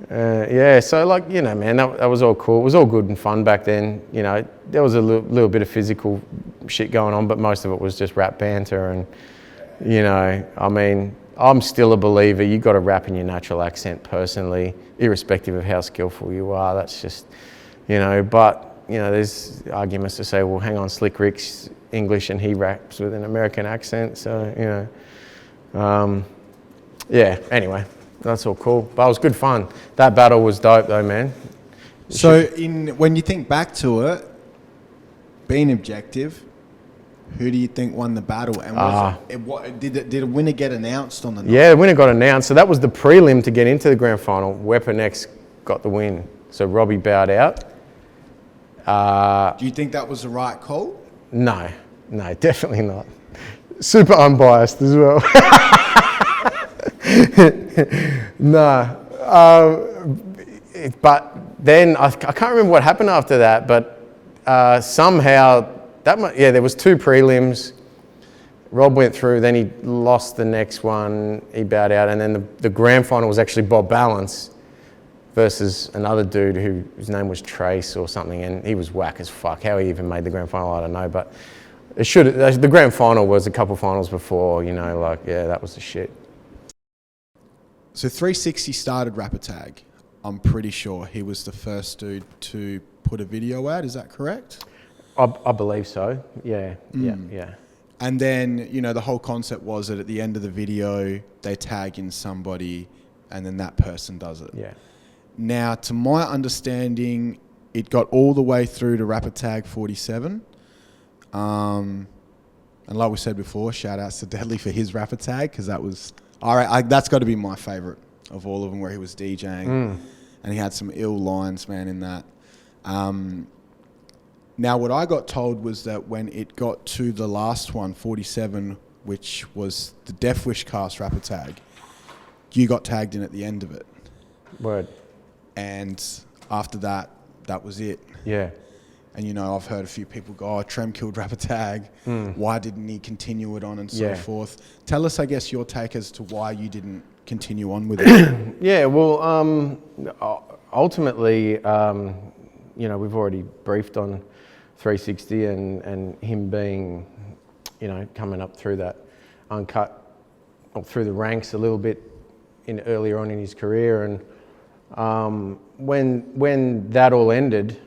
Yeah, so like, you know, man, that was all cool. It was all good and fun back then. You know, there was a little bit of physical shit going on, but most of it was just rap banter. And, you know, I mean, I'm still a believer. You got to rap in your natural accent personally, irrespective of how skillful you are. That's just, you know, but, you know, there's arguments to say, well, hang on, Slick Rick's English and he raps with an American accent. So, you know, yeah, anyway. That's all cool, but it was good fun. That battle was dope though, man. So when you think back to it, being objective, who do you think won the battle? And did a winner get announced on the night? Yeah, the winner got announced. So that was the prelim to get into the grand final. Weapon X got the win. So Robbie bowed out. Do you think that was the right call? No, definitely not. Super unbiased as well. No, but then I can't remember what happened after that, but somehow there was 2 prelims. Rob went through, then he lost the next one, he bowed out, and then the grand final was actually Bob Balance versus another dude whose name was Trace or something, and he was whack as fuck. How he even made the grand final, I don't know, but the grand final was a couple finals before, you know, like, yeah, that was the shit. So 360 started Rapper Tag. I'm pretty sure he was the first dude to put a video out. Is that correct? I believe so. Yeah, yeah. And then, you know, the whole concept was that at the end of the video, they tag in somebody and then that person does it. Yeah. Now, to my understanding, it got all the way through to Rapper Tag 47. And like we said before, shout outs to Deadly for his Rapper Tag, because that was... All right, that's got to be my favourite of all of them, where he was DJing. And he had some ill lines, man, in that. Now, what I got told was that when it got to the last one, 47, which was the Death Wish cast Rapper Tag, you got tagged in at the end of it. Word. And after that, that was it. Yeah. And, you know, I've heard a few people go, oh, Trem killed Rapper Tag. Why didn't he continue it on and so forth? Tell us, I guess, your take as to why you didn't continue on with it. Yeah, well, ultimately, you know, we've already briefed on 360 and him being, you know, coming up through that Uncut, or through the ranks a little bit earlier on in his career. And when that all ended,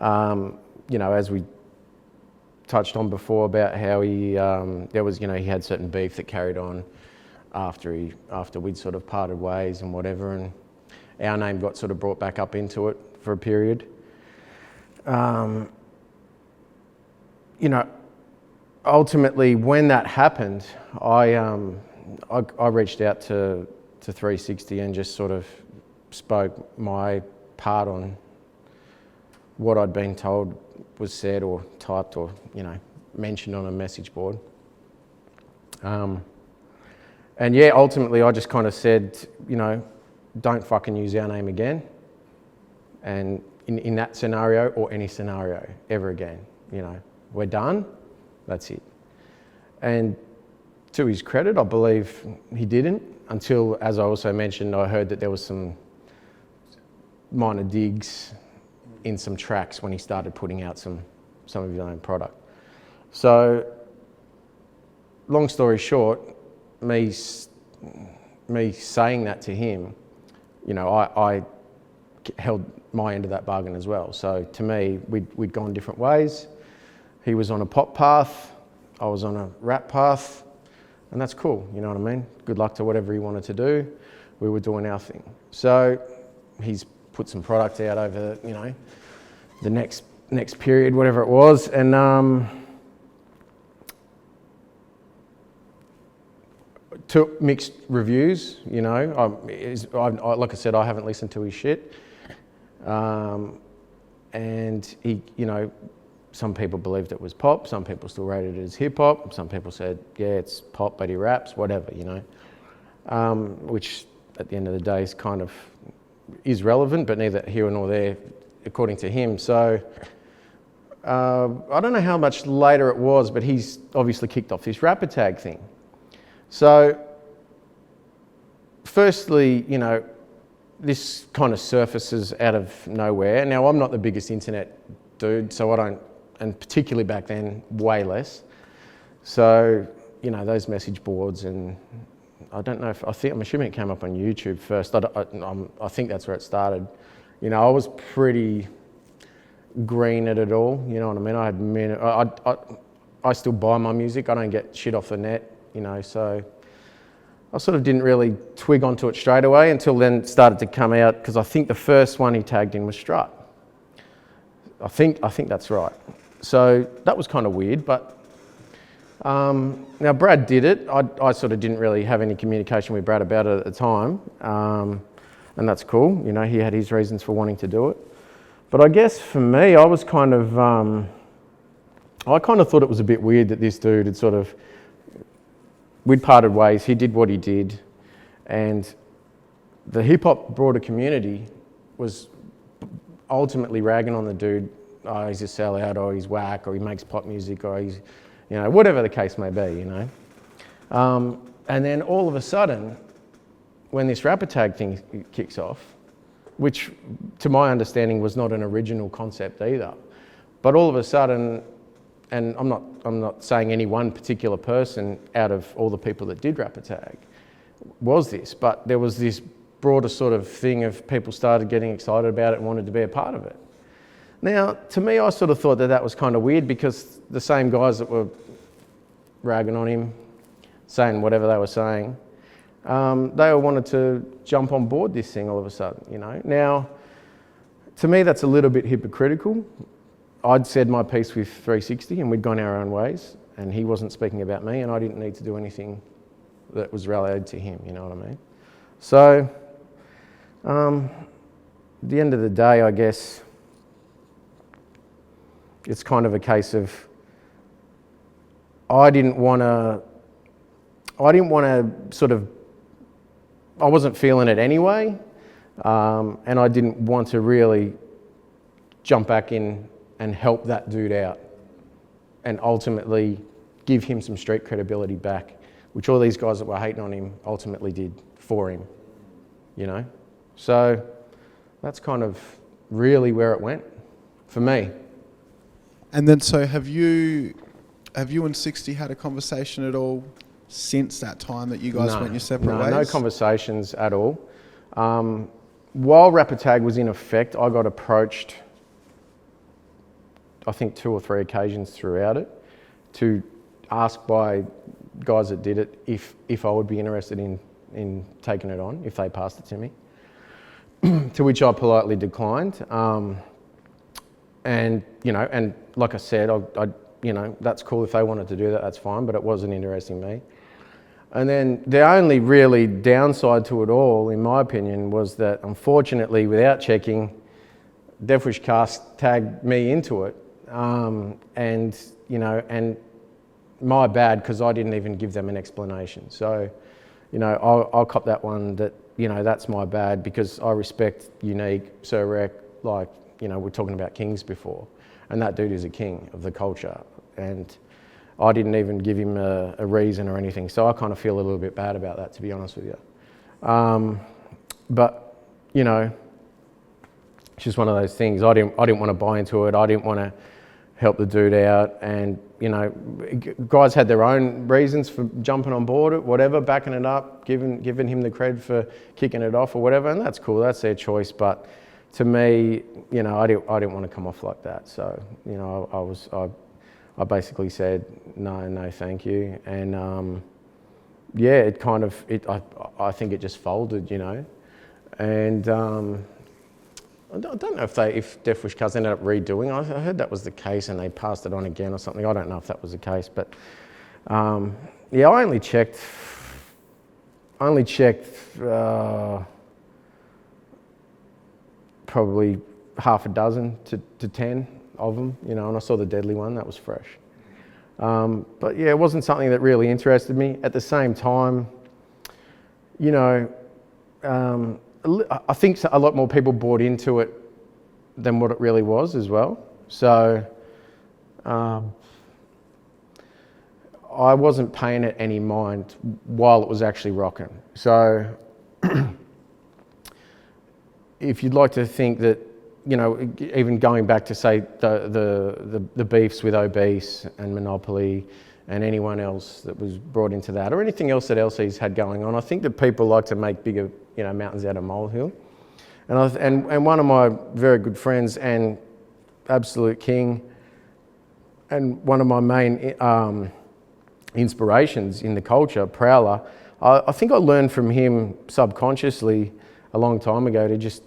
you know, as we touched on before about how he, there was, you know, he had certain beef that carried on after we'd sort of parted ways and whatever, and our name got sort of brought back up into it for a period. You know, ultimately when that happened, I reached out to 360 and just sort of spoke my part on what I'd been told was said or typed or, you know, mentioned on a message board. And yeah, ultimately I just kind of said, you know, don't fucking use our name again. And in that scenario or any scenario ever again, you know, we're done, that's it. And to his credit, I believe he didn't until, as I also mentioned, I heard that there was some minor digs in some tracks when he started putting out some of his own product. So, long story short, me saying that to him you know, I held my end of that bargain as well. So to me, we'd gone different ways. He was on a pop path, I was on a rap path, and that's cool, you know what I mean? Good luck to whatever he wanted to do. We were doing our thing. So he's put some product out over, you know, the next period, whatever it was, and took mixed reviews, you know. Like I said, I haven't listened to his shit. And he, you know, some people believed it was pop, some people still rated it as hip hop, some people said, yeah, it's pop, but he raps, whatever, you know. Which at the end of the day is kind of is relevant, but neither here nor there, according to him. So I don't know how much later it was, but he's obviously kicked off this rapper tag thing. So firstly, you know, this kind of surfaces out of nowhere. Now, I'm not the biggest internet dude, so I don't, and particularly back then, way less. So, you know, those message boards, and I don't know if, I'm assuming it came up on YouTube first. I think that's where it started. You know, I was pretty green at it all, you know what I mean? I still buy my music, I don't get shit off the net, you know, so I sort of didn't really twig onto it straight away until then it started to come out, because I think the first one he tagged in was Strut. I think that's right. So that was kind of weird, but now Brad did it. I sort of didn't really have any communication with Brad about it at the time, and that's cool. You know, he had his reasons for wanting to do it. But I guess for me, I was kind of, I kind of thought it was a bit weird that this dude had sort of, we'd parted ways, he did what he did, and the hip-hop broader community was ultimately ragging on the dude. Oh, he's a sellout, or he's whack, or he makes pop music, or he's, you know, whatever the case may be, you know. And then all of a sudden, when this rapper tag thing kicks off, which to my understanding was not an original concept either, but all of a sudden, and I'm not saying any one particular person out of all the people that did rapper tag was this, but there was this broader sort of thing of people started getting excited about it and wanted to be a part of it. Now, to me, I sort of thought that was kind of weird, because the same guys that were ragging on him, saying whatever they were saying, they all wanted to jump on board this thing all of a sudden, you know. Now, to me, that's a little bit hypocritical. I'd said my piece with 360 and we'd gone our own ways, and he wasn't speaking about me, and I didn't need to do anything that was relayed to him, you know what I mean? So, at the end of the day, I guess, it's kind of a case of I didn't want to sort of, I wasn't feeling it anyway, and I didn't want to really jump back in and help that dude out and ultimately give him some street credibility back, which all these guys that were hating on him ultimately did for him, you know? So that's kind of really where it went for me. And then, so have you and 60 had a conversation at all since that time that you guys went your separate ways? No conversations at all. While Rapper Tag was in effect, I got approached, I think 2 or 3 occasions throughout it, to ask by guys that did it if I would be interested in taking it on, if they passed it to me, to which I politely declined. And, you know, and like I said, I you know, that's cool if they wanted to do that, that's fine, but it wasn't interesting me. And then the only really downside to it all, in my opinion, was that unfortunately, without checking, Deathwish Cast tagged me into it. And, you know, and my bad, because I didn't even give them an explanation. So, you know, I'll cop that one, that, you know, that's my bad, because I respect Unique, Sir Rec, like, you know, we're talking about kings before, and that dude is a king of the culture, and I didn't even give him a reason or anything, so I kind of feel a little bit bad about that, to be honest with you. But, you know, it's just one of those things. I didn't want to buy into it. I didn't want to help the dude out, and guys had their own reasons for jumping on board it, whatever, backing it up, giving him the cred for kicking it off or whatever, and that's cool, that's their choice. But to me, I didn't want to come off like that. So I basically said no, thank you, and I think it just folded, and. I don't know if Death Wish Cars ended up redoing. I heard that was the case, and they passed it on again or something. I don't know if that was the case, but I only checked probably half a dozen to 10 of them, and I saw the Deadly one. That was fresh. But yeah, it wasn't something that really interested me. At the same time, I think a lot more people bought into it than what it really was as well. So I wasn't paying it any mind while it was actually rocking. So if you'd like to think that, even going back to say the beefs with Obese and Monopoly and anyone else that was brought into that, or anything else that LC's had going on, I think that people like to make bigger, mountains out of molehill. And one of my very good friends and absolute king, and one of my main inspirations in the culture, Prowler, I think I learned from him subconsciously a long time ago to just,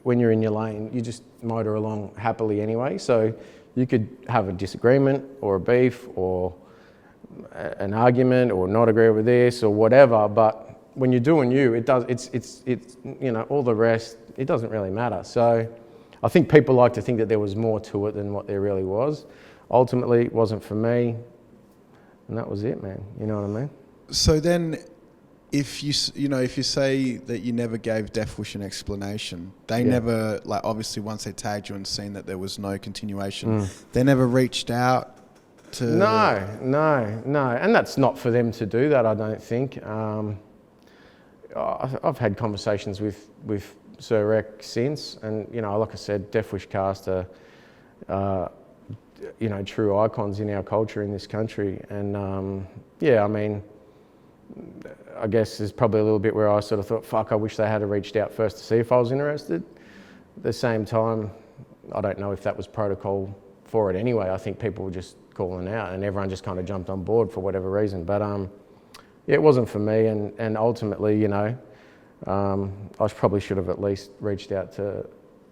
when you're in your lane, you just motor along happily anyway. So you could have a disagreement or a beef or an argument or not agree with this or whatever, but when you're doing you, it's all the rest, it doesn't really matter. So I think people like to think that there was more to it than what there really was. Ultimately, it wasn't for me, and that was it, man. You know what I mean? So then, if you say that you never gave Death Wish an explanation, they never, obviously once they tagged you and seen that there was no continuation, they never reached out to... No, and that's not for them to do that, I don't think. I've had conversations with Sir Rec since, and like I said, Death Wish Cast are true icons in our culture in this country, and I guess there's probably a little bit where I sort of thought, fuck, I wish they had reached out first to see if I was interested. At the same time, I don't know if that was protocol for it anyway. I think people were just calling out, and everyone just kind of jumped on board for whatever reason, but it wasn't for me, and ultimately, I probably should have at least reached out to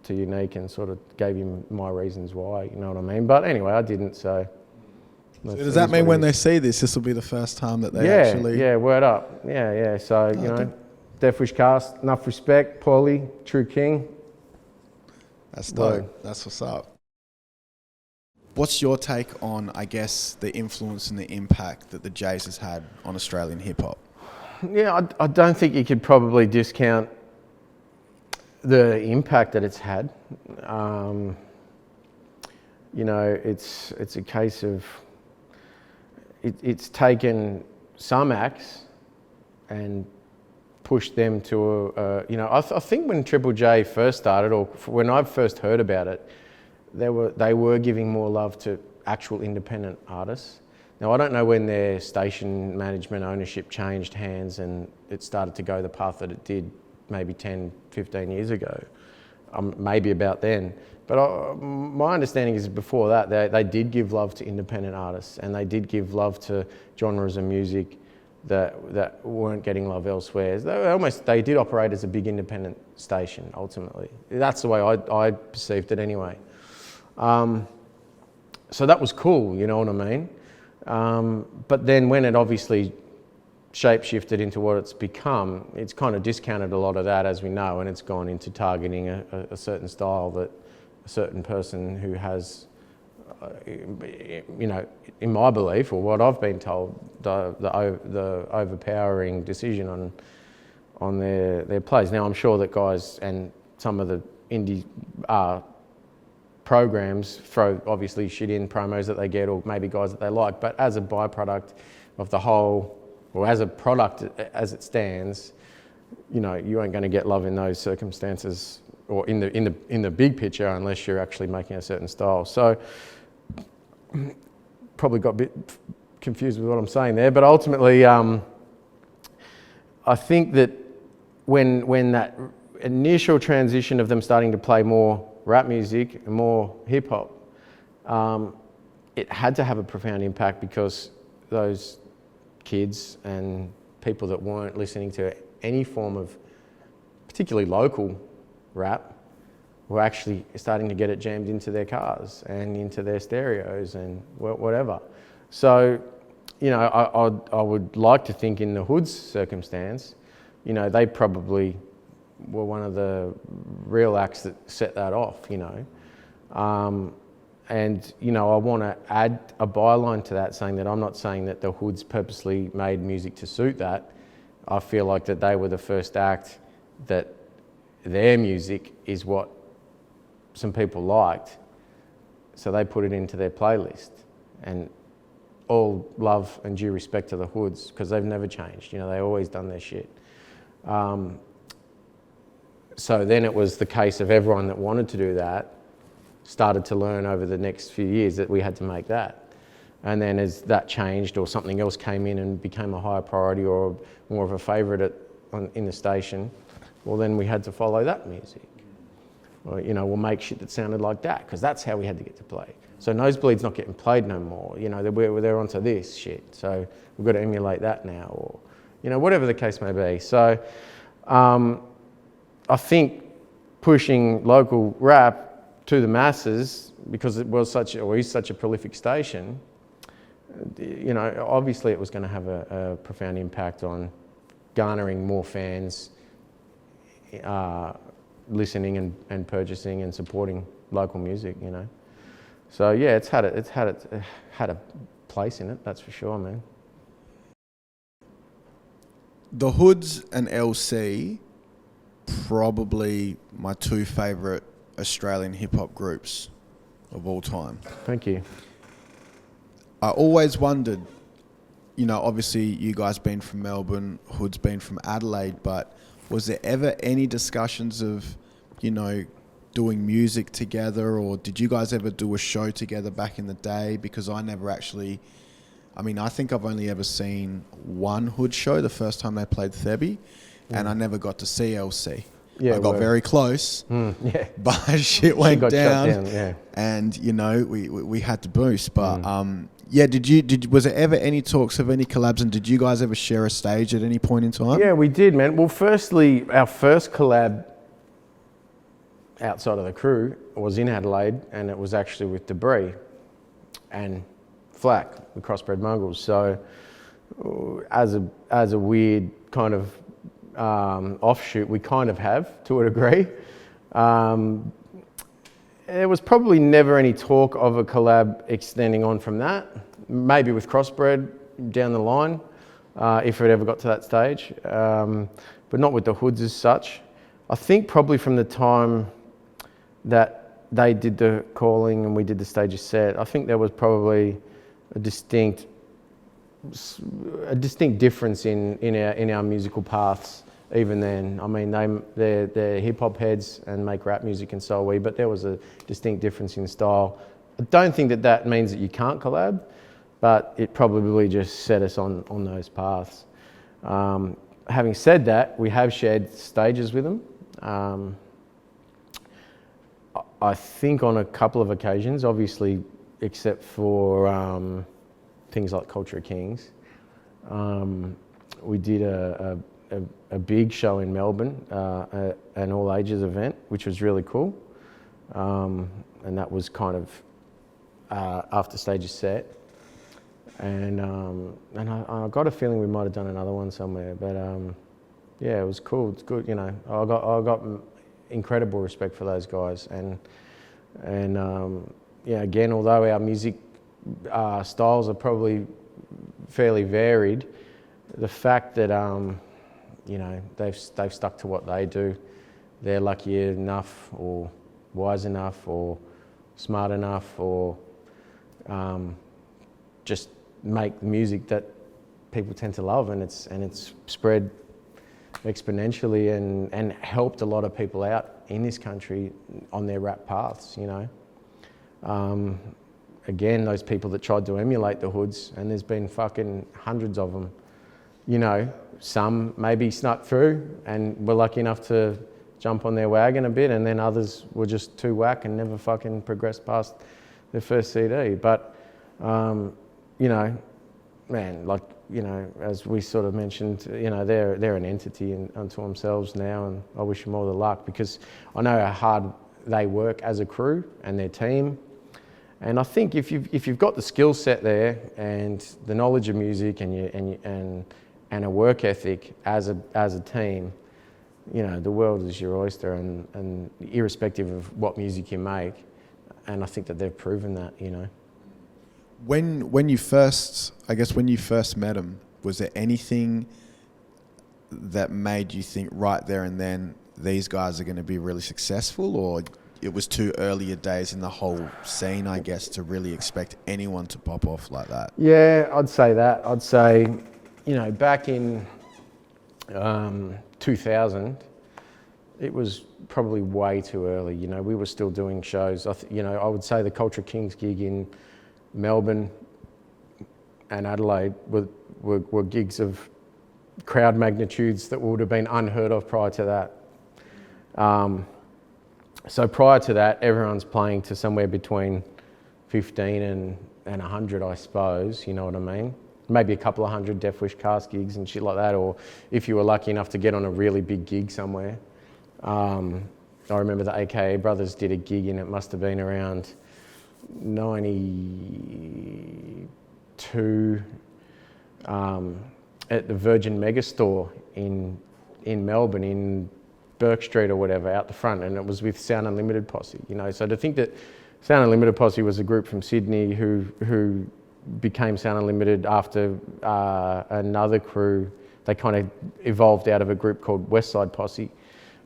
Unique and sort of gave him my reasons why, you know what I mean? But anyway, I didn't, so... So does that mean when they see this will be the first time that they actually... Yeah, word up. Yeah. So, Death Wish Cast, enough respect, Paulie, true king. That's dope. That's what's up. What's your take on, I guess, the influence and the impact that the Jays has had on Australian hip-hop? Yeah, I don't think you could probably discount the impact that it's had. It's a case of it's taken some acts and pushed them to I think when Triple J first started, or when I first heard about it, they were giving more love to actual independent artists. Now, I don't know when their station management ownership changed hands and it started to go the path that it did maybe 10, 15 years ago, maybe about then. But my understanding is before that, they did give love to independent artists, and they did give love to genres of music that weren't getting love elsewhere. They did operate as a big independent station, ultimately. That's the way I perceived it anyway. So that was cool, you know what I mean? But then when it obviously shape-shifted into what it's become, it's kind of discounted a lot of that, as we know, and it's gone into targeting a certain style that a certain person who has, in my belief, or what I've been told, the overpowering decision on their plays. Now, I'm sure that guys and some of the indie programs throw obviously shit in promos that they get, or maybe guys that they like, but as a byproduct of the whole, or as a product as it stands, you ain't going to get love in those circumstances, or in the big picture, unless you're actually making a certain style. So probably got a bit confused with what I'm saying there, but ultimately, I think that when that initial transition of them starting to play more rap music and more hip hop, it had to have a profound impact because those kids and people that weren't listening to any form of particularly local rap were actually starting to get it jammed into their cars and into their stereos and whatever. So, you know, I would like to think in the Hood's circumstance, you know, they probably were one of the real acts that set that off, you know. And, you know, I want to add a byline to that, saying that I'm not saying that the Hoods purposely made music to suit that. I feel like that they were the first act that their music is what some people liked, so they put it into their playlist. And all love and due respect to the Hoods, because they've never changed. You know, they've always done their shit. So then it was the case of everyone that wanted to do that started to learn over the next few years that we had to make that. And then as that changed or something else came in and became a higher priority or more of a favourite in the station, well, then we had to follow that music. Or, you know, we'll make shit that sounded like that, because that's how we had to get to play. So Nosebleed's not getting played no more. You know, they're onto this shit. So we've got to emulate that now, or, you know, whatever the case may be. So I think pushing local rap to the masses, because it was is such a prolific station, you know, obviously it was going to have a profound impact on garnering more fans, listening and purchasing and supporting local music, you know. So yeah, it's had a place in it, that's for sure, man. The Hoods and LC, probably my two favourite Australian hip hop groups of all time. Thank you. I always wondered, you know, obviously you guys been from Melbourne, Hood's been from Adelaide, but was there ever any discussions of, you know, doing music together, or did you guys ever do a show together back in the day? Because I never actually, I mean, I think I've only ever seen one Hood show, the first time they played Thebby, and I never got to see LC. Yeah, I got very close, yeah, but shit went down, yeah. And you know we had to boost. But yeah, was there ever any talks of any collabs, and did you guys ever share a stage at any point in time? Yeah, we did, man. Well, firstly, our first collab outside of the crew was in Adelaide, and it was actually with Debris and Flack, the Crossbred Mongrels. So as a weird kind of offshoot, we kind of have, to a degree. There was probably never any talk of a collab extending on from that. Maybe with Crossbred down the line, if it ever got to that stage, but not with the Hoods as such. I think probably from the time that they did the calling and we did the stages set, I think there was probably a distinct difference in our musical paths even then. I mean, they're hip hop heads and make rap music, and so are we, but there was a distinct difference in style. I don't think that means that you can't collab, but it probably just set us on those paths. Having said that, we have shared stages with them. I think on a couple of occasions, obviously, except for things like Culture of Kings. We did a big show in Melbourne, an all ages event, which was really cool. And that was kind of after stages set. And I got a feeling we might have done another one somewhere, but yeah, it was cool. It's good, you know. I got incredible respect for those guys, and yeah, again, although our music styles are probably fairly varied, the fact that you know, they've stuck to what they do, they're lucky enough or wise enough or smart enough or just make music that people tend to love, and it's spread exponentially and helped a lot of people out in this country on their rap paths, you know. again, those people that tried to emulate the hoods, and there's been fucking hundreds of them. You know, some maybe snuck through and were lucky enough to jump on their wagon a bit, and then others were just too whack and never fucking progressed past their first CD. But, you know, man, like, you know, as we sort of mentioned, you know, they're an entity unto themselves now, and I wish them all the luck, because I know how hard they work as a crew and their team. And I think if you've got the skill set there and the knowledge of music and a work ethic as a team, you know, the world is your oyster, and irrespective of what music you make. And I think that they've proven that, you know. When you first met them, was there anything that made you think right there and then these guys are going to be really successful, or it was too early days in the whole scene, I guess, to really expect anyone to pop off like that? Yeah, I'd say that. I'd say, you know, back in 2000, it was probably way too early. You know, we were still doing shows. You know, I would say the Culture Kings gig in Melbourne and Adelaide were gigs of crowd magnitudes that would have been unheard of prior to that. So prior to that, everyone's playing to somewhere between 15 and 100, I suppose, you know what I mean? Maybe a couple of hundred Death Wish cast gigs and shit like that, or if you were lucky enough to get on a really big gig somewhere. I remember the AKA Brothers did a gig, and it must have been around 92 at the Virgin Megastore in Melbourne, in Burke Street or whatever, out the front, and it was with Sound Unlimited Posse, you know. So to think that Sound Unlimited Posse was a group from Sydney who became Sound Unlimited after another crew, they kind of evolved out of a group called West Side Posse.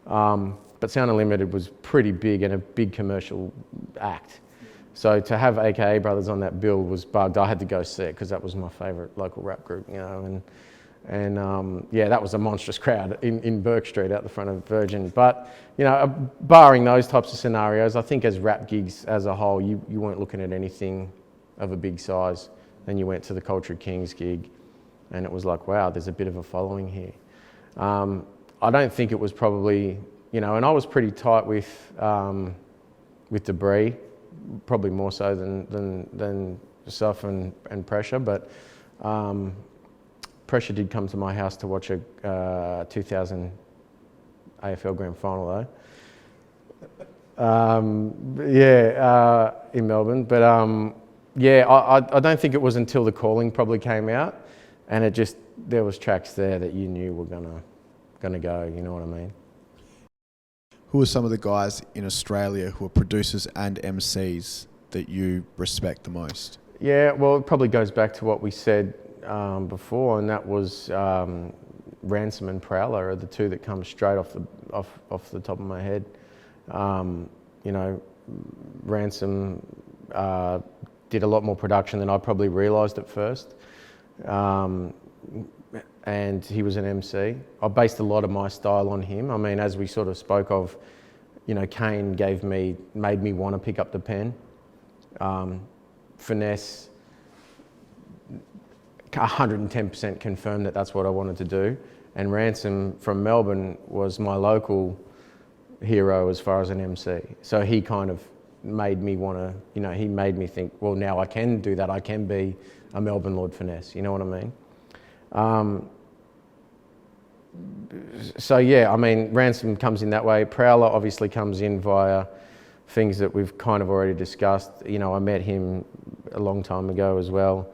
But Sound Unlimited was pretty big and a big commercial act. So to have AKA Brothers on that bill was bugged. I had to go see it because that was my favourite local rap group, you know, and yeah, that was a monstrous crowd in Burke Street out the front of Virgin. But, you know, barring those types of scenarios, I think as rap gigs as a whole, you weren't looking at anything of a big size. Then you went to the Culture Kings gig, and it was like, wow, there's a bit of a following here. I don't think it was probably, you know, and I was pretty tight with Debris, probably more so than yourself and Pressure, but Pressure did come to my house to watch a 2000 AFL Grand Final though. In Melbourne, but yeah, I don't think it was until The Calling probably came out, and it just, there was tracks there that you knew were gonna go, you know what I mean? Who are some of the guys in Australia who are producers and MCs that you respect the most? Yeah, well, it probably goes back to what we said before, and that was Ransom and Prowler are the two that come straight off the top of my head. You know, Ransom did a lot more production than I probably realised at first, and he was an MC. I based a lot of my style on him. I mean, as we sort of spoke of, you know, Kane made me want to pick up the pen. Finesse 110% confirmed that that's what I wanted to do. And Ransom from Melbourne was my local hero as far as an MC. So he kind of made me want to, you know, he made me think, well, now I can do that. I can be a Melbourne Lord Finesse, you know what I mean? So yeah, I mean, Ransom comes in that way. Prowler obviously comes in via things that we've kind of already discussed. You know, I met him a long time ago as well.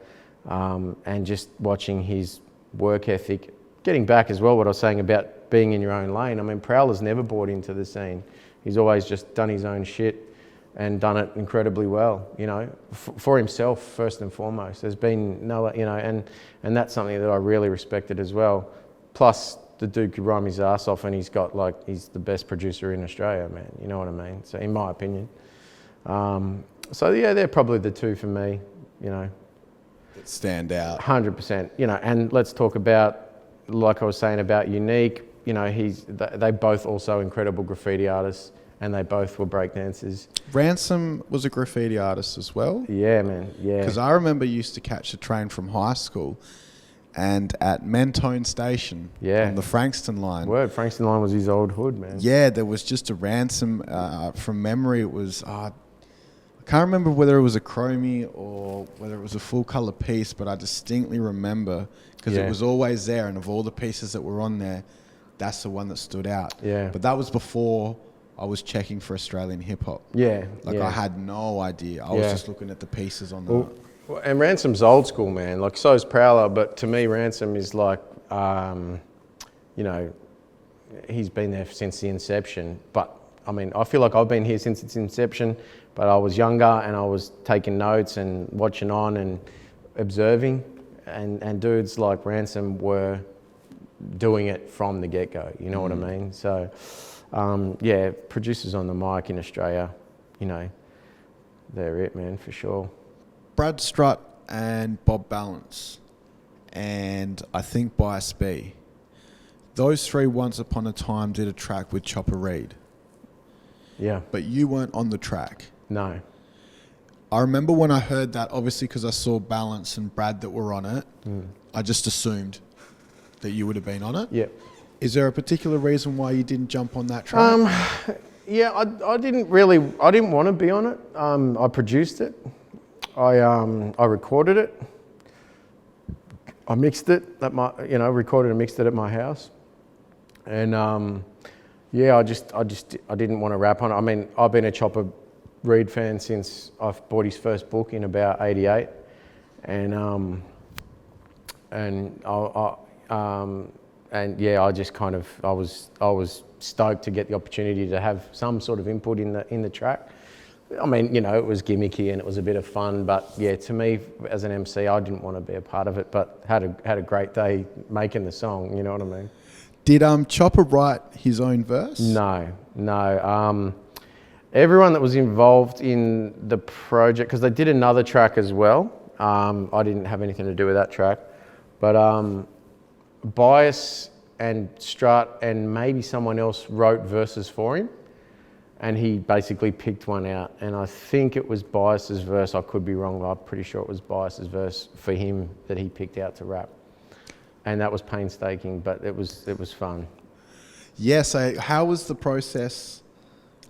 And just watching his work ethic, getting back as well what I was saying about being in your own lane. I mean, Prowler's never bought into the scene. He's always just done his own shit and done it incredibly well, you know, for himself first and foremost. There's been no, you know, and that's something that I really respected as well. Plus, the dude could rhyme his ass off, and he's the best producer in Australia, man, you know what I mean? So in my opinion. So yeah, they're probably the two for me, you know. That stand out. 100%, you know, and let's talk about, like I was saying about Unique, you know, they both also incredible graffiti artists, and they both were breakdancers. Ransom was a graffiti artist as well. Yeah, man. Yeah. Because I remember used to catch a train from high school, and at Mentone Station on the Frankston line. Frankston line was his old hood, man. Yeah, there was just a Ransom. From memory, it was. I can't remember whether it was a chromie or whether it was a full color piece, but I distinctly remember because it was always there, and of all the pieces that were on there, that's the one that stood out. Yeah. But that was before I was checking for Australian hip hop. Yeah. I had no idea. I was just looking at the pieces on the. Well, and Ransom's old school, man. Like, so is Prowler, but to me, Ransom is like, you know, he's been there since the inception. But I mean, I feel like I've been here since its inception, but I was younger and I was taking notes and watching on and observing, and dudes like Ransom were doing it from the get-go, you know what I mean? So, yeah, producers on the mic in Australia, you know, they're it, man, for sure. Brad Strutt and Bob Balance, and I think Bias B. Those three once upon a time did a track with Chopper Reed. Yeah. But you weren't on the track. No. I remember when I heard that, obviously because I saw Balance and Brad that were on it, I just assumed that you would have been on it. Yeah. Is there a particular reason why you didn't jump on that track? Yeah, I didn't want to be on it. I produced it. I recorded it. I mixed it recorded and mixed it at my house. And yeah, I didn't want to rap on it. I mean, I've been a Chopper Reed fan since I bought his first book in about '88, and yeah, I just kind of I was stoked to get the opportunity to have some sort of input in the track. I mean, you know, it was gimmicky and it was a bit of fun, but yeah, to me as an MC, I didn't want to be a part of it, but had a great day making the song. You know what I mean? Did Chopper write his own verse? No. Everyone that was involved in the project, because they did another track as well. I didn't have anything to do with that track, but Bias and Strutt and maybe someone else wrote verses for him, and he basically picked one out. And I think it was Bias's verse. I could be wrong, but I'm pretty sure it was Bias's verse for him that he picked out to rap. And that was painstaking, but it was fun. Yeah, so how was the process,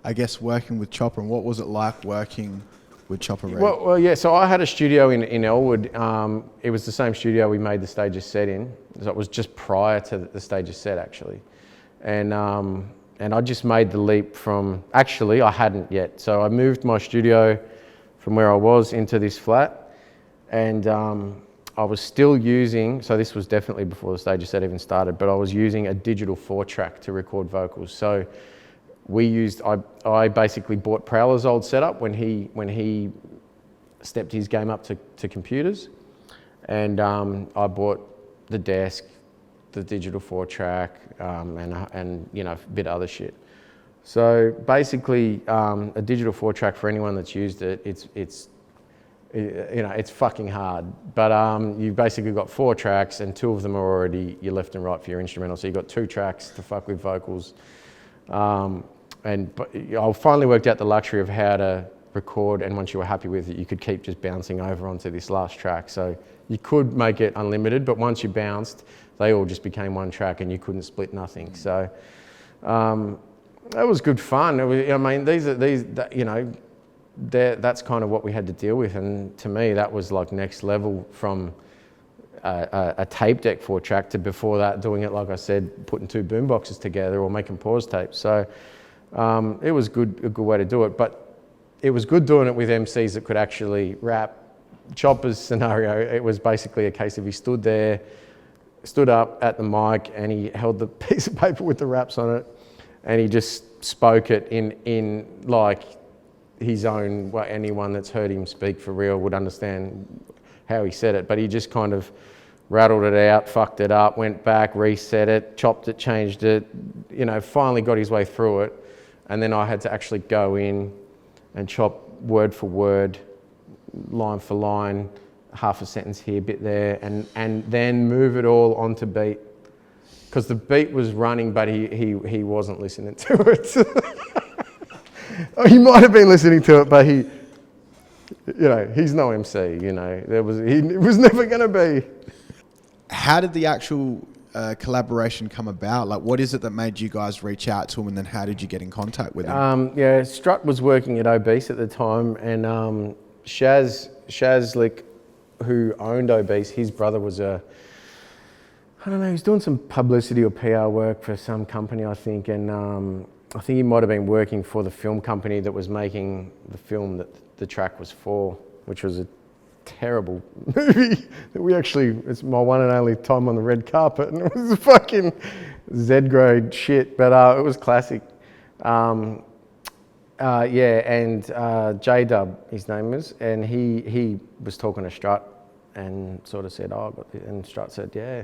I guess, working with Chopper, and what was it like working with Chopper Reed? Well, yeah, so I had a studio in Elwood. It was the same studio we made the Stages set in. So it was just prior to the Stages set, actually. And I just made the leap from, actually, I hadn't yet. So I moved my studio from where I was into this flat, and I was still using, so this was definitely before the Stages set even started, but I was using a digital 4-track to record vocals. So I basically bought Prowler's old setup when he stepped his game up to computers, and I bought the desk, the digital 4-track, and you know, a bit of other shit. So basically, a digital 4-track, for anyone that's used it, it's you know, it's fucking hard, but you've basically got 4 tracks, and 2 of them are already your left and right for your instrumental. So you've got 2 tracks to fuck with vocals. But I finally worked out the luxury of how to record, and once you were happy with it, you could keep just bouncing over onto this last track. So you could make it unlimited, but once you bounced, they all just became 1 track, and you couldn't split nothing. So that was good fun. I mean, you know, that's kind of what we had to deal with, and to me that was like next level from a tape deck 4-track to, before that, doing it, like I said, putting 2 boomboxes together or making pause tapes. So it was a good way to do it, but it was good doing it with MCs that could actually rap. Chopper's scenario, it was basically a case of he stood up at the mic, and he held the piece of paper with the raps on it, and he just spoke it in like his own, well, anyone that's heard him speak for real would understand how he said it, but he just kind of rattled it out, fucked it up, went back, reset it, chopped it, changed it, you know, finally got his way through it. And then I had to actually go in and chop word for word, line for line, half a sentence here, bit there, and then move it all onto beat. Because the beat was running, but he wasn't listening to it. He might have been listening to it, but he, he's no MC. It was never going to be. How did the actual collaboration come about? Like, what is it that made you guys reach out to him, and then how did you get in contact with him? Strut was working at Obese at the time, and Shazlick, who owned Obese, his brother was he was doing some publicity or PR work for some company, I think, and I think he might have been working for the film company that was making the film that the track was for, which was a terrible movie that it's my one and only time on the red carpet, and it was fucking Z-grade shit, but it was classic. And J-Dub, his name was, and he was talking to Strut and sort of said, and Strut said, yeah,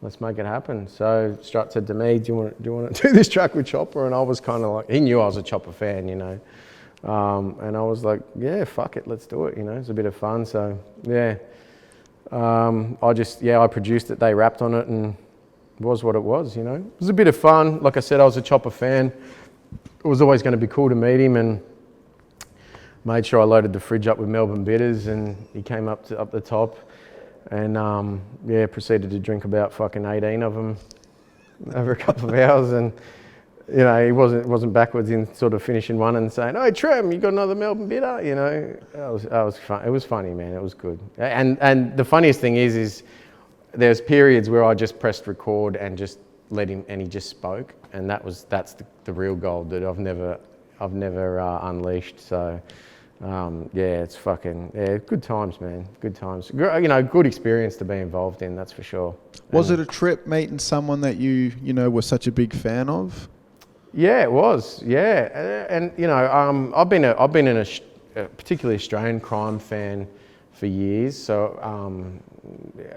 let's make it happen. So Strut said to me, do you want to do this track with Chopper? And I was kind of like, he knew I was a Chopper fan, and I was like, yeah, fuck it, let's do it, it's a bit of fun. So yeah, I produced it, they rapped on it, and it was what it was, It was a bit of fun. Like I said, I was a Chopper fan. It was always going to be cool to meet him, and made sure I loaded the fridge up with Melbourne bitters, and he came up the top, and proceeded to drink about fucking 18 of them over a couple of hours, and he wasn't backwards in sort of finishing one and saying, "Oh, Trem, you got another Melbourne bitter?" That was fun. It was funny, man. It was good. And the funniest thing is there's periods where I just pressed record and just let him, and he just spoke, and that's the real gold that I've never unleashed. So it's fucking good times, man. Good times. Good experience to be involved in. That's for sure. Was it a trip meeting someone that you were such a big fan of? Yeah, it was. Yeah, and I've been a particularly Australian crime fan for years. So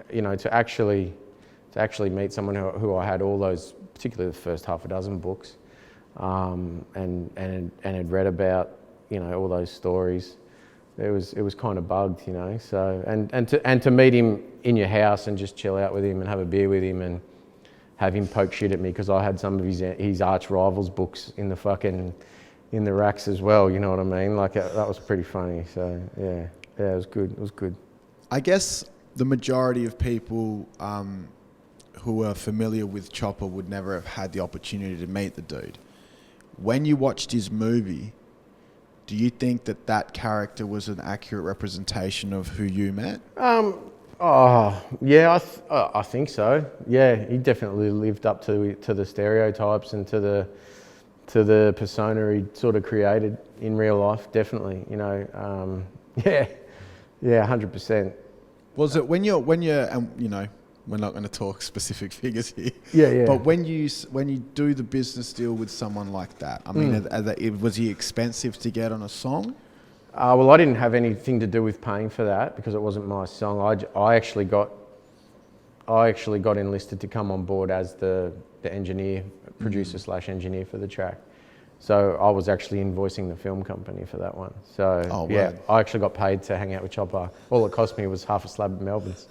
to actually meet someone who I had all those, particularly the first half a dozen books, and had read about, all those stories. It was kind of bugged, So and to meet him in your house and just chill out with him and have a beer with him and have him poke shit at me because I had some of his arch rivals books in the racks as well. You know what I mean? Like that was pretty funny. So yeah, it was good. It was good. I guess the majority of people who are familiar with Chopper would never have had the opportunity to meet the dude. When you watched his movie, do you think that character was an accurate representation of who you met? I think so. Yeah, he definitely lived up to the stereotypes and to the persona he sort of created in real life. Definitely, 100%. Was it when you're we're not going to talk specific figures here. Yeah. But when you do the business deal with someone like that, I mean, was he expensive to get on a song? Well, I didn't have anything to do with paying for that because it wasn't my song. I actually got enlisted to come on board as the engineer, producer / engineer for the track. So I was actually invoicing the film company for that one. So I actually got paid to hang out with Chopper. All it cost me was half a slab of Melbourne's.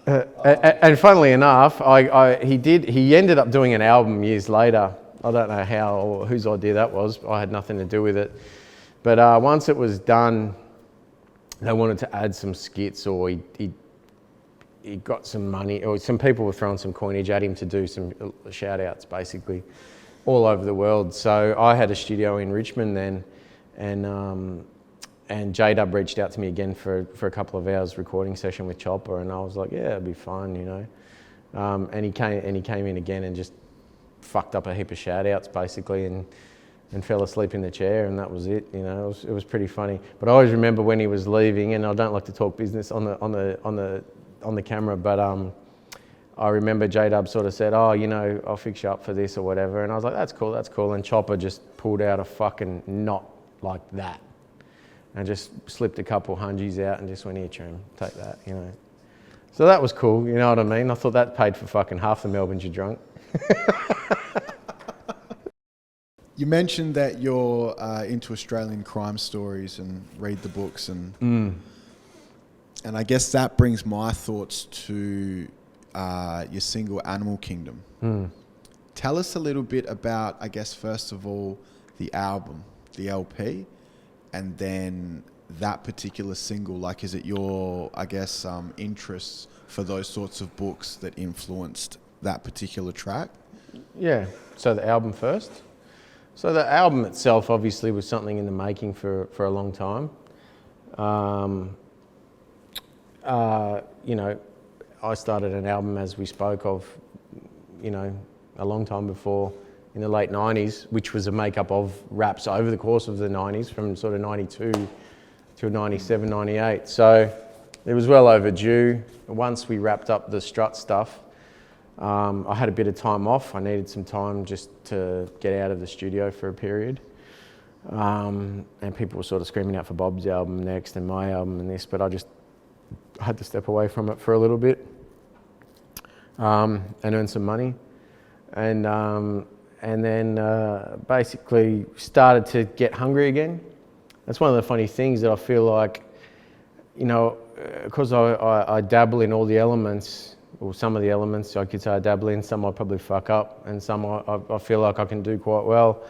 And funnily enough, he ended up doing an album years later. I don't know how or whose idea that was. I had nothing to do with it. But once it was done, they wanted to add some skits, or he got some money, or some people were throwing some coinage at him to do some shout outs basically all over the world. So I had a studio in Richmond then, and J-Dub reached out to me again for a couple of hours recording session with Chopper, and I was like, yeah, it'd be fun, and he came in again and just fucked up a heap of shout outs basically and fell asleep in the chair, and that was it. It was pretty funny. But I always remember when he was leaving, and I don't like to talk business on the camera, but I remember J-Dub sort of said, I'll fix you up for this or whatever, and I was like, that's cool, and Chopper just pulled out a fucking knot like that and just slipped a couple hungies out and just went, here, Trem, take that, So that was cool, you know what I mean? I thought that paid for fucking half the Melbournes you drunk. You mentioned that you're into Australian crime stories and read the books, and I guess that brings my thoughts to your single Animal Kingdom. tell us a little bit about, I guess, first of all, the album, the LP, and then that particular single. Like, is it your, I guess, interests for those sorts of books that influenced that particular track? Yeah, so the album first. So the album itself obviously was something in the making for a long time. You know, I started an album, as we spoke of, you know, a long time before, in the late 90s, which was a makeup of raps over the course of the 90s, from sort of 92 to 97, 98. So it was well overdue. Once we wrapped up the Strut stuff, I had a bit of time off. I needed some time just to get out of the studio for a period. And people were sort of screaming out for Bob's album next and my album and this, but I had to step away from it for a little bit and earn some money. And then basically started to get hungry again. That's one of the funny things that I feel like, you know, because I dabble in all the elements, or some of the elements I could say I dabble in, some I probably fuck up, and some I feel like I can do quite well.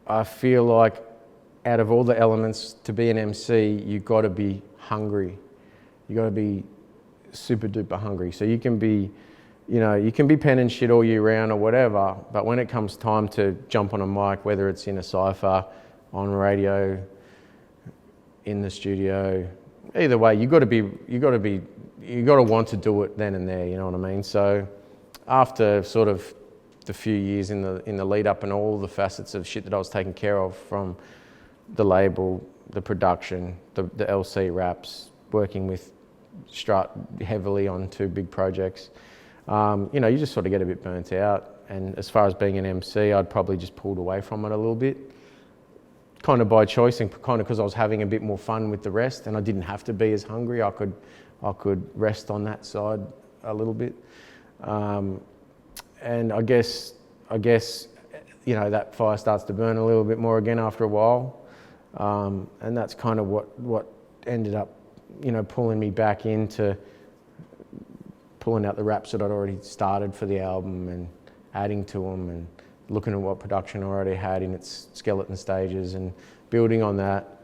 I feel like out of all the elements, to be an MC, you've got to be hungry. You've got to be super duper hungry. So you can be, you know, you can be penning shit all year round or whatever, but when it comes time to jump on a mic, whether it's in a cypher, on radio, in the studio, either way, you got to want to do it then and there. You know what I mean? So after sort of the few years in the lead up and all the facets of shit that I was taking care of, from the label, the production, the LC raps, working with Strut heavily on 2 big projects. You know, you just sort of get a bit burnt out. And as far as being an MC, I'd probably just pulled away from it a little bit, kind of by choice and kind of because I was having a bit more fun with the rest, and I didn't have to be as hungry. I could rest on that side a little bit. And I guess, you know, that fire starts to burn a little bit more again after a while. And that's kind of what ended up, you know, pulling me back into pulling out the raps that I'd already started for the album and adding to them, and looking at what production I already had in its skeleton stages and building on that,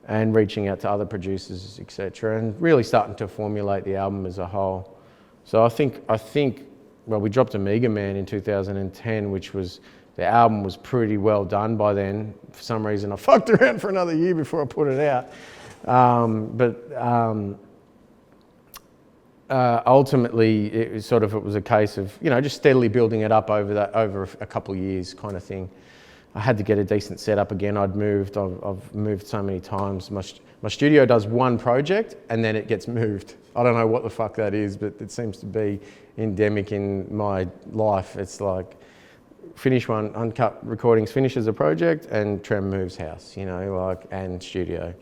and reaching out to other producers, etc., and really starting to formulate the album as a whole. So I think, well, we dropped Amiga Man in 2010, which was, the album was pretty well done by then. For some reason, I fucked around for another year before I put it out. Ultimately, it was a case of, you know, just steadily building it up over a couple of years kind of thing. I had to get a decent setup again. I've moved so many times. My studio does one project and then it gets moved. I don't know what the fuck that is, but it seems to be endemic in my life. It's like, finish one, Uncut Recordings finishes a project and Trem moves house, you know, like, and studio.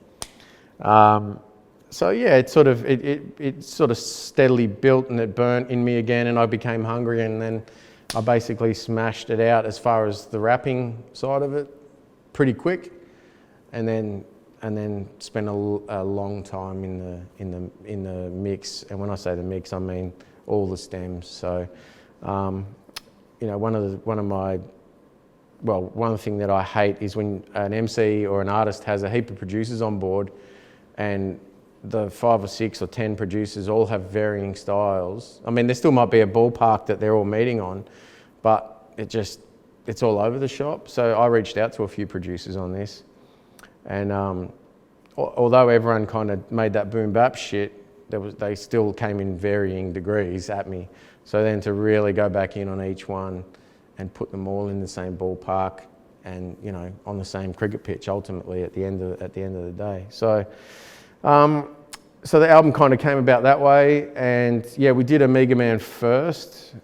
So yeah, it sort of steadily built, and it burnt in me again, and I became hungry, and then I basically smashed it out as far as the rapping side of it pretty quick, and then spent a long time in the mix. And when I say the mix, I mean all the stems. So you know, one of the thing that I hate is when an MC or an artist has a heap of producers on board, and the 5 or 6 or 10 producers all have varying styles. I mean, there still might be a ballpark that they're all meeting on, but it's all over the shop. So I reached out to a few producers on this, and although everyone kind of made that boom bap shit, they still came in varying degrees at me. So then to really go back in on each one and put them all in the same ballpark, and, you know, on the same cricket pitch ultimately at the end of the day. So so the album kind of came about that way, and yeah, we did Amiga Man first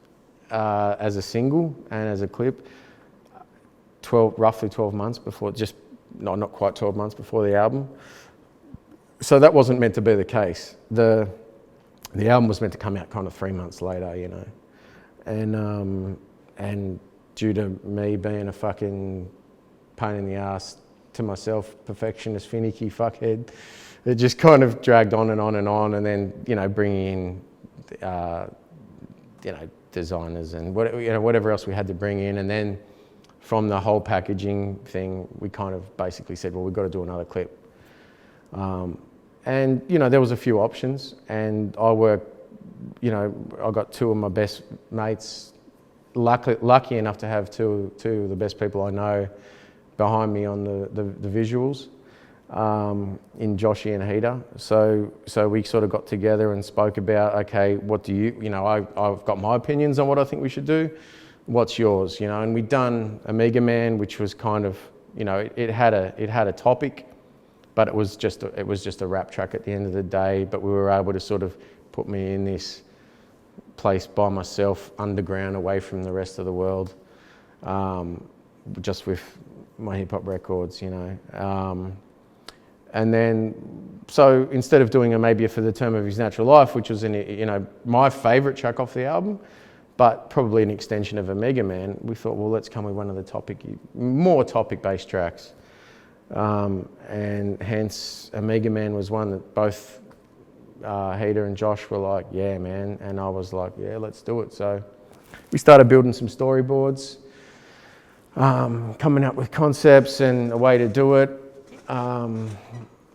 as a single and as a clip, roughly 12 months before, not quite 12 months before the album. So that wasn't meant to be the case. The album was meant to come out kind of 3 months later, you know, and due to me being a fucking pain in the ass to myself, perfectionist, finicky fuckhead, it just kind of dragged on and on and on. And then, you know, bringing in, you know, designers and whatever else we had to bring in. And then from the whole packaging thing, we kind of basically said, well, we've got to do another clip. And, there was a few options, and I worked, I got two of my best mates, lucky enough to have two of the best people I know behind me on the visuals, in Joshy and Heater. So we sort of got together and spoke about, okay, what do you, I've got my opinions on what I think we should do. What's yours? And we'd done Amiga Man, which was kind of, it had a topic, but it was just a rap track at the end of the day. But we were able to sort of put me in this place by myself, underground, away from the rest of the world, just with my hip hop records, and then, so instead of doing a Maybe For the Term of His Natural Life, which was my favourite track off the album, but probably an extension of Amiga Man, we thought, well, let's come with one of the more topic-based tracks. And hence, Amiga Man was one that both Heater and Josh were like, yeah, man. And I was like, yeah, let's do it. So we started building some storyboards, coming up with concepts and a way to do it.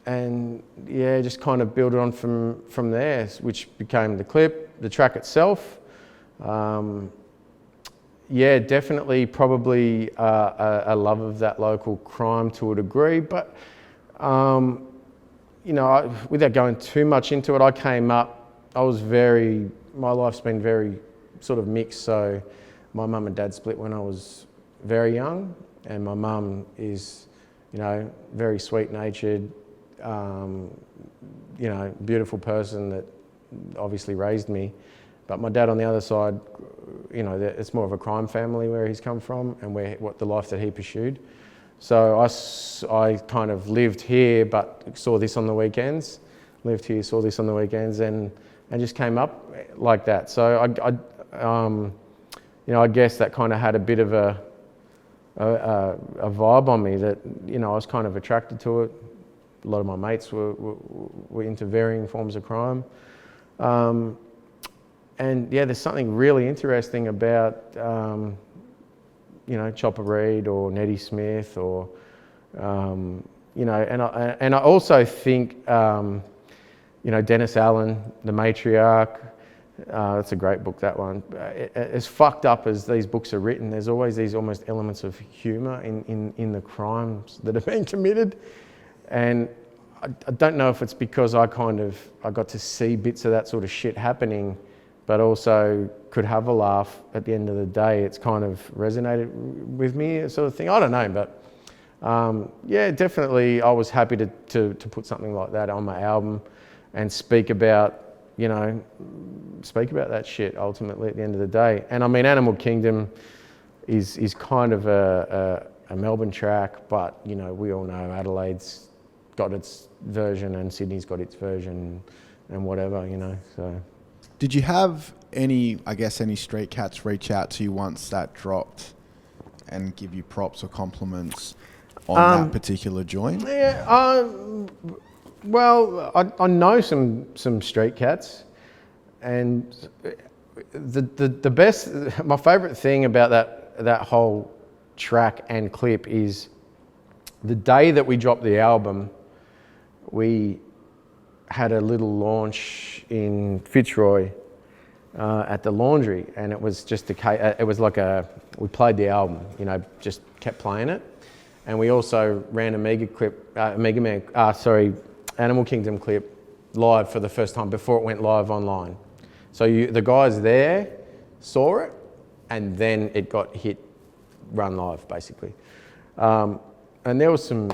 And yeah, just kind of build it on from there, which became the clip, the track itself. Yeah, definitely probably a love of that local crime to a degree, but without going too much into it, my life's been very sort of mixed. So my mum and dad split when I was very young, and my mum is, very sweet-natured, beautiful person that obviously raised me. But my dad on the other side, it's more of a crime family where he's come from and what the life that he pursued. So I kind of lived here, but saw this on the weekends. Lived here, saw this on the weekends, and just came up like that. So I guess that kind of had a bit of a vibe on me that I was kind of attracted to it. A lot of my mates were into varying forms of crime. And yeah, there's something really interesting about, Chopper Reed or Nettie Smith or, and I also think, Dennis Allen, The Matriarch, that's a great book, that one. As fucked up as these books are written, there's always these almost elements of humour in the crimes that are being committed. And I don't know if it's because I got to see bits of that sort of shit happening, but also could have a laugh at the end of the day. It's kind of resonated with me, sort of thing. I don't know, but yeah, definitely I was happy to put something like that on my album and speak about that shit ultimately at the end of the day. And I mean, Animal Kingdom is kind of a Melbourne track, but we all know Adelaide's got its version and Sydney's got its version and whatever, so. Did you have any street cats reach out to you once that dropped and give you props or compliments on that particular joint? Yeah, well, I know some street cats, and the best, my favourite thing about that whole track and clip is the day that we dropped the album, we had a little launch in Fitzroy at the Laundry, and it was just we played the album, just kept playing it, and we also ran Animal Kingdom clip live for the first time before it went live online. So the guys there saw it, and then it got run live basically, and there was some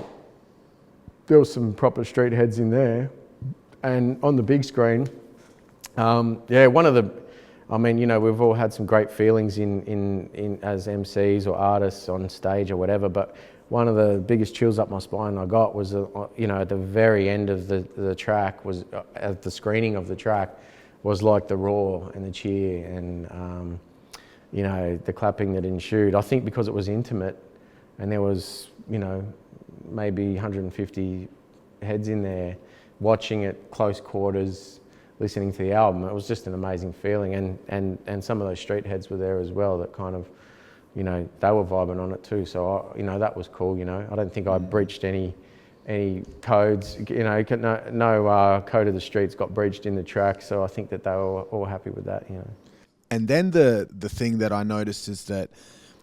proper street heads in there. And on the big screen, we've all had some great feelings in as MCs or artists on stage or whatever, but one of the biggest chills up my spine I got was, at the very end of the track, was at the screening of the track, was like the roar and the cheer and, the clapping that ensued. I think because it was intimate and there was, maybe 150 heads in there, watching it close quarters, listening to the album. It was just an amazing feeling, and some of those street heads were there as well that kind of, you know, they were vibing on it too. So you know, that was cool. You know, I don't think I breached any codes. You know, no code of the streets got breached in the track. So I think that they were all happy with that. You know. And then the thing that I noticed is that,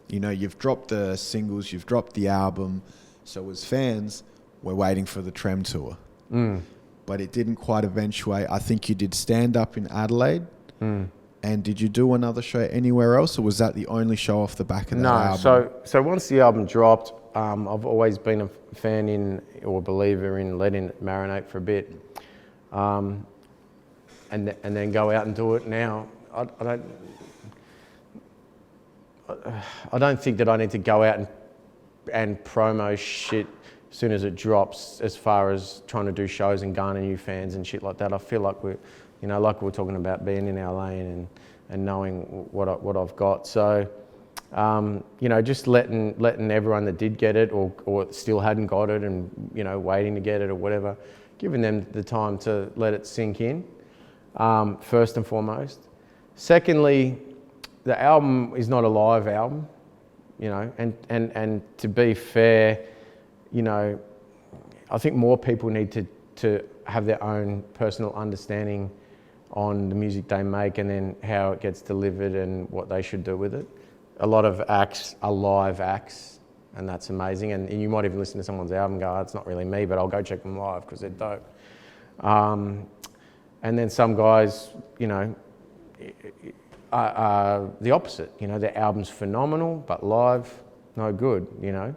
you know, you've dropped the singles, you've dropped the album, so as fans, we're waiting for the Trem tour. But it didn't quite eventuate. I think you did stand up in Adelaide. And did you do another show anywhere else, or was that the only show off the back of that album? So once the album dropped, I've always been a fan in, or believer in, letting it marinate for a bit, and then go out and do it now. I don't think that I need to go out and promo shit as soon as it drops, as far as trying to do shows and garner new fans and shit like that. I feel like we're, you know, like we were talking about being in our lane and knowing what I've got. So, you know, just letting everyone that did get it or still hadn't got it and, you know, waiting to get it or whatever, giving them the time to let it sink in, first and foremost. Secondly, the album is not a live album, you know, and to be fair, you know, I think more people need to have their own personal understanding on the music they make and then how it gets delivered and what they should do with it. A lot of acts are live acts, and that's amazing. And you might even listen to someone's album and go, oh, it's not really me, but I'll go check them live because they're dope. And then some guys, you know, are the opposite. You know, their album's phenomenal, but live, no good, you know.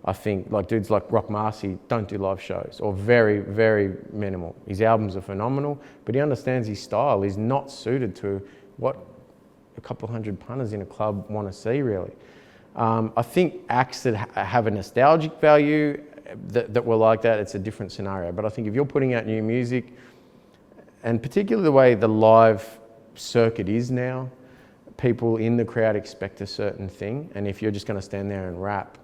I think like dudes like Rock Marcy don't do live shows, or very, very minimal. His albums are phenomenal, but he understands his style. He's not suited to what a couple hundred punters in a club want to see, really. I think acts that have a nostalgic value that were like that, it's a different scenario. But I think if you're putting out new music, and particularly the way the live circuit is now, people in the crowd expect a certain thing, and if you're just going to stand there and rap,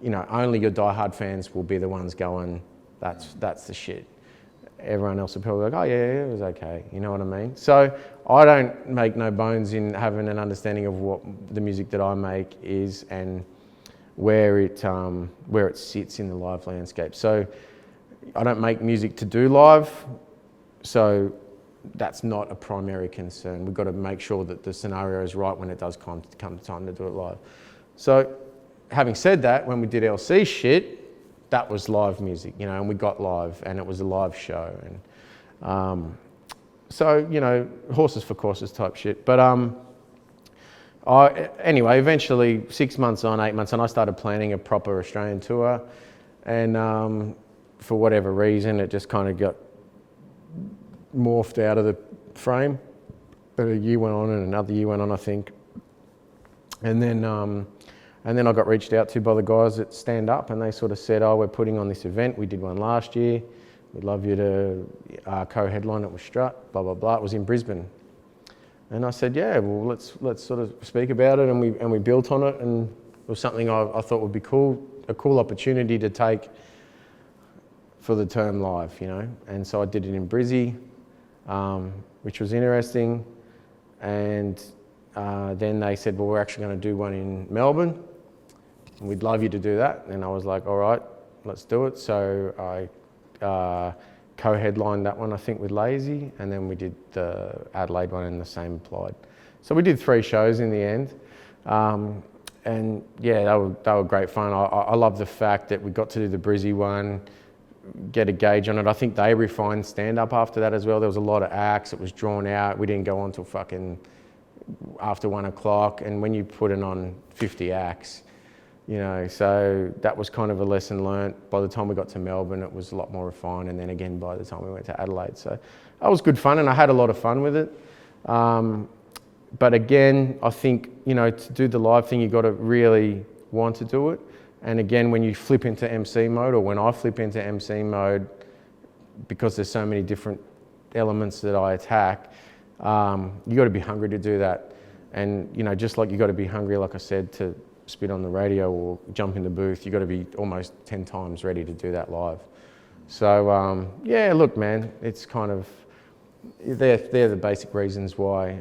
you know, only your diehard fans will be the ones going, that's the shit. Everyone else will probably be like, oh yeah, it was okay. You know what I mean? So I don't make no bones in having an understanding of what the music that I make is and where it sits in the live landscape. So I don't make music to do live, so that's not a primary concern. We've got to make sure that the scenario is right when it does come time to do it live. So having said that, when we did LC shit, that was live music, you know, and we got live, and it was a live show, and so, you know, horses for courses type shit. But anyway, eventually 6 months on, 8 months on, I started planning a proper Australian tour, and for whatever reason, it just kind of got morphed out of the frame. A year went on, and another year went on, I think, and then I got reached out to by the guys at Stand Up, and they sort of said, oh, we're putting on this event. We did one last year. We'd love you to co-headline it with Strut, blah, blah, blah. It was in Brisbane. And I said, yeah, well, let's sort of speak about it, and we built on it, and it was something I thought would be cool, a cool opportunity to take for the term live, you know. And so I did it in Brizzy, which was interesting. And then they said, well, we're actually going to do one in Melbourne, and we'd love you to do that. And I was like, all right, let's do it. So I co-headlined that one, I think, with Lazy, and then we did the Adelaide one, and the same applied. So we did 3 shows in the end, and yeah, they were great fun. I love the fact that we got to do the Brizzy one, get a gauge on it. I think they refined stand-up after that as well. There was a lot of acts. It was drawn out. We didn't go on till fucking after 1 o'clock, and when you put it on 50 acts, you know, so that was kind of a lesson learnt. By the time we got to Melbourne, it was a lot more refined, and then again by the time we went to Adelaide. So that was good fun, and I had a lot of fun with it. But again, I think, you know, to do the live thing, you've got to really want to do it. And again, when you flip into MC mode, or when I flip into MC mode, because there's so many different elements that I attack, you got to be hungry to do that. And, you know, just like you got to be hungry, like I said, to spit on the radio or jump in the booth, you got to be almost 10 times ready to do that live. So yeah, look, man, it's kind of, they're the basic reasons why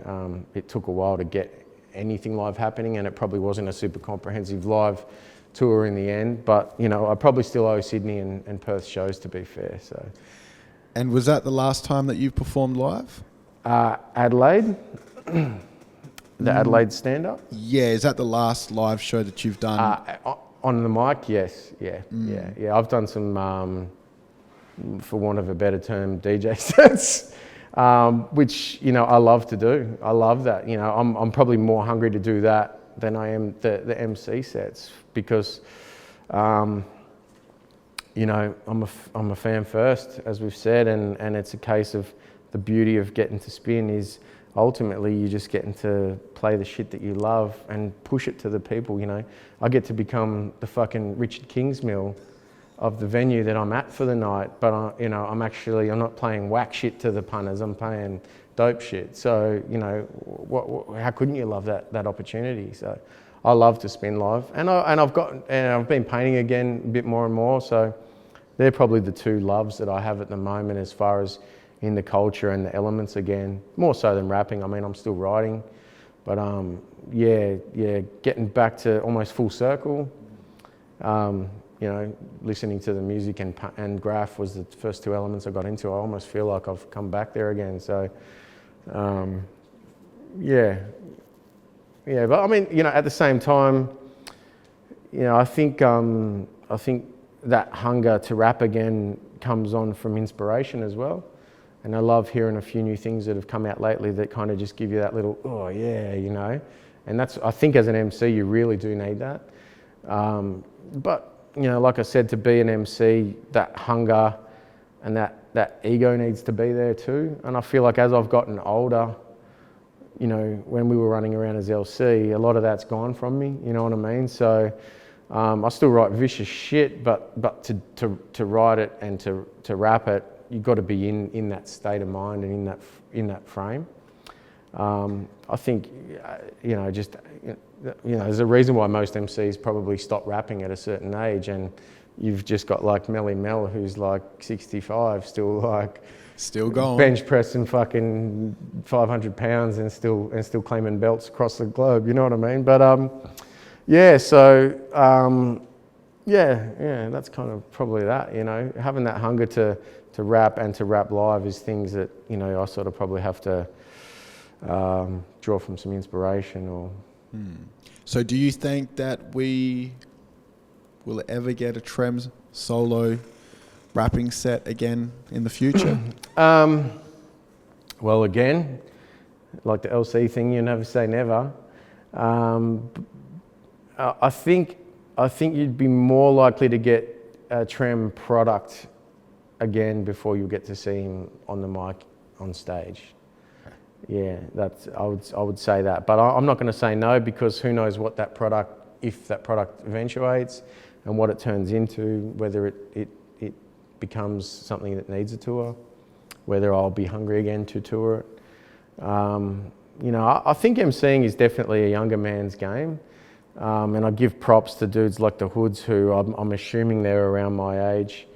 it took a while to get anything live happening, and it probably wasn't a super comprehensive live tour in the end. But you know, I probably still owe Sydney and Perth shows, to be fair. So. And was that the last time that you've performed live? Adelaide, the Adelaide stand-up. Yeah, is that the last live show that you've done? On the mic, yes, yeah. I've done some, for want of a better term, DJ sets, which you know I love to do. I love that. You know, I'm probably more hungry to do that than I am the MC sets, because, you know, I'm a fan first, as we've said, and it's a case of the beauty of getting to spin is ultimately you're just getting to play the shit that you love and push it to the people. You know, I get to become the fucking Richard Kingsmill of the venue that I'm at for the night, but you know, I'm not playing whack shit to the punters. I'm playing dope shit. So you know, how couldn't you love that opportunity? So I love to spin live, and I've been painting again a bit more and more. So they're probably the two loves that I have at the moment, as far as in the culture and the elements again, more so than rapping. I mean, I'm still writing, but yeah, getting back to almost full circle. You know, listening to the music and graph was the first two elements I got into. I almost feel like I've come back there again. So, yeah. But I mean, you know, at the same time, you know, I think that hunger to rap again comes on from inspiration as well. And I love hearing a few new things that have come out lately that kind of just give you that little, oh yeah, you know. And that's, I think as an MC, you really do need that. But, you know, like I said, to be an MC, that hunger and that ego needs to be there too. And I feel like as I've gotten older, you know, when we were running around as LC, a lot of that's gone from me, you know what I mean? So I still write vicious shit, but to write it and to rap it, you've got to be in that state of mind and in that frame. I think, you know, just, you know, there's a reason why most MCs probably stop rapping at a certain age, and you've just got like Melly Mel, who's like 65, still going, bench pressing fucking 500 pounds and still claiming belts across the globe. You know what I mean? But yeah, so yeah, that's kind of probably that. You know, having that hunger to rap and to rap live is things that, you know, I sort of probably have to draw from some inspiration or. So do you think that we will ever get a Trem solo rapping set again in the future? Well, again, like the LC thing, you never say never. I think you'd be more likely to get a Trem product again before you get to see him on the mic on stage. Yeah, I would say that, but I'm not going to say no, because who knows what that product, if that product eventuates, and what it turns into, whether it becomes something that needs a tour, whether I'll be hungry again to tour it. You know, I think MCing is definitely a younger man's game, and I give props to dudes like the Hoods, who I'm assuming they're around my age,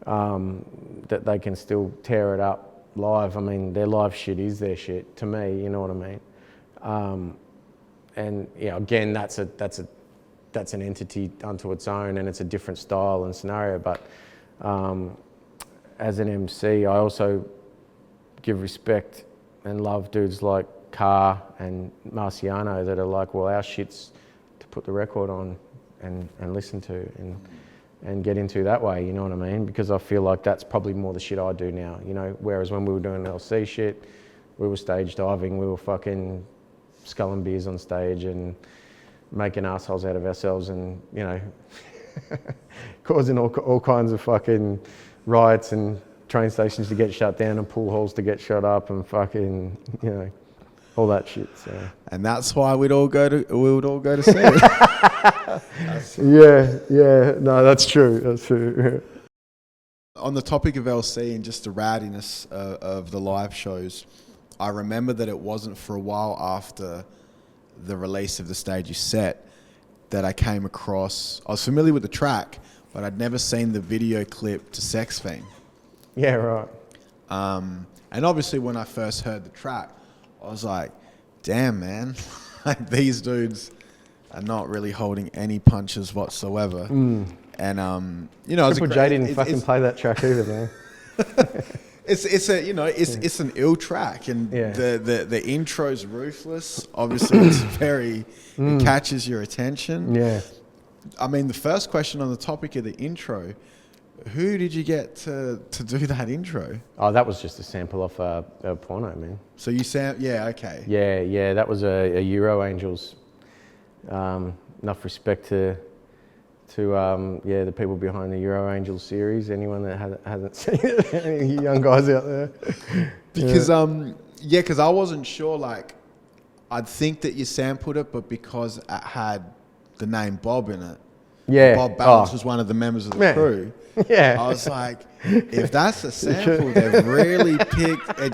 that they can still tear it up live. I mean, their live shit is their shit to me, you know what I mean? And you know, again, that's an entity unto its own, and it's a different style and scenario. But as an MC, I also give respect and love dudes like Carr and Marciano that are like, well, our shit's to put the record on and listen to and get into that way, you know what I mean? Because I feel like that's probably more the shit I do now, you know? Whereas when we were doing LC shit, we were stage diving, we were fucking sculling beers on stage and making assholes out of ourselves and, you know, causing all kinds of fucking riots and train stations to get shut down and pool halls to get shut up and fucking, you know, all that shit. So. And that's why we would all go to see it. Yeah, no, that's true. On the topic of LC and just the rowdiness of the live shows, I remember that it wasn't for a while after the release of the stage you set that I came across. I was familiar with the track, but I'd never seen the video clip to Sex Fiend. Yeah, right. And obviously when I first heard the track, I was like, damn, man, like these dudes are not really holding any punches whatsoever. And you know, Triple J didn't fucking play that track either, man. It's a, you know, it's an ill track, and Yeah. the intro's ruthless. Obviously, it's very it catches your attention. Yeah. I mean, the first question on the topic of the intro, who did you get to do that intro? Oh, that was just a sample off a porno, man. So you sound, yeah, okay. Yeah, that was a Euro Angels. Enough respect to the people behind the Euro Angels series. Anyone that hasn't seen it, any young guys out there. Because because I wasn't sure. Like, I'd think that you sampled it, but because it had the name Bob in it, Yeah. Bob Balance was one of the members of the Man. crew. Yeah. I was like, if that's a sample, they've really picked. And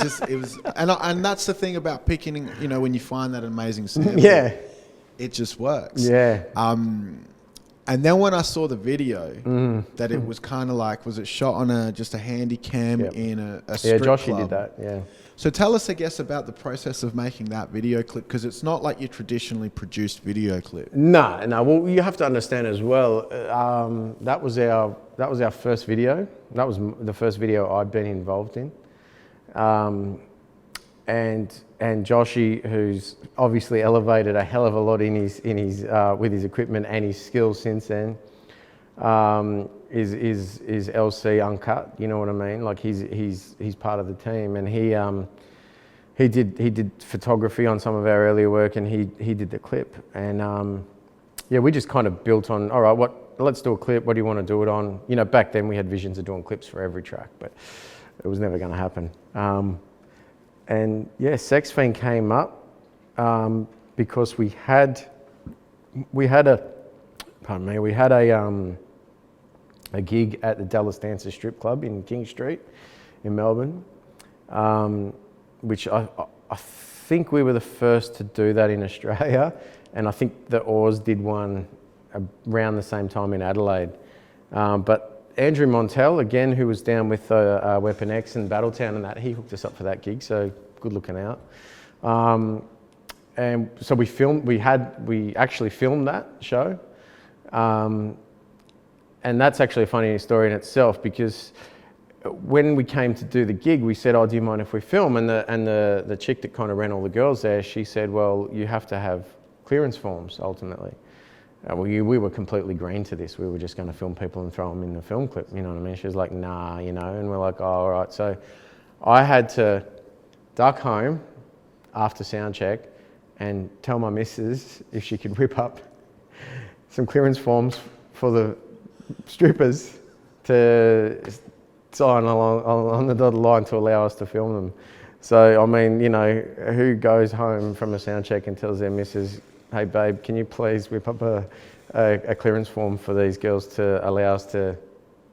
that's the thing about picking. You know, when you find that amazing sample, Yeah. it just works. Yeah. And then when I saw the video, that it was kind of like, was it shot on just a handy cam in a strip Joshy club? did that. Yeah. So tell us, I guess, about the process of making that video clip, because it's not like your traditionally produced video clip. No. Well, you have to understand as well. That was our first video. That was the first video I'd been involved in. And Joshy, who's obviously elevated a hell of a lot in his with his equipment and his skills since then, is LC Uncut. You know what I mean? Like he's part of the team, and he did photography on some of our earlier work, and he did the clip. And we just kind of built on, all right, let's do a clip. What do you want to do it on? You know, back then we had visions of doing clips for every track, but it was never going to happen. And yeah, Sex Fiend came up because we had a gig at the Dallas Dancer Strip Club in King Street in Melbourne, which I think we were the first to do that in Australia, and I think the Oars did one around the same time in Adelaide. But Andrew Montel, again, who was down with Weapon X and Battletown and that, he hooked us up for that gig, so good looking out. And so we actually filmed that show. And that's actually a funny story in itself, because when we came to do the gig, we said, oh, do you mind if we film? And the chick that kind of ran all the girls there, she said, well, you have to have clearance forms ultimately. We were completely green to this. We were just going to film people and throw them in the film clip, you know what I mean? She was like, nah, you know, and we're like, oh, all right. So I had to duck home after sound check and tell my missus if she could whip up some clearance forms for the strippers to sign on the dotted line to allow us to film them. So, I mean, you know, who goes home from a sound check and tells their missus, hey babe, can you please whip up a clearance form for these girls to allow us to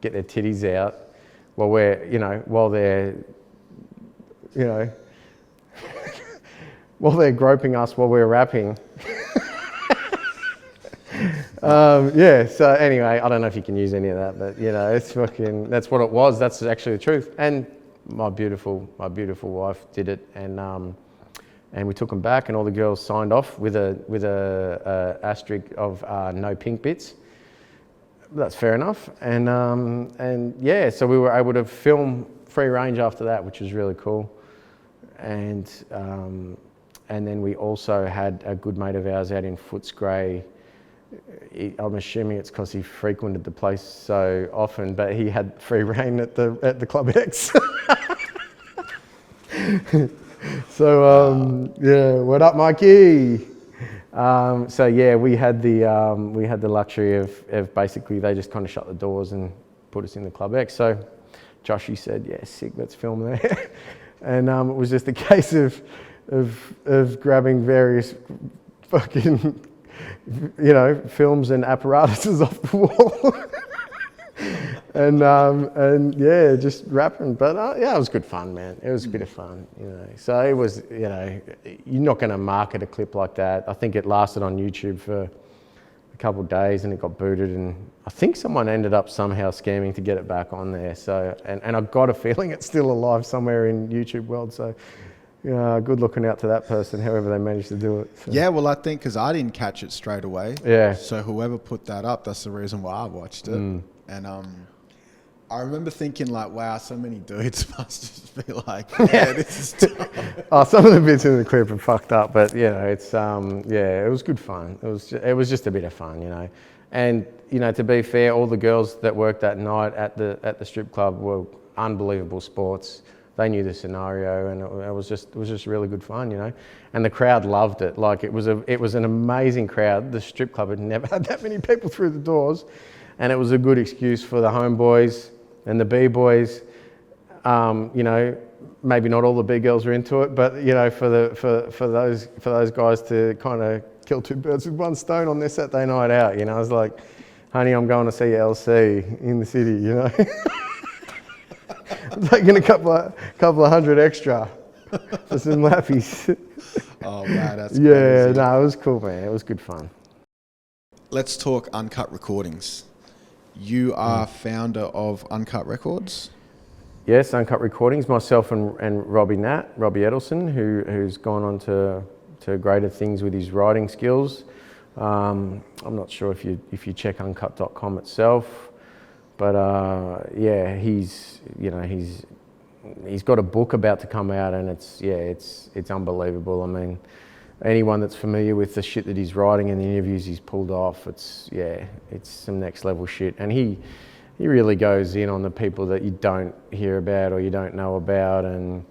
get their titties out while they're groping us while we're rapping. So anyway, I don't know if you can use any of that, but you know, that's what it was. That's actually the truth. And my beautiful wife did it, and we took them back, and all the girls signed off with a asterisk of no pink bits. That's fair enough. And yeah, so we were able to film free range after that, which was really cool. And then we also had a good mate of ours out in Footscray. I'm assuming it's because he frequented the place so often, but he had free reign at the Club X. So yeah, what up, Mikey? So yeah, we had the luxury of basically they just kind of shut the doors and put us in the Club X. So Joshy said, yeah, sick, let's film there. And it was just a case of grabbing various fucking, you know, films and apparatuses off the wall. And yeah, just rapping. But yeah, it was good fun, man. It was a bit of fun, you know. So it was, you know, you're not going to market a clip like that. I think it lasted on YouTube for a a couple of days and it got booted, and I think someone ended up somehow scamming to get it back on there. So, and I've got a feeling it's still alive somewhere in YouTube world. So, good looking out to that person, however they managed to do it. So. Yeah, well, I think because I didn't catch it straight away. Yeah. So whoever put that up, that's the reason why I watched it. And I remember thinking like, wow, so many dudes must just be like, yeah, this is tough. Some of the bits in the clip are fucked up, but it's it was good fun. It was just a bit of fun, And to be fair, all the girls that worked that night at the strip club were unbelievable sports. They knew the scenario, and it was just really good fun, And the crowd loved it. Like it was an amazing crowd. The strip club had never had that many people through the doors, and it was a good excuse for the homeboys and the B-boys. Maybe not all the B-girls are into it, but for those guys to kind of kill two birds with one stone on their Saturday night out. I was like, honey, I'm going to see LC in the city. I'm taking a couple of hundred extra for some lappies. Oh wow, that's yeah, crazy. No, it was cool, man. It was good fun. Let's talk Uncut Recordings. You are founder of Uncut Records. Yes, Uncut Recordings. Myself and Robbie Edelson, who's gone on to greater things with his writing skills. I'm not sure if you check uncut.com itself, but he's got a book about to come out, and it's unbelievable. I mean, anyone that's familiar with the shit that he's writing and the interviews he's pulled off, it's some next level shit. And he really goes in on the people that you don't hear about or you don't know about, and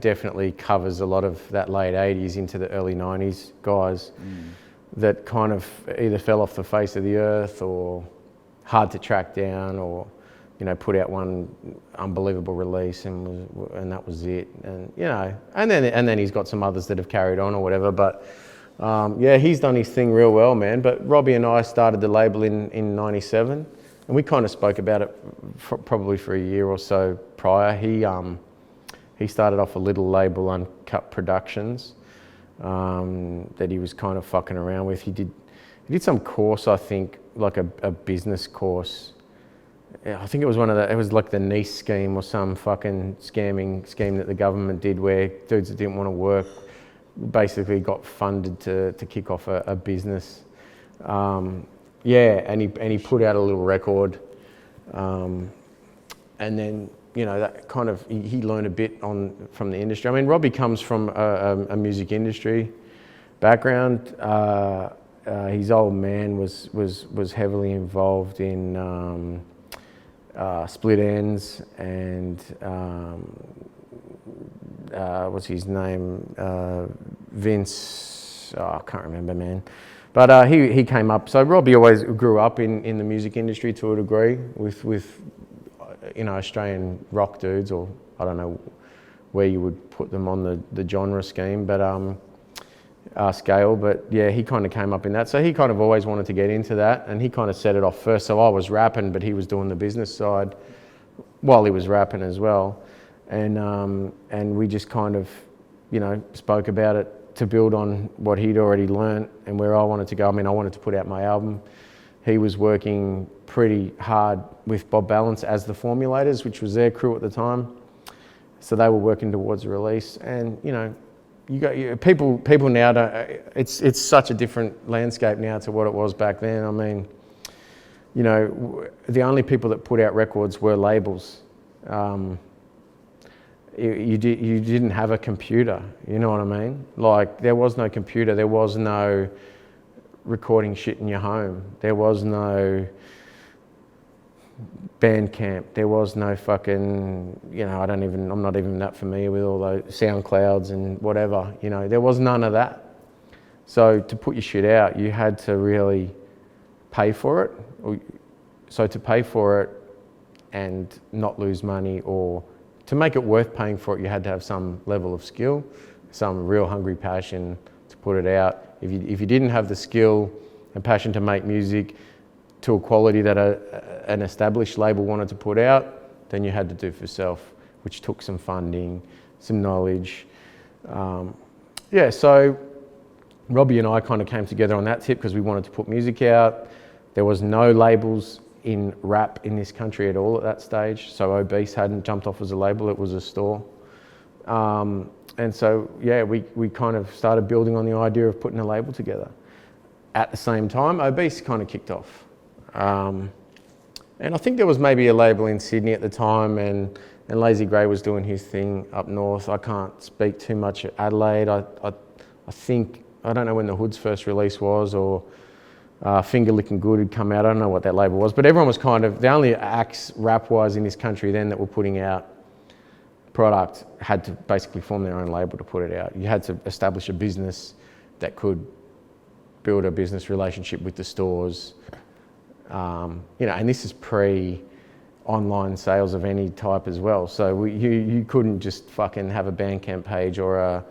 definitely covers a lot of that late 80s into the early 90s guys that kind of either fell off the face of the earth or hard to track down, or put out one unbelievable release and that was it. And and then he's got some others that have carried on or whatever. But he's done his thing real well, man. But Robbie and I started the label in '97, and we kind of spoke about it probably for a year or so prior. He started off a little label, Uncut Productions, that he was kind of fucking around with. He did some course, I think, like a business course. I think it was it was like the Nice scheme or some fucking scheme that the government did, where dudes that didn't want to work basically got funded to kick off a business. And he put out a little record, and then that kind of he learned a bit from the industry. I mean, Robbie comes from a music industry background. His old man was heavily involved in Split Ends and what's his name? Vince. I can't remember, man. But he came up. So Robbie always grew up in the music industry to a degree with Australian rock dudes, or I don't know where you would put them on the genre scheme, but scale. But yeah, he kind of came up in that. So he kind of always wanted to get into that, and he kind of set it off first. So I was rapping, but he was doing the business side while he was rapping as well. And we just kind of, spoke about it to build on what he'd already learnt and where I wanted to go. I mean, I wanted to put out my album. He was working pretty hard with Bob Balance as the Formulators, which was their crew at the time. So they were working towards a release, and you got people now don't. It's such a different landscape now to what it was back then. I mean, the only people that put out records were labels. You didn't have a computer, you know what I mean? Like, there was no computer, there was no recording shit in your home, there was no Bandcamp, there was no fucking, I'm not even that familiar with all those SoundClouds and whatever, there was none of that. So to put your shit out, you had to really pay for it. So to pay for it and not lose money, or to make it worth paying for it, you had to have some level of skill, some real hungry passion to put it out. If you didn't have the skill and passion to make music to a quality that an established label wanted to put out, then you had to do for yourself, which took some funding, some knowledge. So Robbie and I kind of came together on that tip because we wanted to put music out. There was no labels in rap in this country at all at that stage. So Obese hadn't jumped off as a label, it was a store. And so, yeah, we kind of started building on the idea of putting a label together. At the same time, Obese kind of kicked off. And I think there was maybe a label in Sydney at the time, and Lazy Grey was doing his thing up north. I can't speak too much at Adelaide. I think, I don't know when the Hood's first release was, or Finger Licking Good had come out. I don't know what that label was, but everyone was kind of, the only acts rap-wise in this country then that were putting out product had to basically form their own label to put it out. You had to establish a business that could build a business relationship with the stores. You know, and this is pre-online sales of any type as well. So you couldn't just fucking have a Bandcamp page or a,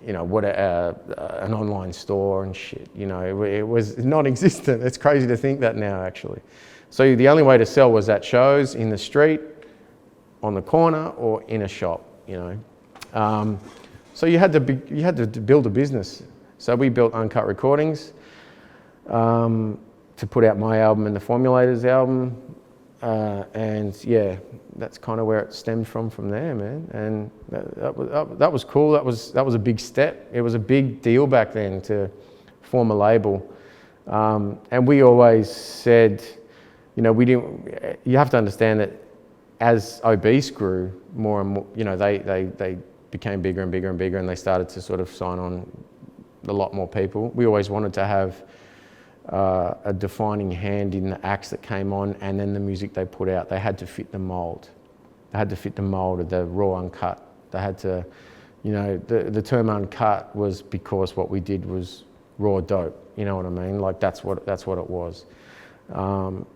you know, an online store and shit. You know, it was non-existent. It's crazy to think that now, actually. So the only way to sell was at shows, in the street, on the corner, or in a shop. You know, so you had to build a business. So we built Unkut Recordings to put out my album and the Formulators album, and yeah, that's kind of where it stemmed from there, man. And that was cool. That was a big step. It was a big deal back then to form a label, and we always said, you know, you have to understand that as Obese grew more and more, you know, they became bigger and bigger and bigger, and they started to sort of sign on a lot more people. We always wanted to have a defining hand in the acts that came on, and then the music they put out. They had to fit the mold. They had to fit the mold of the raw uncut. They had to, you know, the term uncut was because what we did was raw dope. You know what I mean? Like that's what it was, and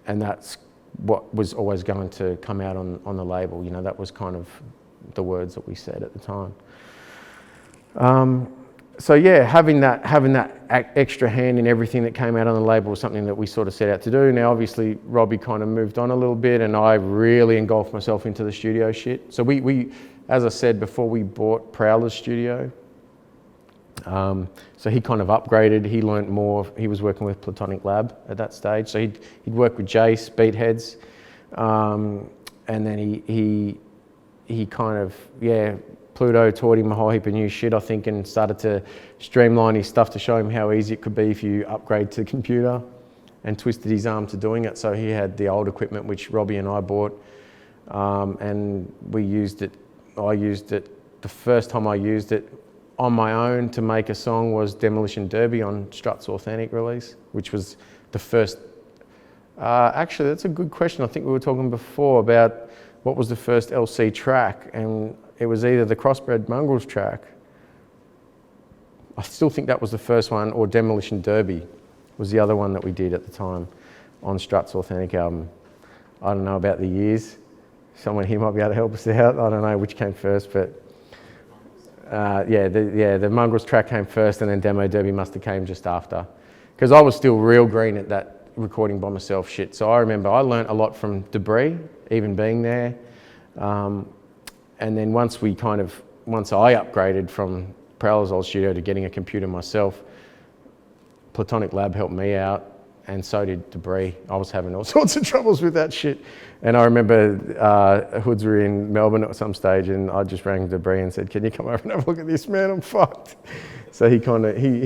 that's what was always going to come out on the label. You know, that was kind of the words that we said at the time. So yeah, having that extra hand in everything that came out on the label was something that we sort of set out to do. Now, obviously, Robbie kind of moved on a little bit, and I really engulfed myself into the studio shit. So we as I said before, we bought Prowler's studio. So he kind of upgraded. He learnt more. He was working with Platonic Lab at that stage. So he'd work with Jace, Beatheads, and then he kind of, yeah, Pluto taught him a whole heap of new shit, I think, and started to streamline his stuff to show him how easy it could be if you upgrade to the computer, and twisted his arm to doing it. So he had the old equipment, which Robbie and I bought, and we used it. I used it. The first time I used it on my own to make a song was Demolition Derby on Strut's Authentic release, which was the first. Actually, that's a good question. I think we were talking before about what was the first LC track, and it was either the Crossbred Mongrels track. I still think that was the first one, or Demolition Derby was the other one that we did at the time on Strut's Authentic album. I don't know about the years. Someone here might be able to help us out. I don't know which came first, but the Mongrels track came first, and then Demo Derby must have came just after. Because I was still real green at that recording by myself shit. So I remember I learnt a lot from Debris, even being there. And then once I upgraded from Prowler's old studio to getting a computer myself, Platonic Lab helped me out, and so did Debris. I was having all sorts of troubles with that shit. And I remember Hoods were in Melbourne at some stage, and I just rang Debris and said, "Can you come over and have a look at this, man? I'm fucked." So he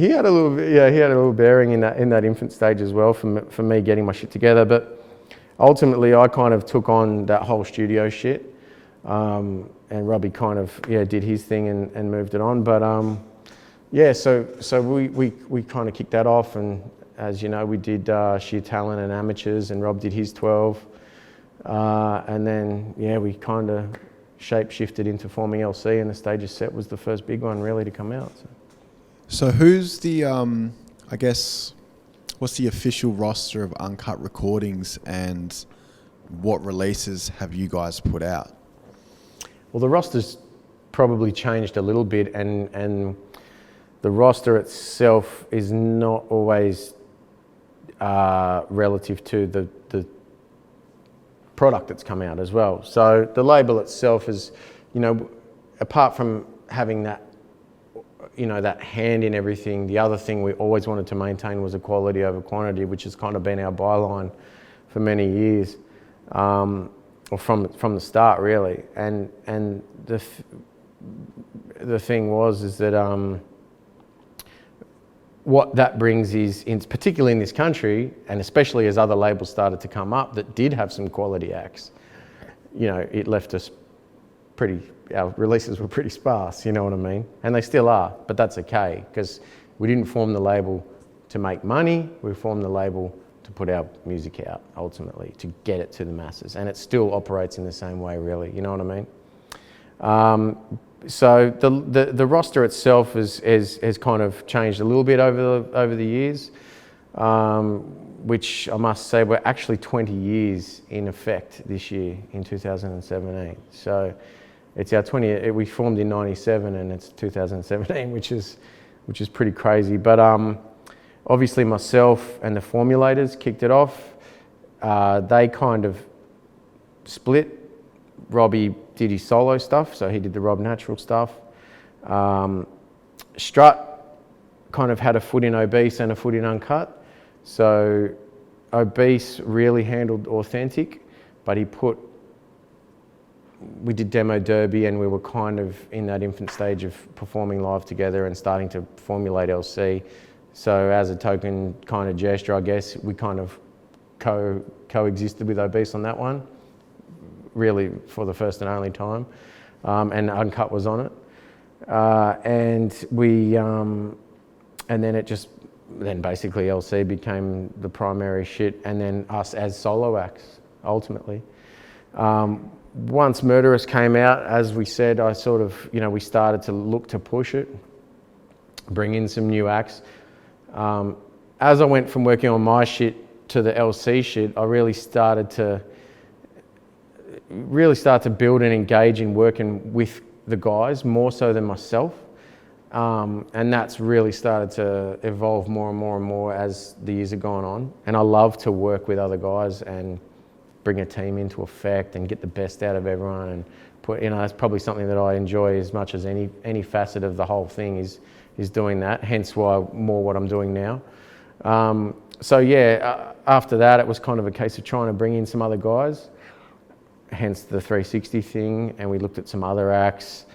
had a little bearing in that infant stage as well for me getting my shit together. But ultimately, I kind of took on that whole studio shit. And Robbie kind of did his thing and moved it on. But so we kind of kicked that off, and as you know, we did Sheer Talent and Amateurs, and Rob did his 12, and then we kind of shape shifted into forming LC, and the Stages set was the first big one really to come out. So who's the I guess what's the official roster of Unkut Recordings, and what releases have you guys put out? Well, the roster's probably changed a little bit, and the roster itself is not always relative to the product that's come out as well. So the label itself is, apart from having that you know, that hand in everything. The other thing we always wanted to maintain was equality over quantity, which has kind of been our byline for many years, or from the start really. And the thing is that what that brings is, particularly in this country, and especially as other labels started to come up that did have some quality acts, you know, it left us our releases were pretty sparse, you know what I mean? And they still are, but that's okay, because we didn't form the label to make money, we formed the label to put our music out, ultimately, to get it to the masses. And it still operates in the same way, really, you know what I mean? So the roster itself has kind of changed a little bit over the years, which I must say we're actually 20 years in effect this year in 2017. So it's our 20. We formed in '97 and it's 2017, which is pretty crazy. But obviously myself and the formulators kicked it off. They kind of split. Robbie did his solo stuff, so he did the Rob Natural stuff. Strut kind of had a foot in Obese and a foot in Uncut. So Obese really handled authentic, but we did Demo Derby and we were kind of in that infant stage of performing live together and starting to formulate LC. So as a token kind of gesture, I guess, we kind of coexisted with Obese on that one, really for the first and only time. And Uncut was on it. And then basically LC became the primary shit, and then us as solo acts, ultimately. Once Murderous came out, as we said, we started to look to push it, bring in some new acts. As I went from working on my shit to the LC shit, I really started to build and engage in working with the guys more so than myself. And that's really started to evolve more and more and more as the years have gone on. And I love to work with other guys and bring a team into effect and get the best out of everyone, and that's probably something that I enjoy as much as any facet of the whole thing is doing that, hence why more what I'm doing now. After that it was kind of a case of trying to bring in some other guys, hence the 360 thing, and we looked at some other acts.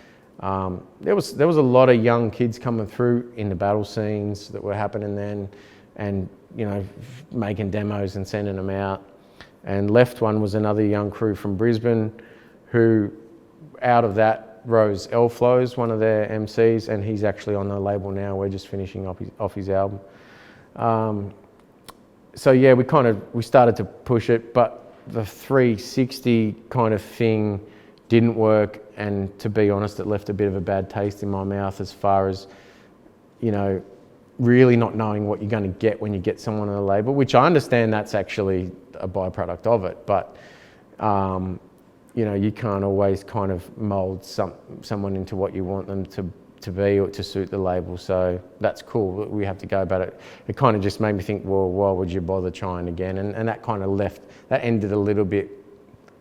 There was a lot of young kids coming through in the battle scenes that were happening then, and you know, making demos and sending them out. And Left One was another young crew from Brisbane, who out of that rose L-Flows, one of their MCs, and he's actually on the label now. We're just finishing off his album. We started to push it, but the 360 kind of thing didn't work, and to be honest, it left a bit of a bad taste in my mouth as far as, you know, really not knowing what you're going to get when you get someone on a label, which I understand that's actually a byproduct of it, but you know, you can't always kind of mold someone into what you want them to be or to suit the label. So that's cool, we have to go about it. It kind of just made me think, well, why would you bother trying again? And that kind of ended a little bit, I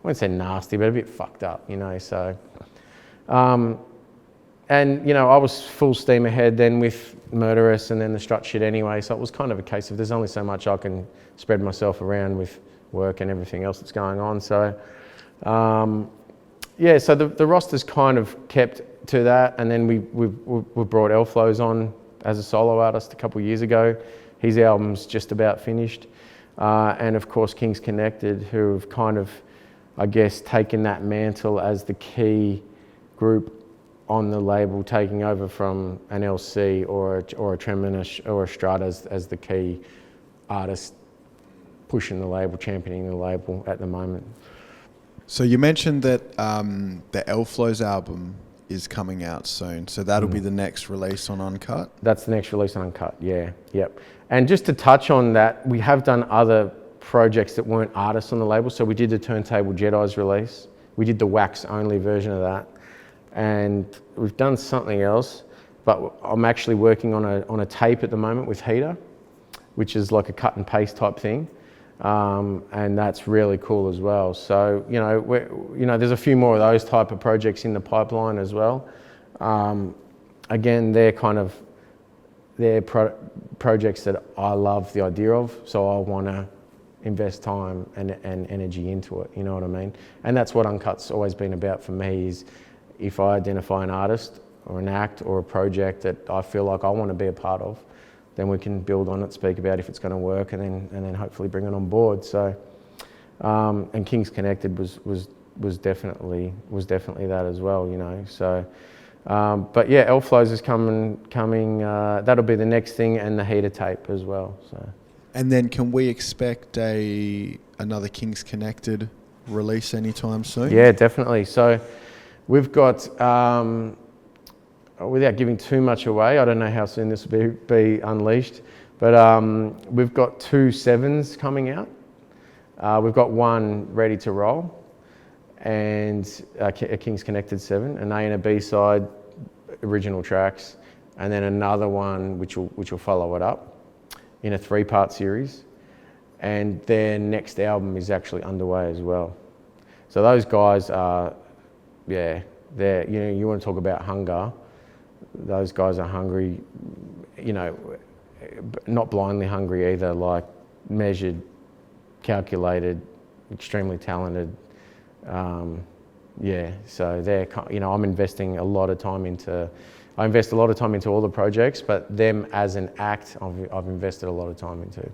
wouldn't say nasty, but a bit fucked up, you know. So and you know, I was full steam ahead then with Murderous and then the Strut shit anyway, so it was kind of a case of there's only so much I can spread myself around with work and everything else that's going on. So so the roster's kind of kept to that, and then we brought L-Flows on as a solo artist a couple of years ago. His album's just about finished, and of course Kings Connected, who have kind of, I guess, taken that mantle as the key group on the label, taking over from an LC or a Trem or a Strut as the key artist pushing the label, championing the label at the moment. So you mentioned that the L-Flows album is coming out soon, so that'll be the next release on Uncut? That's the next release on Uncut, yeah, yep. And just to touch on that, we have done other projects that weren't artists on the label. So we did the Turntable Jedis release, we did the wax-only version of that, and we've done something else, but I'm actually working on a tape at the moment with Heater, which is like a cut and paste type thing. And that's really cool as well. So, you know, there's a few more of those type of projects in the pipeline as well. again, they're projects that I love the idea of, so I want to invest time and energy into it, you know what I mean? And that's what Unkut's always been about for me, is if I identify an artist or an act or a project that I feel like I want to be a part of, then we can build on it, speak about if it's going to work, and then hopefully bring it on board. So, and Kings Connected was definitely that as well, you know. So, but yeah, L-Flows is coming. That'll be the next thing, and the heater tape as well. So. And then can we expect another Kings Connected release anytime soon? Yeah, definitely. So we've got, without giving too much away, I don't know how soon this will be unleashed, but we've got 2 7s coming out. We've got one ready to roll, and a Kings Connected 7, an A and a B side, original tracks, and then another one which will follow it up in a 3-part series, and their next album is actually underway as well. So those guys are, you know, you want to talk about hunger. Those guys are hungry, you know, not blindly hungry either, like measured, calculated, extremely talented. So they're, you know, I invest a lot of time into all the projects, but them as an act, I've invested a lot of time into.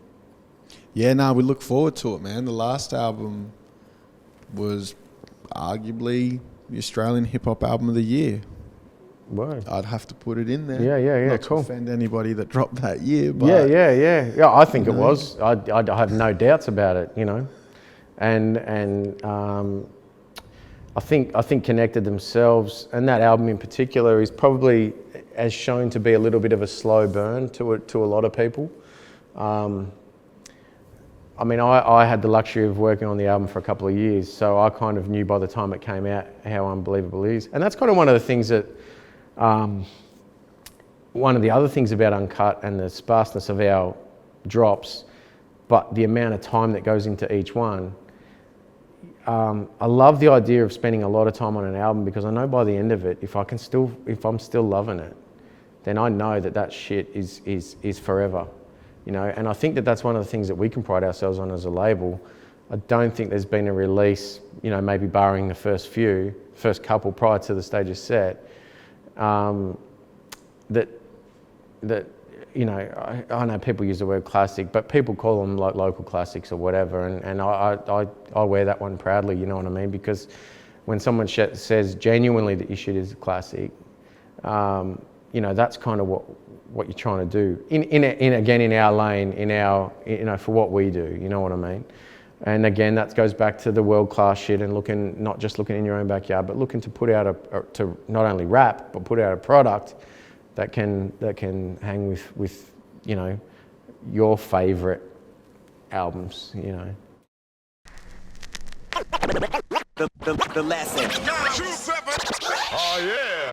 Yeah, no, we look forward to it, man. The last album was arguably the Australian hip hop album of the year. Word. I'd have to put it in there. Yeah, Not cool. to offend anybody that dropped that year, but Yeah, I think it was. I have no doubts about it, you know, and I think Connected themselves, and that album in particular, is probably as shown to be a little bit of a slow burn to a lot of people. I mean, I had the luxury of working on the album for a couple of years, so I kind of knew by the time it came out how unbelievable it is. And that's kind of one of the things that, one of the other things about Unkut and the sparseness of our drops, but the amount of time that goes into each one. I love the idea of spending a lot of time on an album, because I know by the end of it, if I'm still loving it, then I know that shit is forever, you know. And I think that's one of the things that we can pride ourselves on as a label. I don't think there's been a release, you know, maybe barring the first couple prior to the stage is set, that you know, I know people use the word classic, but people call them like local classics or whatever, and I wear that one proudly, you know what I mean? Because when someone says genuinely that your shit is a classic, you know, that's kind of what you're trying to do. In our lane, you know, for what we do, you know what I mean? And again, that goes back to the world-class shit and not just looking in your own backyard, but looking to put out to not only rap, but put out a product that can hang with you know, your favorite albums, you know. The lesson. 2 7. Oh yeah.